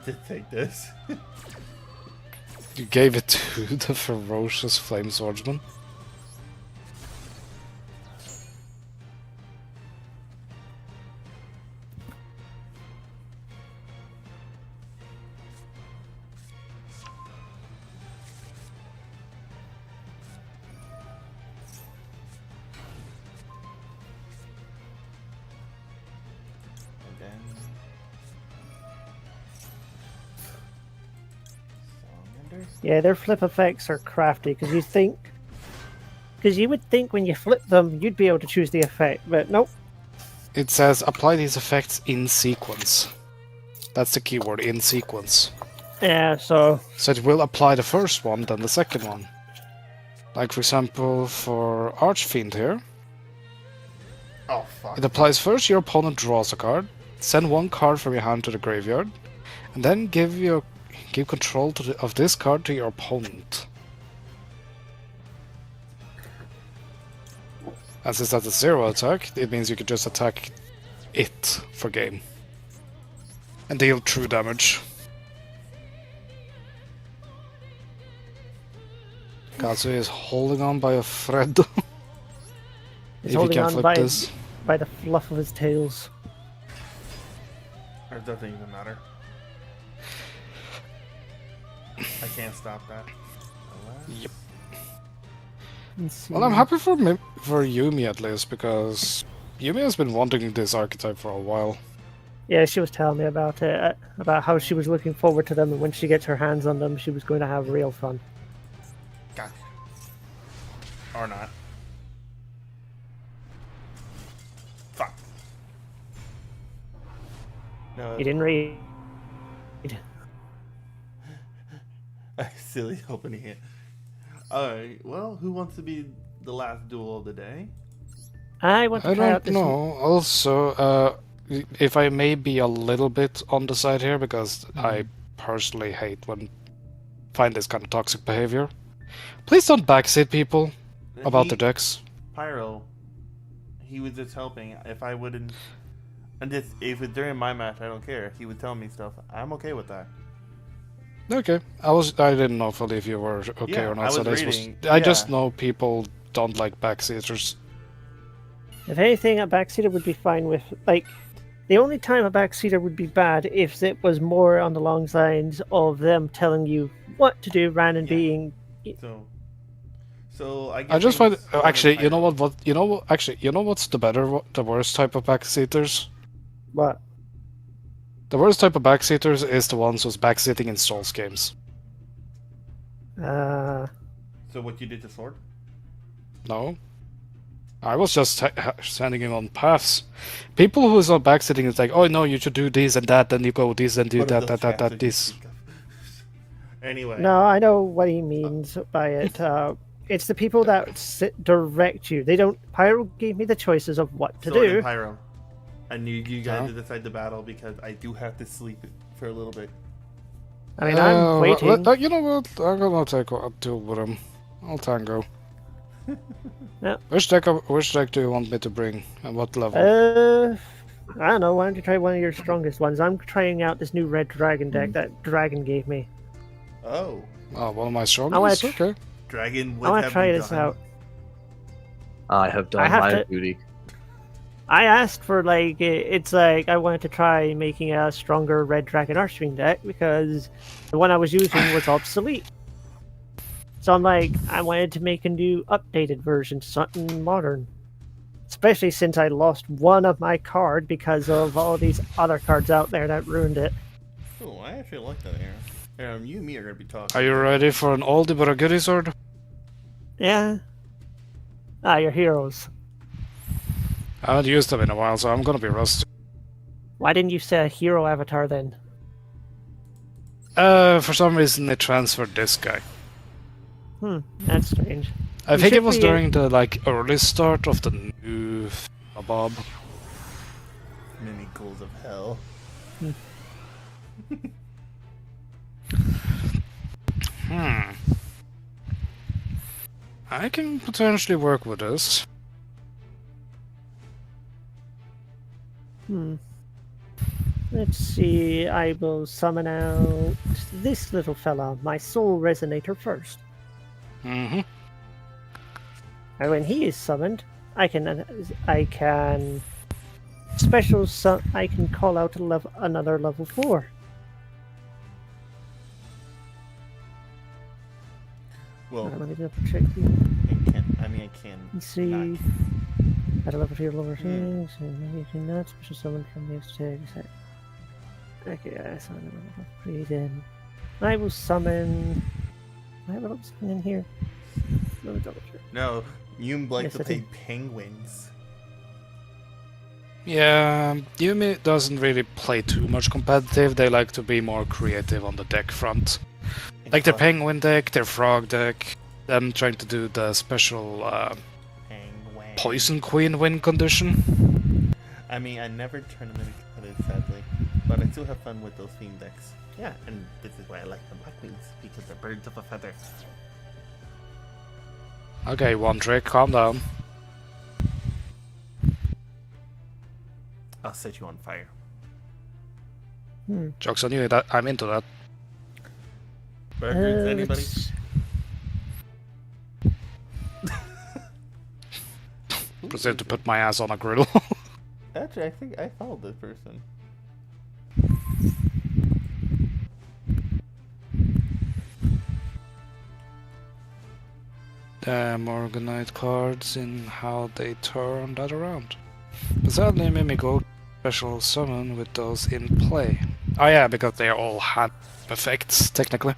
Just take this. You gave it to the ferocious flame swordsman. And then Salamander. Yeah, their flip effects are crafty because you would think when you flip them you'd be able to choose the effect, but nope. It says apply these effects in sequence. That's the keyword, in sequence. Yeah, so So it will apply the first one, then the second one. Like for example, for Archfiend here, Oh fuck. it applies first your opponent draws a card, send one card from your hand to the graveyard, and then give control of this card to your opponent. And since that's a 0 attack, it means you can just attack it for game. And deal true damage. Kazu is holding on by a thread. he's If you holding can on flip by this. the fluff of his tails. It doesn't even matter. I can't stop that. Alas. Yep. Let's see. Well, I'm happy for Yumi at least, because Yumi has been wanting this archetype for a while. Yeah, she was telling me about it, about how she was looking forward to them, and when she gets her hands on them, she was going to have real fun. Gotcha. Or not. Fuck. No. You didn't read. Silly opening it. Alright, well, who wants to be the last duel of the day? I want to I try out don't this. know. Also, if I may be a little bit on the side here, because I personally hate when find this kind of toxic behavior. Please don't backseat people about their decks. Pyro. He was just helping. If I wouldn't, and just if it's during my match, I don't care. He would tell me stuff. I'm okay with that. Okay, I didn't know fully if you were okay Yeah, or not. I So was this reading, I just yeah. know people don't like backseaters. If anything, a backseater would be fine with, like, the only time a backseater would be bad if it was more on the long lines of them telling you what to do rather than Yeah. being. So I. I just find things more actually, than you know Pyro. what? You know what? Actually, you know what's the worst type of backseaters? What? The worst type of backseaters is the ones who's backseating in Souls games. Uh, So what you did to Sword? No. I was just sending him on paths. People who is on backseating is like, oh no, you should do this and that, then you go this and do What are that, those that, facts you this. speak of? Anyway. no, I know what he means by it. It's the people that direct you. They don't. Pyro gave me the choices of what to Sword do. and Pyro. I need you guys to decide the battle because I do have to sleep for a little bit. I mean, I'm waiting. You know what? I'm gonna take a duel with him. I'll tango. Yep. Which deck do you want me to bring? And what level? I don't know. Why don't you try one of your strongest ones? I'm trying out this new red dragon deck that Dragon gave me. Oh, Oh, one of my strongest? Okay. Dragon. I What want to have try you this done? out. I have done I have my to- duty. I asked for like it's like I wanted to try making a stronger red dragon Archfiend deck because the one I was using was obsolete. So I'm like, I wanted to make a new updated version, something modern. Especially since I lost one of my card because of all these other cards out there that ruined it. Oh, I actually like that Aaron. You and me are gonna be talking. Are you ready for an oldie but a goodie sword? Yeah. Ah, your heroes. I haven't used them in a while, so I'm gonna be rusty. Why didn't you say a hero avatar then? For some reason they transferred this guy. That's strange. I You think it should was be- during the early start of the new Bob. Many ghouls of hell. I can potentially work with this. Let's see, I will summon out this little fella, my soul resonator first. Mm-hmm. And when he is summoned, I can I can call out another level 4. Well, Let me double check. I can. Let's see. not. At a level 2 level 6, and you cannot special summon from the exterior. Okay, I summon level 3 then. I will summon. I have a level 7 in here. Let me double check. No, you like Yes, to I play do. penguins. Yeah, Yumi doesn't really play too much competitive. They like to be more creative on the deck front. Like their penguin deck, their frog deck, them trying to do the special Penguin. Poison Queen win condition. I mean, I never tournament competitive, sadly, but I still have fun with those theme decks. Yeah, and this is why I like the Black Wings, because they're birds of a feather. Okay, one trick, calm down. I'll set you on fire. Jokes on you, that I'm into that. Burgers, anybody? let's- Proceed to put my ass on a griddle. Actually, I think I followed this person. Damn Morganite cards in how they turn that around. But sadly, Mimico special summon with those in play. Oh yeah, because they all had effects, technically.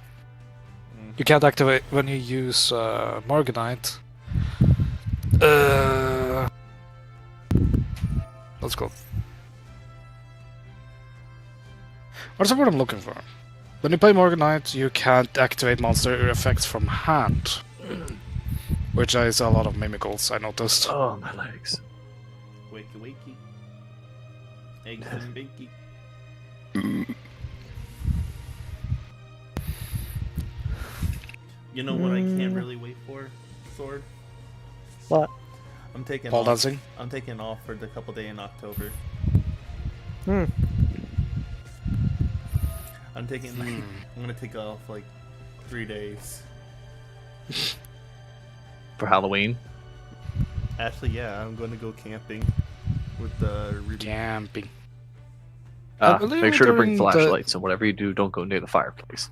You can't activate when you use Morganite. Let's go. What's the word I'm looking for? When you play Morganite, you can't activate monster effects from hand. Which is a lot of Mimicals, I noticed. Oh, my legs. Wakey wakey. Eggs and bakey. You know what I can't really wait for, Sword? What? I'm taking Ball off. dancing? I'm taking off for the couple days in October. I'm taking. I'm gonna take off like 3 days. For Halloween. Actually, yeah, I'm going to go camping with Ruby. Camping. I believe Make sure to bring during the- flashlights, and whatever you do, don't go near the fireplace.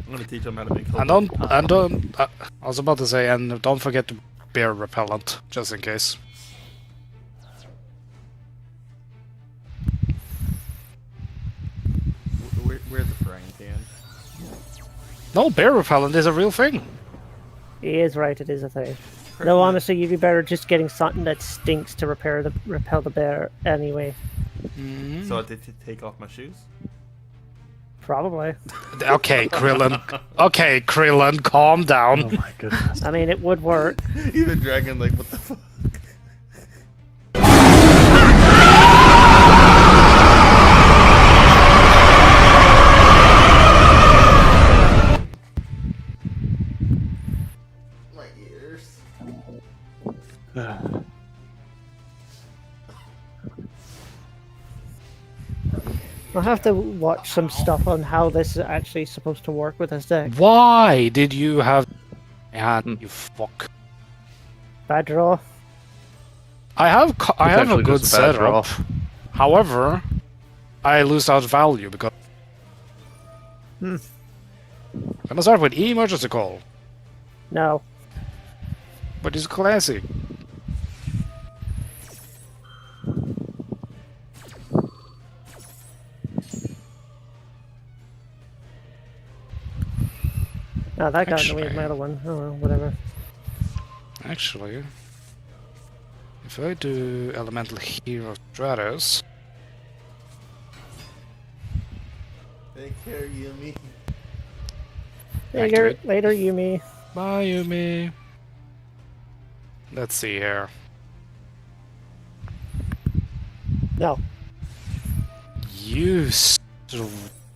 I'm gonna teach them how to make. I was about to say, and don't forget to bear repellent, just in case. Where's the frying pan? No, bear repellent is a real thing. He is right, it is a thing. No, honestly, you'd be better just getting something that stinks to repel the bear anyway. So I did take off my shoes. Probably. Okay, Krillin. Okay, Krillin, calm down. Oh my goodness. I mean, it would work. Even dragon, like, what the fuck? I'll have to watch some stuff on how this is actually supposed to work with this deck. Why did you have... Yeah, you fuck. Bad draw. I have a Potentially good just a bad draw. setup. However, I lose out value because... Hmm. Gonna start with emergency call. No. But it's classic. No, that got in the Actually- way of my other one. Oh, well, whatever. Actually, if I do Elemental Hero Stratus, Take care, Yumi. Later, Activate. later, Yumi. bye Yumi. Let's see here. No. You sweaty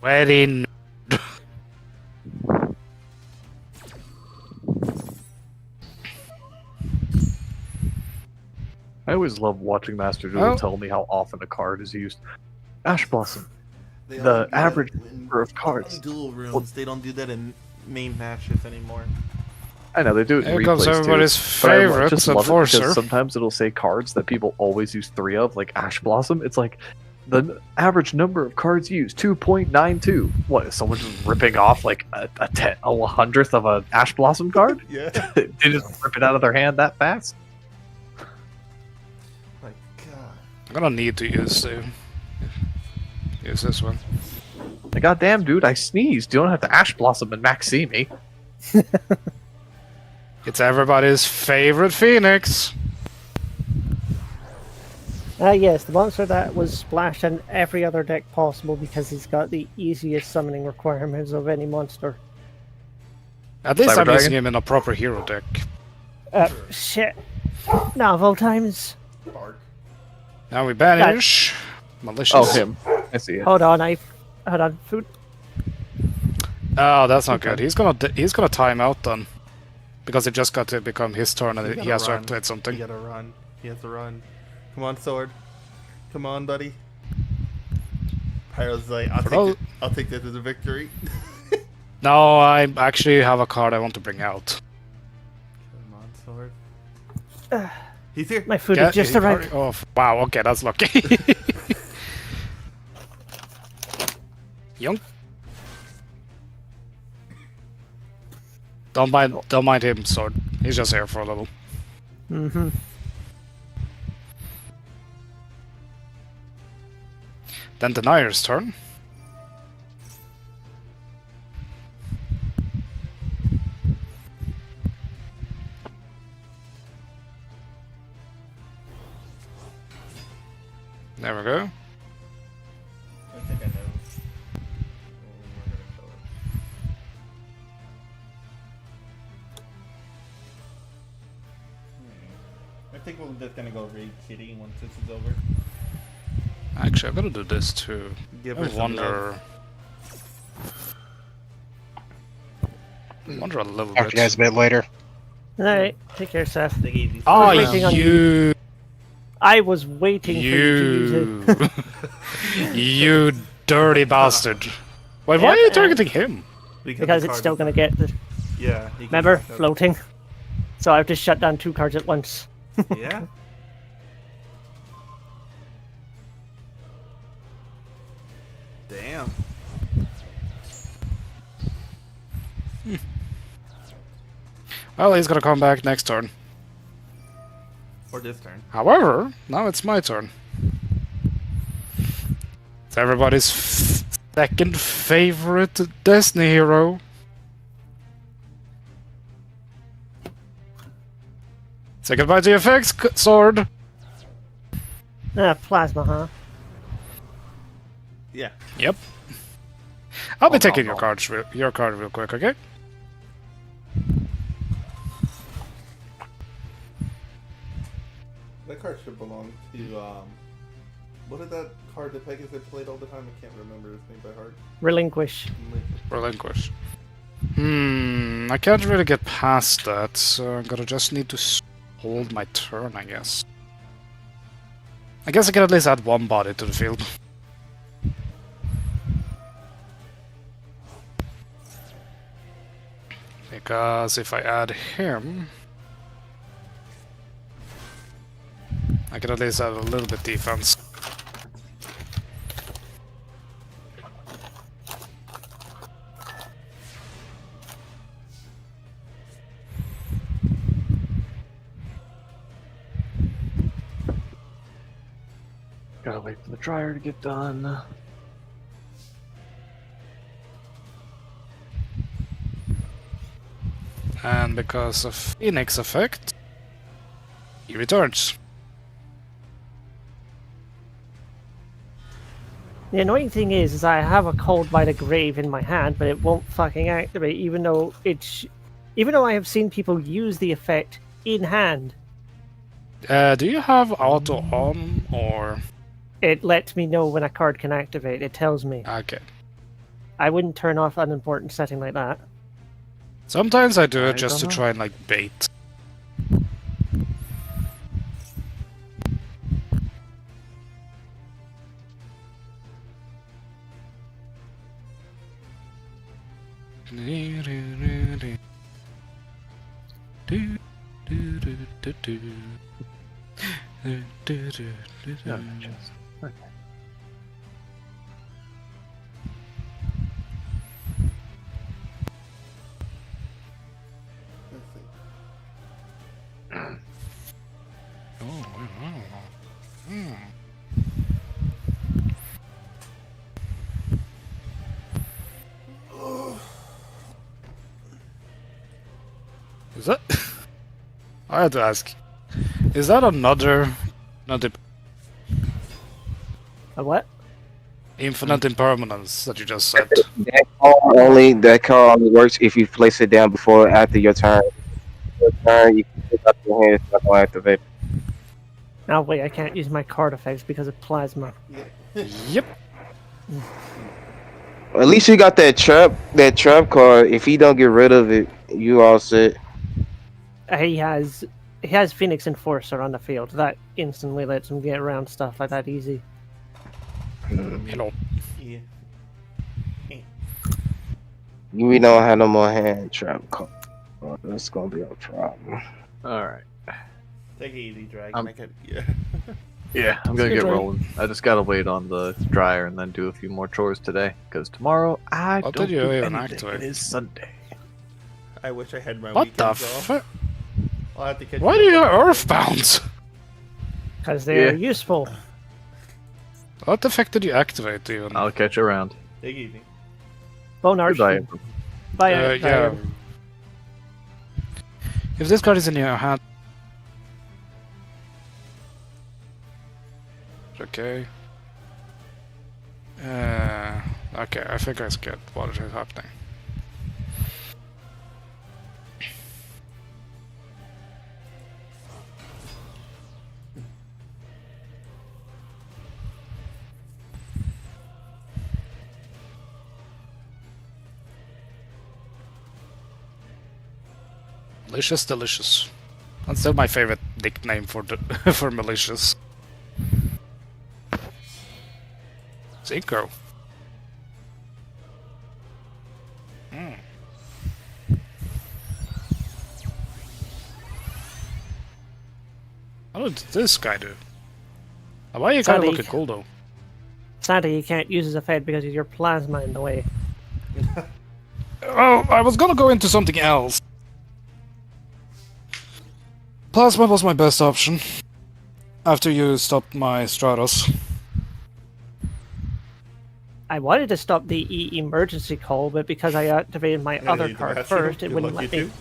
nerd. I always love watching Master Duel Oh. tell me how often a card is used. Ash Blossom. They The only do that average in number of cards. Dual rooms. They don't do that in main matches anymore. I know they do it in Here comes replays everybody's too. But I favorite just love it enforcer. because sometimes it'll say cards that people always use 3 of, like Ash Blossom. It's like the average number of cards used 2.92. What is someone just ripping off like a 100th of an Ash Blossom card? Yeah. They just rip it out of their hand that fast? My God. I'm gonna need to use this one. Like, goddamn, dude, I sneezed. You don't have to Ash Blossom and Max see me. It's everybody's favorite Phoenix. Yes, the monster that was splashed in every other deck possible because he's got the easiest summoning requirements of any monster. At least Cyber I'm using Dragon? him in a proper hero deck. Shit. Novel times. Bark. Now we banish. Malicious. Oh, him. I see it. Hold on, hold on. Food. Oh, that's not good. He's gonna time out then, because it just got to become his turn and he has to activate He something. gotta run. He has to run. Come on, sword. Come on, buddy. Pyro's like, I'll take that as a victory. No, I actually have a card I want to bring out. Come on, sword. He's here. My food Yeah, is just he arrived. already- Oh, wow. Okay, that's lucky. Young. Don't mind him, sword. He's just here for a little. Mm-hmm. Then Denier's turn. There we go. I think I know. We're gonna kill it. I think we're just gonna go raid Kitty once this is over. Actually, I'm gonna do this too. Give I her some wonder a little Talk to bit. you guys a bit later. Alright, take care, Seth. They gave you Oh, waiting on you, I was waiting for you to use it. you dirty bastard! Wait, why Yeah, are you and- targeting him? Because it's still going to get the... Yeah. he can- Remember? Floating. So I've just shut down 2 cards at once. Yeah. Damn. Well, he's gonna come back next turn. Or this turn. However, now it's my turn. It's everybody's second favorite Destiny hero. Say goodbye to your effects, sword. Plasma, huh? Yeah. Yep. I'll be Oh, taking no, your no. your card real quick, okay? That card should belong to what is that card that Pegasus played all the time? I can't remember his name by heart. Relinquish. Relinquish. I can't really get past that, so I'm gonna just need to hold my turn, I guess. I guess I can at least add one body to the field. Because if I add him, I can at least have a little bit defense. Gotta wait for the dryer to get done. And because of Phoenix effect, he returns. The annoying thing is I have a Cold by the Grave in my hand, but it won't fucking activate, even though I have seen people use the effect in hand. Do you have auto on or? It lets me know when a card can activate. It tells me. Okay. I wouldn't turn off an important setting like that. Sometimes I do I it just to don't know. try and like bait. No, just okay. Is that? I had to ask. Is that another A what? infinite impermanence that you just said? That card only works if you place it down before or after your turn. Your turn, you can pick up your hand. It's not gonna activate. Oh wait, I can't use my card effects because of plasma. Yep. At least you got that trap card. If he don't get rid of it, you all set. He has Phoenix Enforcer on the field. That instantly lets him get around stuff like that easy. Hello. Yeah. We don't have no more hand trap card. Oh, that's gonna be a problem. Alright. Take it easy, Dragon. Yeah. Yeah, I'm gonna Good get job. rolling. I just gotta wait on the dryer and then do a few more chores today. Because tomorrow, I What don't did you do even anything. activate? It is Sunday. I wish I had my What the weekends off. fuck? I'll have to catch Why you do you up have on that. Earthbounds? Because they're Yeah. useful. What effect did you activate even? I'll catch you around. Take it easy. Bone Goodbye. Arch. Bye. Yeah. If this card is in your hand. Okay. Okay, I think I get what is happening. Malicious Delicious. That's still my favorite nickname for for malicious. Synchro. What did this guy do? Why are you kind of Sonic. looking cool though? Sadly, you can't use his effect because of your plasma in the way. Oh, I was gonna go into something else. Plasma was my best option. After you stopped my Stratos. I wanted to stop the emergency call, but because I activated my Yeah, other you card have to. first, it Good wouldn't luck, let you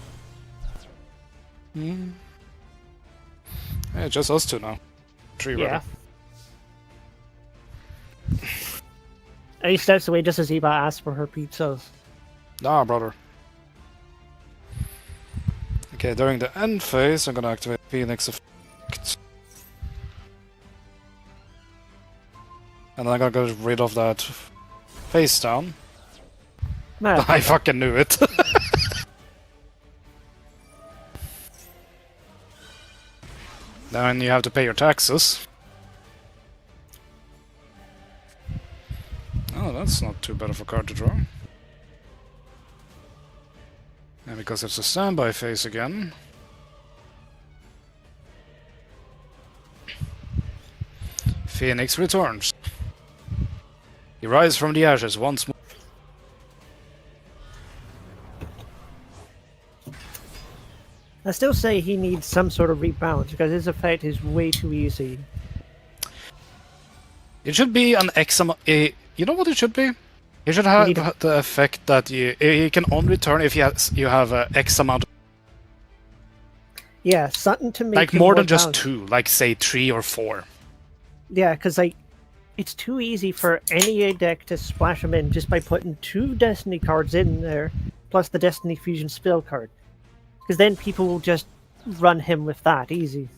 me. two. Yeah, just us two now. Tree Yeah. ribbon. And he steps away just as Eva asks for her pizzas. Nah, brother. Okay, during the end phase, I'm gonna activate Phoenix effect. And then I'm gonna get rid of that face down. Nah, I fucking knew it. Then you have to pay your taxes. Oh, that's not too bad of a card to draw. And because it's a standby phase again. Phoenix returns. He rises from the ashes once more. I still say he needs some sort of rebalance because his effect is way too easy. It should be an X amount. You know what it should be? It should have need a- the effect that you can only return if you have X amount. Yeah, something to make Like him more than just balanced. 2, like say 3 or 4. Yeah, because like it's too easy for any deck to splash him in just by putting 2 Destiny cards in there, plus the Destiny Fusion spell card. Because then people will just run him with that easy.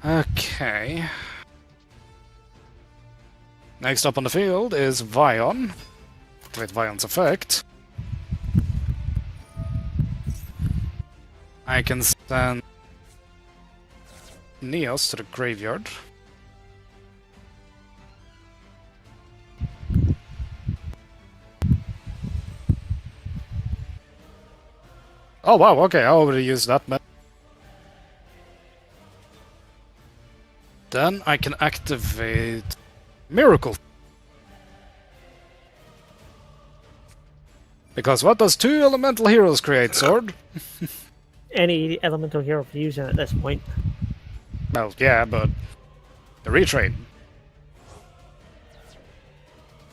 Okay. Next up on the field is Vion. With Vion's effect. I can send Neos to the graveyard. Oh wow, okay, I already used that method. Then I can activate Miracle. Because what does 2 elemental heroes create, Sword? Any elemental hero fusion at this point. Well, yeah, but the retrain.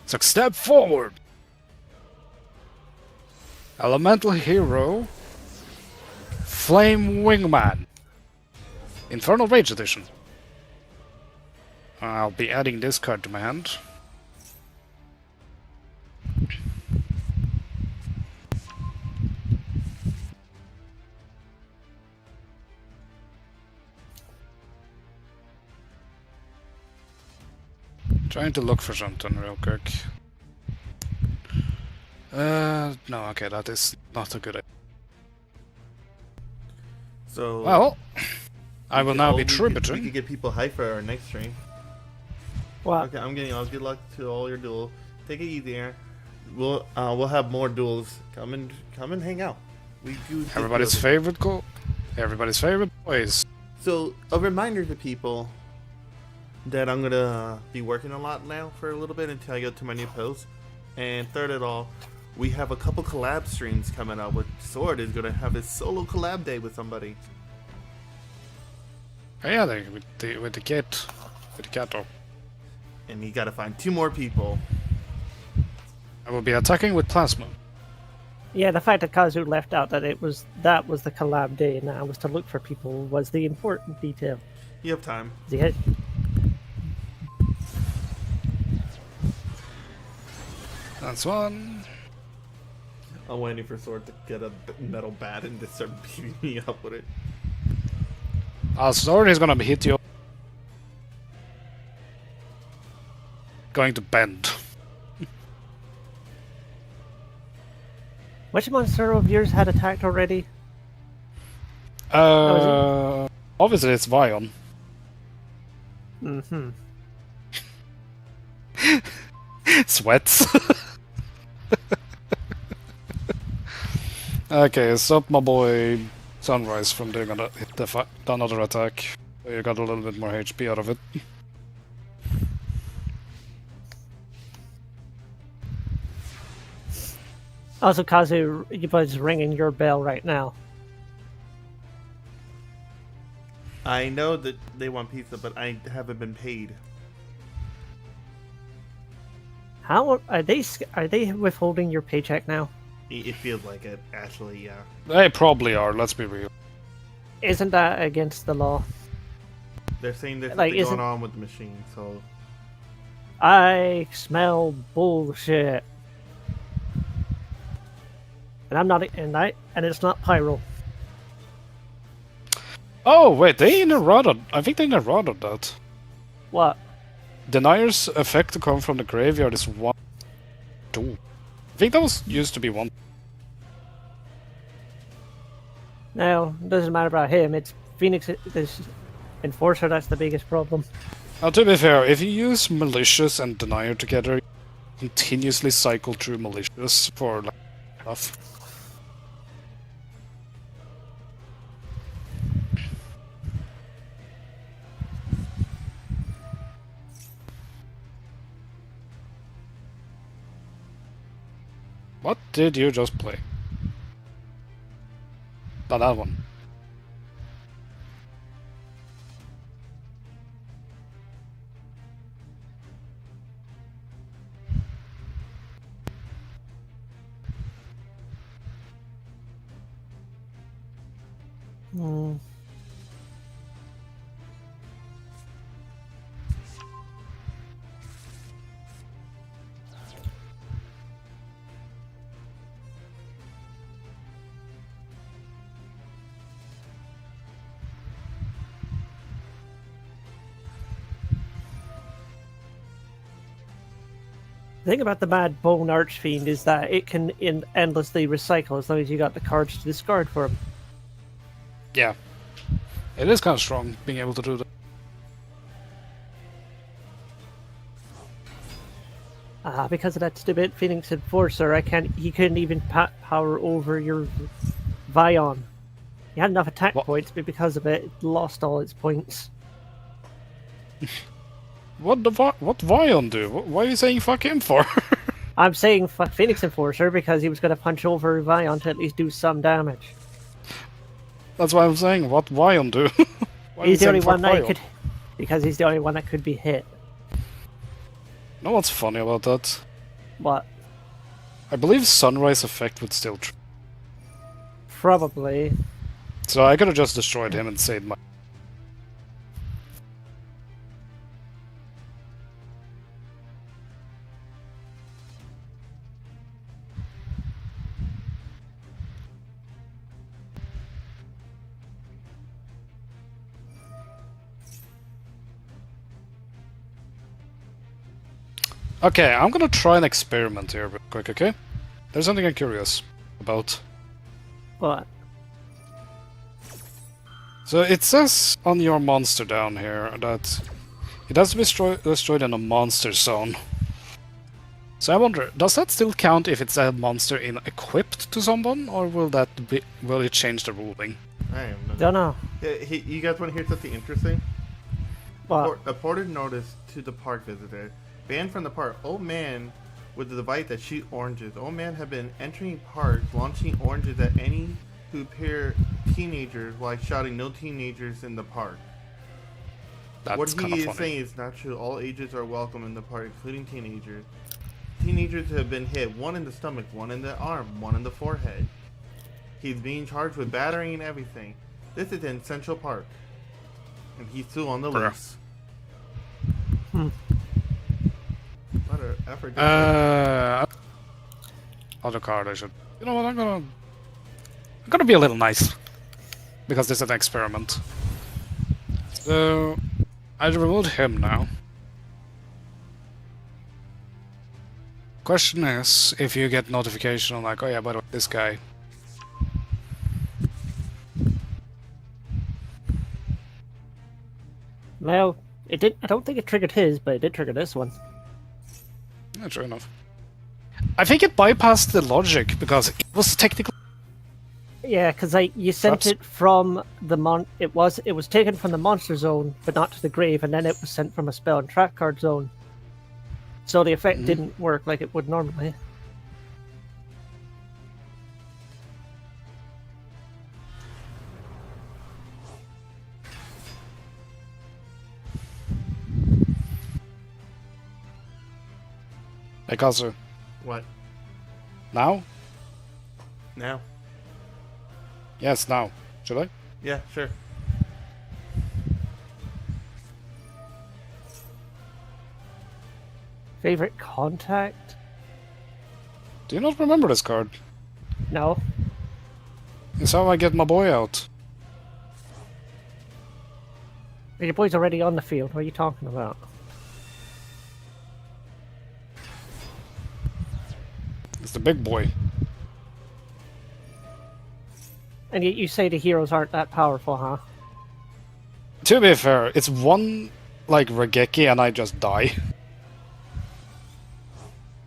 So step forward. Elemental hero. Flame Wingman. Infernal Rage Edition. I'll be adding this card to my hand. Trying to look for something real quick. No, okay, that is not a good idea. So Well, I will now be we could tributing. get people hyped for our next stream. Well, Okay, I'm getting all good luck to all your duels. Take it easy here. We'll have more duels. Come and hang out. We do get Everybody's duels. favorite goal. Everybody's favorite boys. So a reminder to people that I'm gonna be working a lot now for a little bit until I go to my new post. And third of all, we have a couple collab streams coming up. With Sword is gonna have his solo collab day with somebody. Oh, yeah, with the cat, with the Kato. And you gotta find 2 more people. I will be attacking with plasma. yeah, the fact that Kazu left out that that was the collab day and that was to look for people was the important detail. You have time. He had, That's one. I'm waiting for Sword to get a metal bat and just start beating me up with it. Sword is gonna hit you. Going to bend. which monster of yours had attacked already? Obviously it's Vion. Mm-hmm. Sweats. Okay, stop my boy Sunrise from doing another attack. You got a little bit more HP out of it. Also, Kazu, you was ringing your bell right now. I know that they want pizza, but I haven't been paid. How are they? Are they withholding your paycheck now? It feels like it, actually, yeah. They probably are, let's be real. Isn't that against the law? They're saying there's Like, something isn't- going on with the machine, so I smell bullshit. And I'm not, and it's not pyro. Oh, wait, they neuroted. I think they neuroted that. What? Denier's effect to come from the graveyard is 1, 2. I think that was used to be 1. No, it doesn't matter about him. It's Phoenix, this Enforcer, that's the biggest problem. Now, to be fair, if you use Malicious and Denier together, continuously cycle through malicious for like stuff. What did you just play? Not that one. Hmm. The thing about the Mad Bone Archfiend is that it can endlessly recycle as long as you got the cards to discard for him. Yeah. It is kind of strong being able to do that. Because of that stupid Phoenix Enforcer, he couldn't even power over your Vion. He had enough attack What? points, but because of it, it lost all its points. What Vion do? Why are you saying fuck him for? I'm saying fuck Phoenix Enforcer because he was going to punch over Vion to at least do some damage. That's why I'm saying, what Vion do? Why are you He's the saying only fuck one that Vion? could, because he's the only one that could be hit. Know what's funny about that? What? I believe Sunrise effect would still Probably. so I could have just destroyed him and saved my... Okay, I'm gonna try an experiment here real quick, okay? There's something I'm curious about. What? So it says on your monster down here that it has to be destroyed in a monster zone. So I wonder, does that still count if it's a monster equipped to someone, or will it change the ruling? I am. Don't know. Yeah, you guys want to hear something interesting? What? A ported notice to the park visitor. Banned from the park. Old man with the device that shoot oranges. Old man have been entering parks, launching oranges at any who appear teenagers while shouting no teenagers in the park. That's What kind he of is funny. saying is not true. All ages are welcome in the park, including teenagers. Teenagers have been hit, one in the stomach, one in the arm, one in the forehead. He's being charged with battering and everything. This is in Central Park. And he's still on the Bruh. loose. What an effort. Other card I should... You know what, I'm gonna be a little nice. Because this is an experiment. So... I removed him now. Question is, if you get notification on like, oh yeah, by the way, this guy. Well, it did. I don't think it triggered his, but it did trigger this one. Yeah, true enough. I think it bypassed the logic, because it was technically... Yeah, because you sent Perhaps. it from the It was taken from the monster zone, but not to the grave, and then it was sent from a spell and trap card zone. So the effect didn't work like it would normally. Because What? now? Now? Yes, now. Should I? Yeah, sure. Favorite contact? Do you not remember this card? No. It's how I get my boy out. Your boy's already on the field. What are you talking about? It's the big boy. And yet you say the heroes aren't that powerful, huh? To be fair, it's one, like, Regeki and I just die.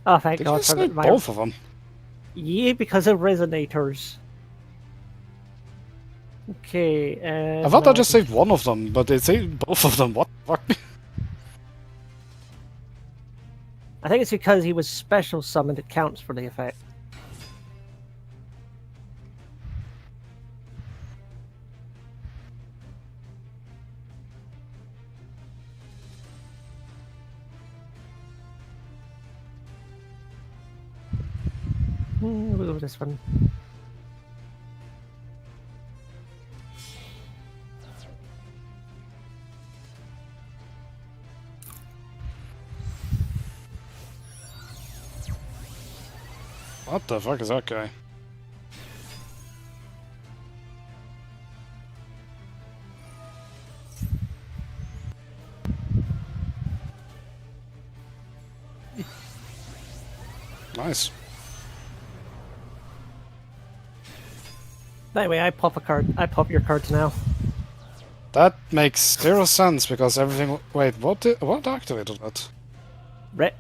Oh, thank Did you God say for my... both of them? Yeah, because of resonators. Okay, and... I thought I now just saved one of them, but it saved both of them. What the fuck? I think it's because he was special summoned, it counts for the effect. We'll go with this one. What the fuck is that guy? Nice. Anyway, I pop a card. I pop your cards now. That makes zero sense because everything. Wait, what activated that?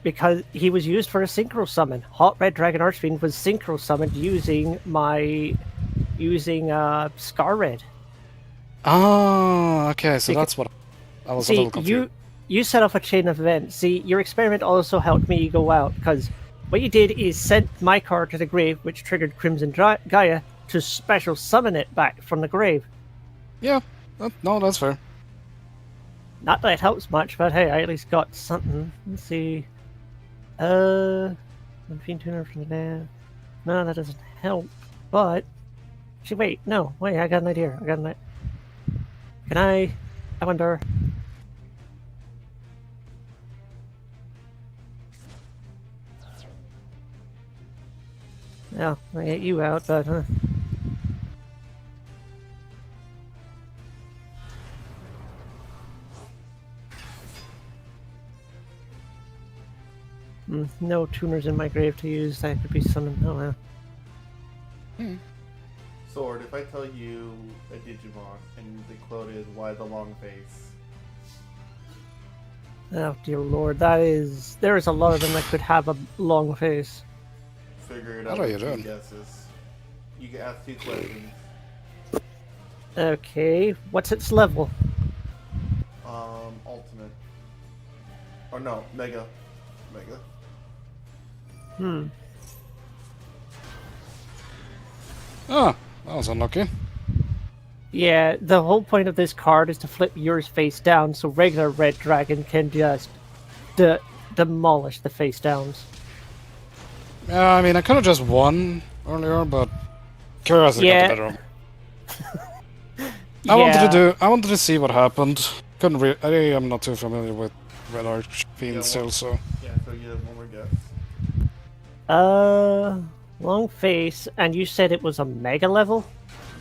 Because he was used for a synchro summon. Hot Red Dragon Archfiend was synchro summoned using Scar Red. Oh, okay, so Beca- that's what I was a See, little confused. you set off a chain of events. See, your experiment also helped me go out because what you did is sent my card to the grave, which triggered Crimson Gaia to special summon it back from the grave. Yeah, no, that's fair. Not that it helps much, but hey, I at least got something. Let's see. Machine tuner from there. No, that doesn't help. But actually, wait, no, wait, I got an idea. Can I wonder. Yeah, I get you out, but no tuners in my grave to use. That could be summoned. Oh well. Sword, if I tell you a Digimon and the quote is "Why the long face?" Oh dear lord, there is a lot of them that could have a long face. Figure it What out. are you with two doing? Guesses. You can ask 2 questions. Okay, what's its level? Ultimate. Or no, Mega. Mega. Ah, that was unlucky. Yeah, the whole point of this card is to flip yours face down so regular Red Dragon can just demolish the face downs. Yeah, I mean, I could have just won earlier, but curiosity got the better of me. I wanted to see what happened. Couldn't really. I'm not too familiar with Red Archfiend still, so. Yeah, so you have one more guess. Long face, and you said it was a mega level?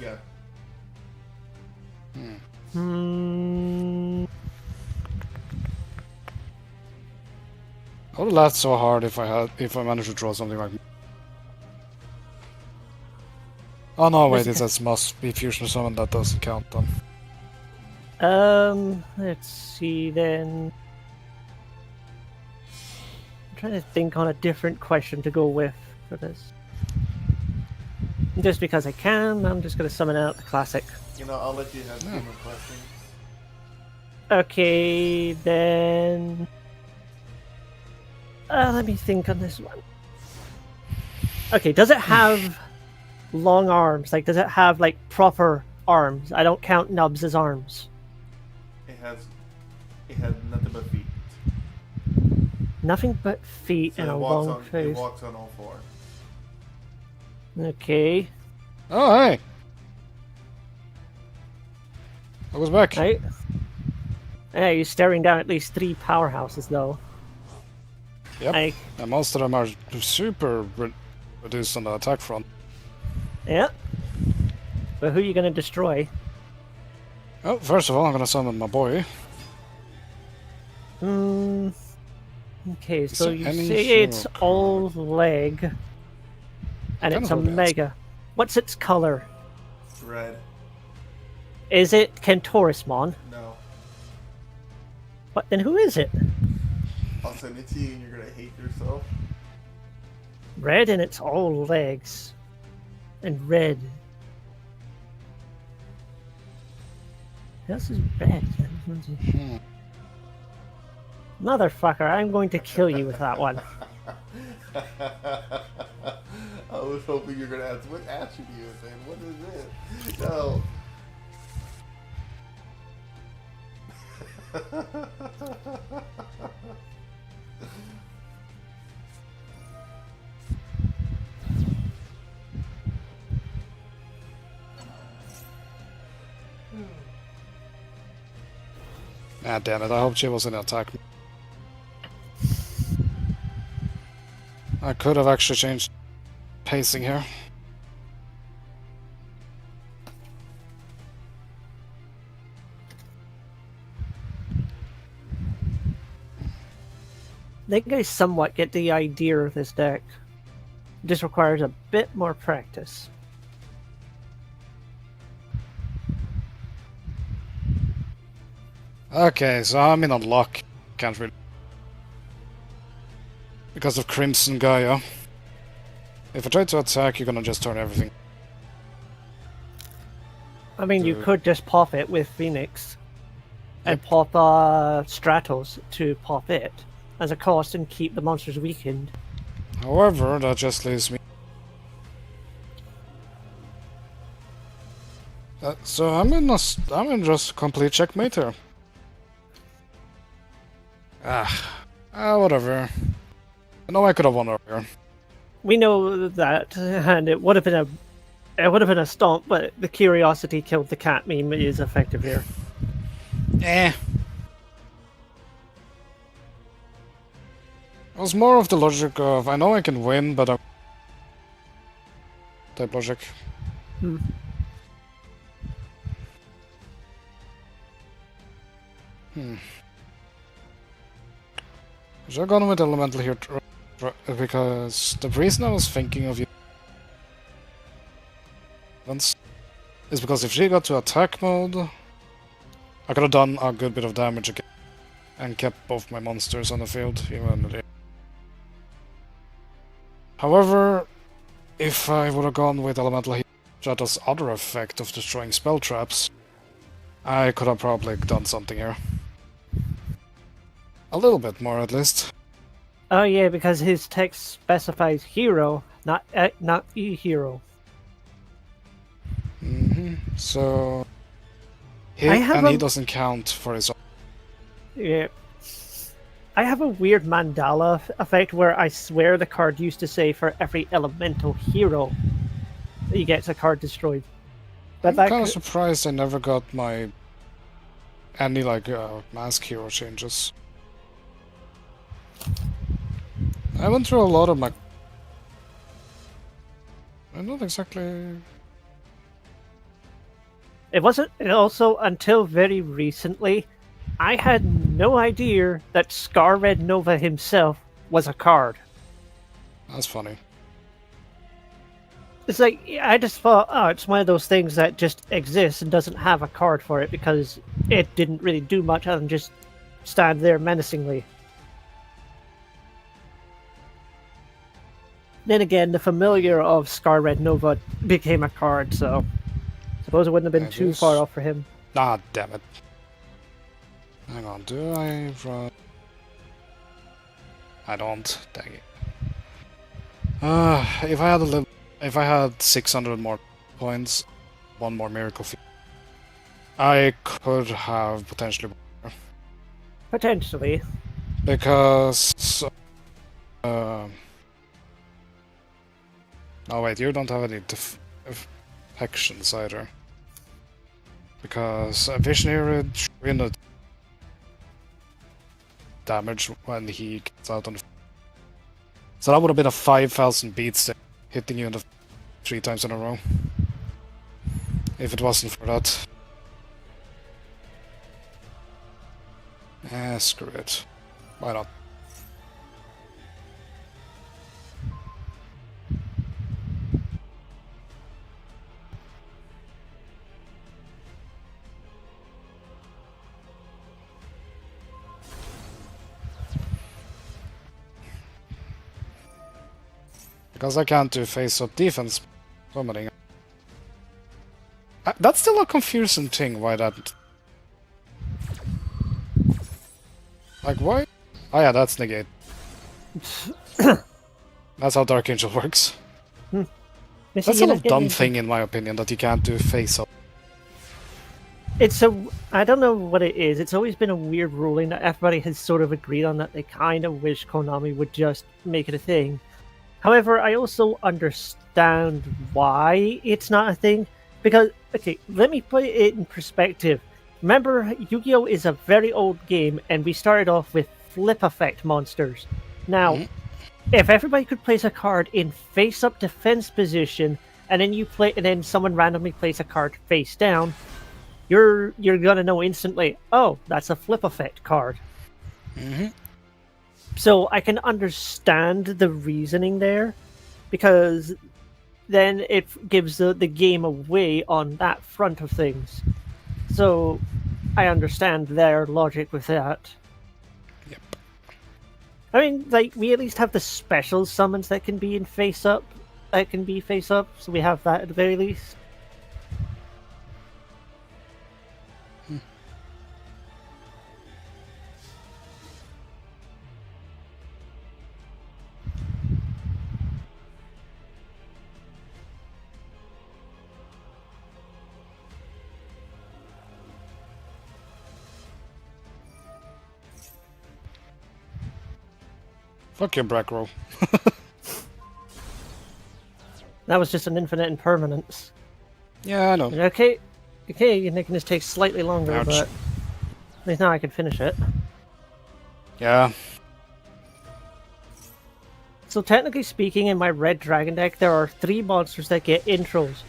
Yeah. Hmm. I would have laughed so hard if I managed to draw something like. Oh no! Wait, it says must be fusion summon. That doesn't count then. Let's see then. I'm trying to think on a different question to go with for this. Just because I can, I'm just going to summon out the classic. You know, I'll let you have 2 more questions. Okay, then. Let me think on this one. Okay, does it have long arms? Like, does it have, like, proper arms? I don't count nubs as arms. It has nothing but feet. Nothing but feet So and it a walks long on. It face. walks on all 4. Okay. Oh hey! I was back. Right. Hey, you're staring down at least 3 powerhouses, though. Yep. And most of them are super reduced on the attack front. Yeah. But who are you going to destroy? Oh, first of all, I'm gonna summon my boy. Okay, Is so there you any say hero it's all leg. And Kind it's of a hope it's- mega. What's its color? Red. Is it Kentaurismon? No. What? Then who is it? I'll send it to you and you're gonna hate yourself. Red and it's all legs. And red. This is red. Motherfucker, I'm going to kill you with that one. I was hoping you were gonna ask what attribute and what is it? No. Ah, damn it, I hope she wasn't attack me. I could have actually changed pacing here. I think I somewhat get the idea of this deck. It just requires a bit more practice. Okay, so I'm in a lock. Can't really. Because of Crimson Gaia. If I try to attack, you're gonna just turn everything. I mean, you Dude. could just pop it with Phoenix. And pop Stratos to pop it as a cost and keep the monsters weakened. However, that just leaves me. So I'm in just complete checkmate here. Whatever. I know I could have won earlier. We know that, and it would have been a stomp, but the curiosity killed the cat meme is effective here. It was more of the logic of I know I can win, but type logic. Hmm. Should I have gone with elemental here because the reason I was thinking of you once is because if she got to attack mode, I could have done a good bit of damage again and kept both my monsters on the field. However, if I would have gone with elemental heat, Jata's other effect of destroying spell traps, I could have probably done something here. A little bit more, at least. Oh yeah, because his text specifies hero, not e-hero. So he doesn't count for his own. Yeah. I have a weird mandala effect where I swear the card used to say for every elemental hero he gets a card destroyed. But I'm kind of surprised I never got any mask hero changes. I went through a lot of my. I'm not exactly. It wasn't also until very recently I had no idea that Scar Red Nova himself was a card. That's funny. It's like, I just thought, oh, it's one of those things that just exists and doesn't have a card for it because it didn't really do much other than just stand there menacingly. Then again, the familiar of Scar Red Nova became a card, so I suppose it wouldn't have been It too is. far off for him. Ah, damn it. Hang on, do I run? I don't. Dang it. If I had 600 more points, one more miracle feat, I could have potentially won. Potentially. Because oh wait, you don't have any defections either. Because Visionary Trinity damage when he gets out on the. So that would have been a 5,000 beats hitting you in the 3 times in a row. If it wasn't for that. Screw it. Why not? Because I can't do face-up defense summoning. That's still a confusing thing, why that... Like, why? Oh yeah, that's negate. That's how Dark Angel works. That's still a dumb thing, in my opinion, that you can't do face-up. It's a... I don't know what it is. It's always been a weird ruling that everybody has sort of agreed on, that they kind of wish Konami would just make it a thing. However, I also understand why it's not a thing. Because, okay, let me put it in perspective. Remember, Yu-Gi-Oh! Is a very old game, and we started off with flip effect monsters. Now, if everybody could place a card in face-up defense position, and then someone randomly plays a card face down, you're gonna know instantly, oh, that's a flip effect card. So I can understand the reasoning there, because then it gives the game away on that front of things. So I understand their logic with that. Yep. I mean, like, we at least have the special summons that can be in face-up. So we have that at the very least. Fuck you, Brackrow. That was just an infinite impermanence. Yeah, I know. Okay, you're making this take slightly longer, Ouch. but at least now I can finish it. Yeah. So technically speaking, in my Red Dragon deck, there are 3 monsters that get intros.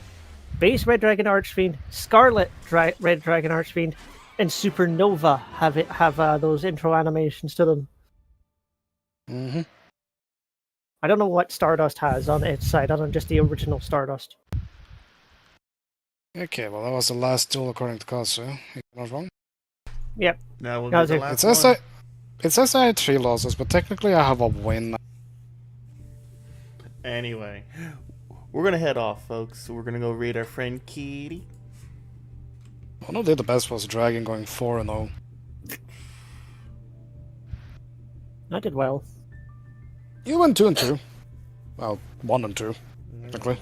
Base Red Dragon Archfiend, Scarlet Red Dragon Archfiend, and Supernova have those intro animations to them. I don't know what Stardust has on its side, other than just the original Stardust. Okay, well, that was the last duel according to Kazu. If I'm not wrong. Yep. Now we'll That do was the it. last It says I had 3 losses, but technically I have a win. Anyway, we're gonna head off, folks. We're gonna go raid our friend Kitty. One who did the best was Dragon going 4-0. I did well. You went 2-2. Well, 1-2, technically.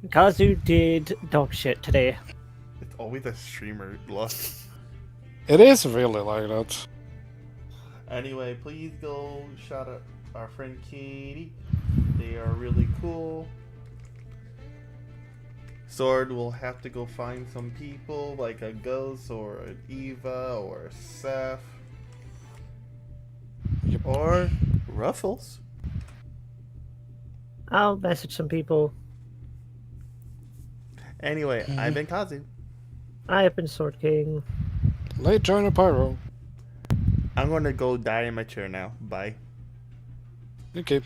Kazu did dog shit today. It's always a streamer luck. It is really like that. Anyway, please go shout out our friend Kitty. They are really cool. Sword will have to go find some people like a Ghost or an Eva or a Seth. Or Ruffles. I'll message some people. Anyway, I've been Kazu. I have been Sword King. Late joiner Pyro. I'm gonna go die in my chair now. Bye. Okay.